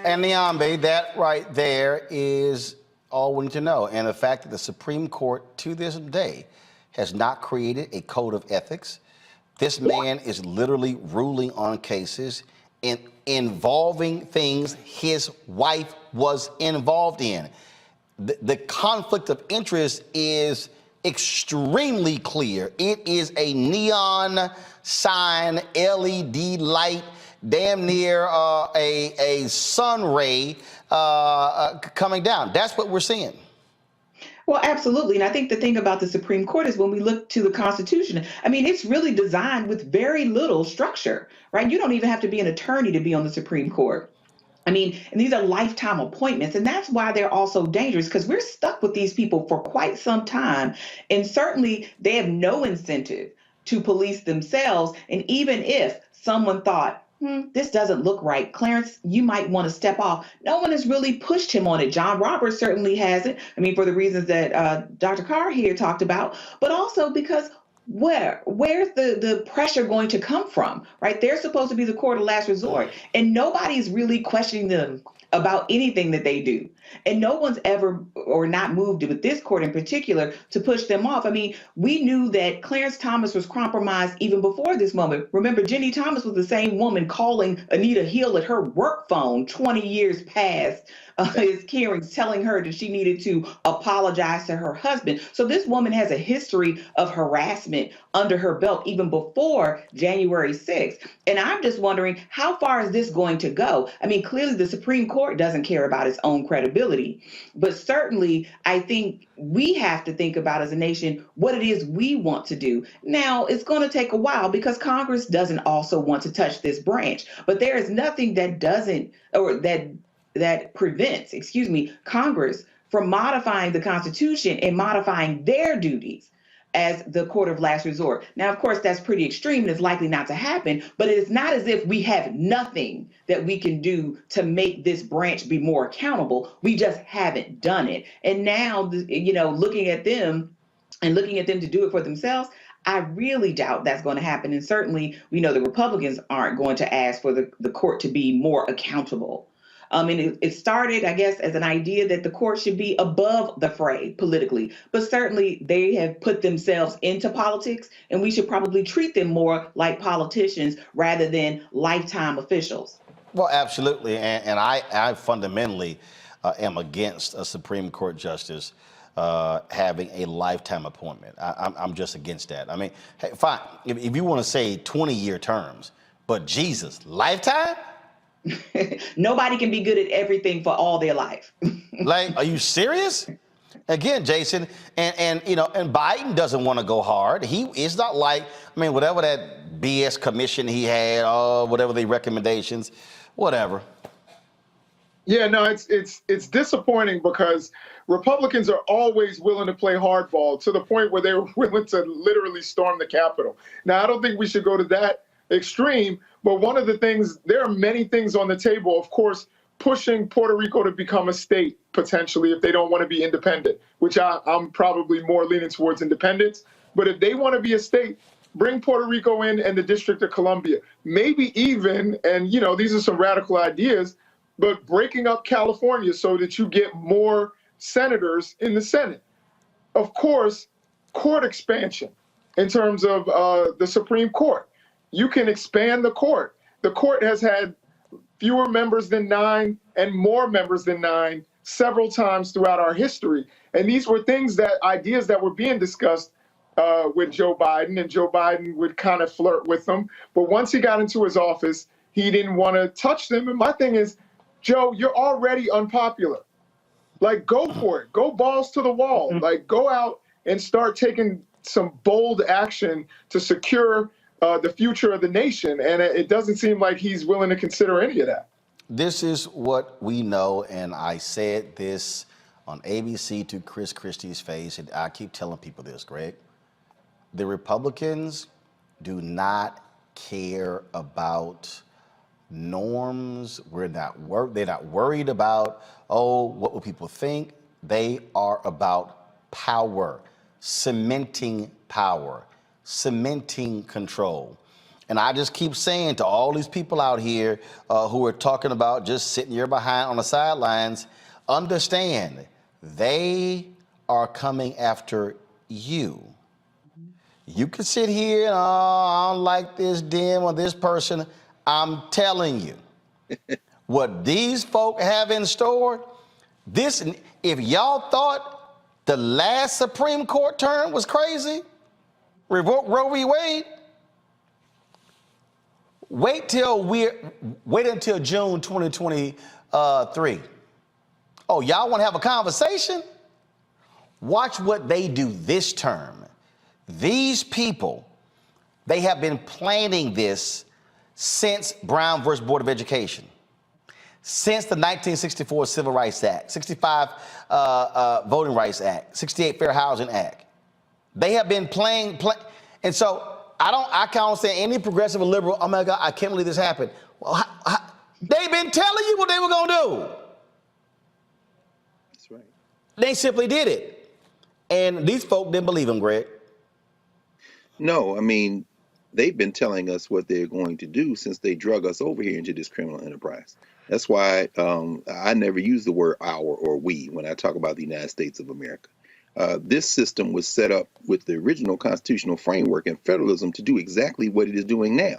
And Niambe, that right there is all we need to know. And the fact that the Supreme Court to this day has not created a code of ethics. This man is literally ruling on cases involving things his wife was involved in. The conflict of interest is extremely clear. It is a neon sign, LED light, damn near a sun ray coming down. That's what we're seeing.
Well, absolutely. And I think the thing about the Supreme Court is when we look to the Constitution, I mean, it's really designed with very little structure, right? You don't even have to be an attorney to be on the Supreme Court. I mean, and these are lifetime appointments. And that's why they're also dangerous, because we're stuck with these people for quite some time. And certainly they have no incentive to police themselves. And even if someone thought, this doesn't look right, Clarence, you might want to step off, no one has really pushed him on it. John Roberts certainly hasn't. I mean, for the reasons that Dr. Carr here talked about, but also because where's the pressure going to come from, right? They're supposed to be the court of last resort, and nobody's really questioning them about anything that they do. And no one's ever, or not moved with this court in particular, to push them off. I mean, we knew that Clarence Thomas was compromised even before this moment. Remember, Ginni Thomas was the same woman calling Anita Hill at her work phone 20 years past his hearings, telling her that she needed to apologize to her husband. So this woman has a history of harassment under her belt even before January 6th. And I'm just wondering, how far is this going to go? I mean, clearly the Supreme Court doesn't care about its own credibility, but certainly I think we have to think about as a nation what it is we want to do. Now, it's going to take a while because Congress doesn't also want to touch this branch, but there is nothing that doesn't, or that prevents, Congress from modifying the Constitution and modifying their duties as the court of last resort. Now, of course, that's pretty extreme and it's likely not to happen, but it is not as if we have nothing that we can do to make this branch be more accountable. We just haven't done it. And now, looking at them to do it for themselves, I really doubt that's going to happen. And certainly, we know the Republicans aren't going to ask for the court to be more accountable. And it started, I guess, as an idea that the court should be above the fray politically. But certainly they have put themselves into politics, and we should probably treat them more like politicians rather than lifetime officials.
Well, absolutely. And I fundamentally am against a Supreme Court justice having a lifetime appointment. I'm just against that. I mean, hey, fine, if you want to say 20-year terms, but Jesus, lifetime?
Nobody can be good at everything for all their life.
Like, are you serious? Again, Jason, and Biden doesn't want to go hard. It's not like, whatever that BS commission he had, whatever the recommendations, whatever.
Yeah, no, it's disappointing because Republicans are always willing to play hardball to the point where they were willing to literally storm the Capitol. Now, I don't think we should go to that extreme, but one of the things, there are many things on the table, of course, pushing Puerto Rico to become a state, potentially, if they don't want to be independent, which I'm probably more leaning towards independence. But if they want to be a state, bring Puerto Rico in and the District of Columbia. Maybe even, and these are some radical ideas, but breaking up California so that you get more senators in the Senate. Of course, court expansion in terms of the Supreme Court. You can expand the court. The court has had fewer members than 9 and more members than 9 several times throughout our history. And these were ideas that were being discussed with Joe Biden, and Joe Biden would kind of flirt with them. But once he got into his office, he didn't want to touch them. And my thing is, Joe, you're already unpopular. Like, go for it. Go balls to the wall. Like, go out and start taking some bold action to secure the future of the nation. And it doesn't seem like he's willing to consider any of that.
This is what we know, and I said this on ABC to Chris Christie's face, and I keep telling people this, Greg. The Republicans do not care about norms. They're not worried about, what will people think? They are about power, cementing control. And I just keep saying to all these people out here who are talking about just sitting here behind on the sidelines, understand they are coming after you. You can sit here and, I don't like this dim or this person. I'm telling you, what these folk have in store, if y'all thought the last Supreme Court term was crazy, revoke Roe v. Wade, wait until June 2023. Oh, y'all want to have a conversation? Watch what they do this term. These people, they have been planning this since Brown versus Board of Education, since the 1964 Civil Rights Act, 65 Voting Rights Act, 68 Fair Housing Act. They have been playing, and so I can't understand any progressive or liberal, oh my God, I can't believe this happened. Well, they've been telling you what they were gonna do.
That's right.
They simply did it. And these folk didn't believe them, Greg.
No, I mean, they've been telling us what they're going to do since they drug us over here into this criminal enterprise. That's why I never use the word our or we when I talk about the United States of America. This system was set up with the original constitutional framework and federalism to do exactly what it is doing now.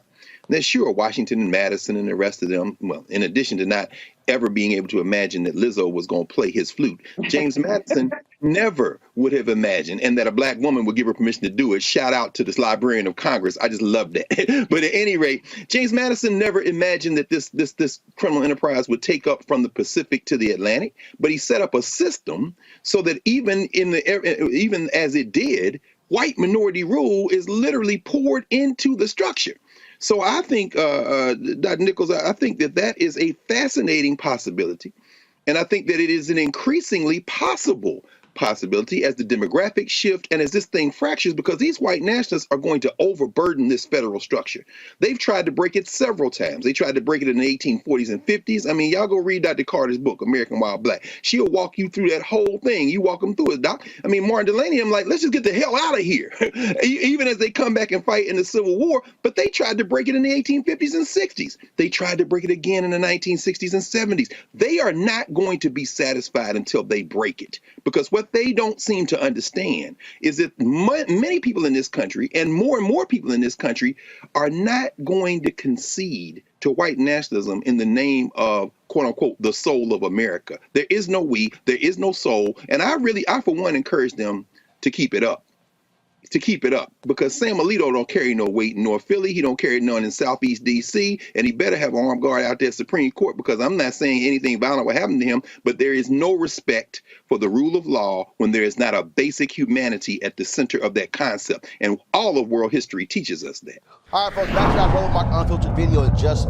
Now, sure, Washington and Madison and the rest of them, well, in addition to not ever being able to imagine that Lizzo was going to play his flute, James Madison never would have imagined, and that a black woman would give her permission to do it. Shout out to this Librarian of Congress. I just love that. But at any rate, James Madison never imagined that this criminal enterprise would take up from the Pacific to the Atlantic. But he set up a system so that even as it did, white minority rule is literally poured into the structure. So I think, Dr. Nichols, I think that is a fascinating possibility. And I think that it is an increasingly possible possibility as the demographics shift and as this thing fractures, because these white nationalists are going to overburden this federal structure. They've tried to break it several times. They tried to break it in the 1840s and 50s. I mean, y'all go read Dr. Carter's book, American Wild Black. She'll walk you through that whole thing. You walk them through it, Doc. I mean, Martin Delaney, I'm like, let's just get the hell out of here. Even as they come back and fight in the Civil War, but they tried to break it in the 1850s and 60s. They tried to break it again in the 1960s and 70s. They are not going to be satisfied until they break it, because what they don't seem to understand is that many people in this country and more people in this country are not going to concede to white nationalism in the name of, quote unquote, the soul of America. There is no we, there is no soul. And I for one encourage them to keep it up. Because Sam Alito don't carry no weight in North Philly. He don't carry none in Southeast D.C. And he better have an armed guard out there at Supreme Court, because I'm not saying anything violent will happen to him, but there is no respect for the rule of law when there is not a basic humanity at the center of that concept. And all of world history teaches us that.
All right, folks, back to our Roland Mark Unfiltered video in just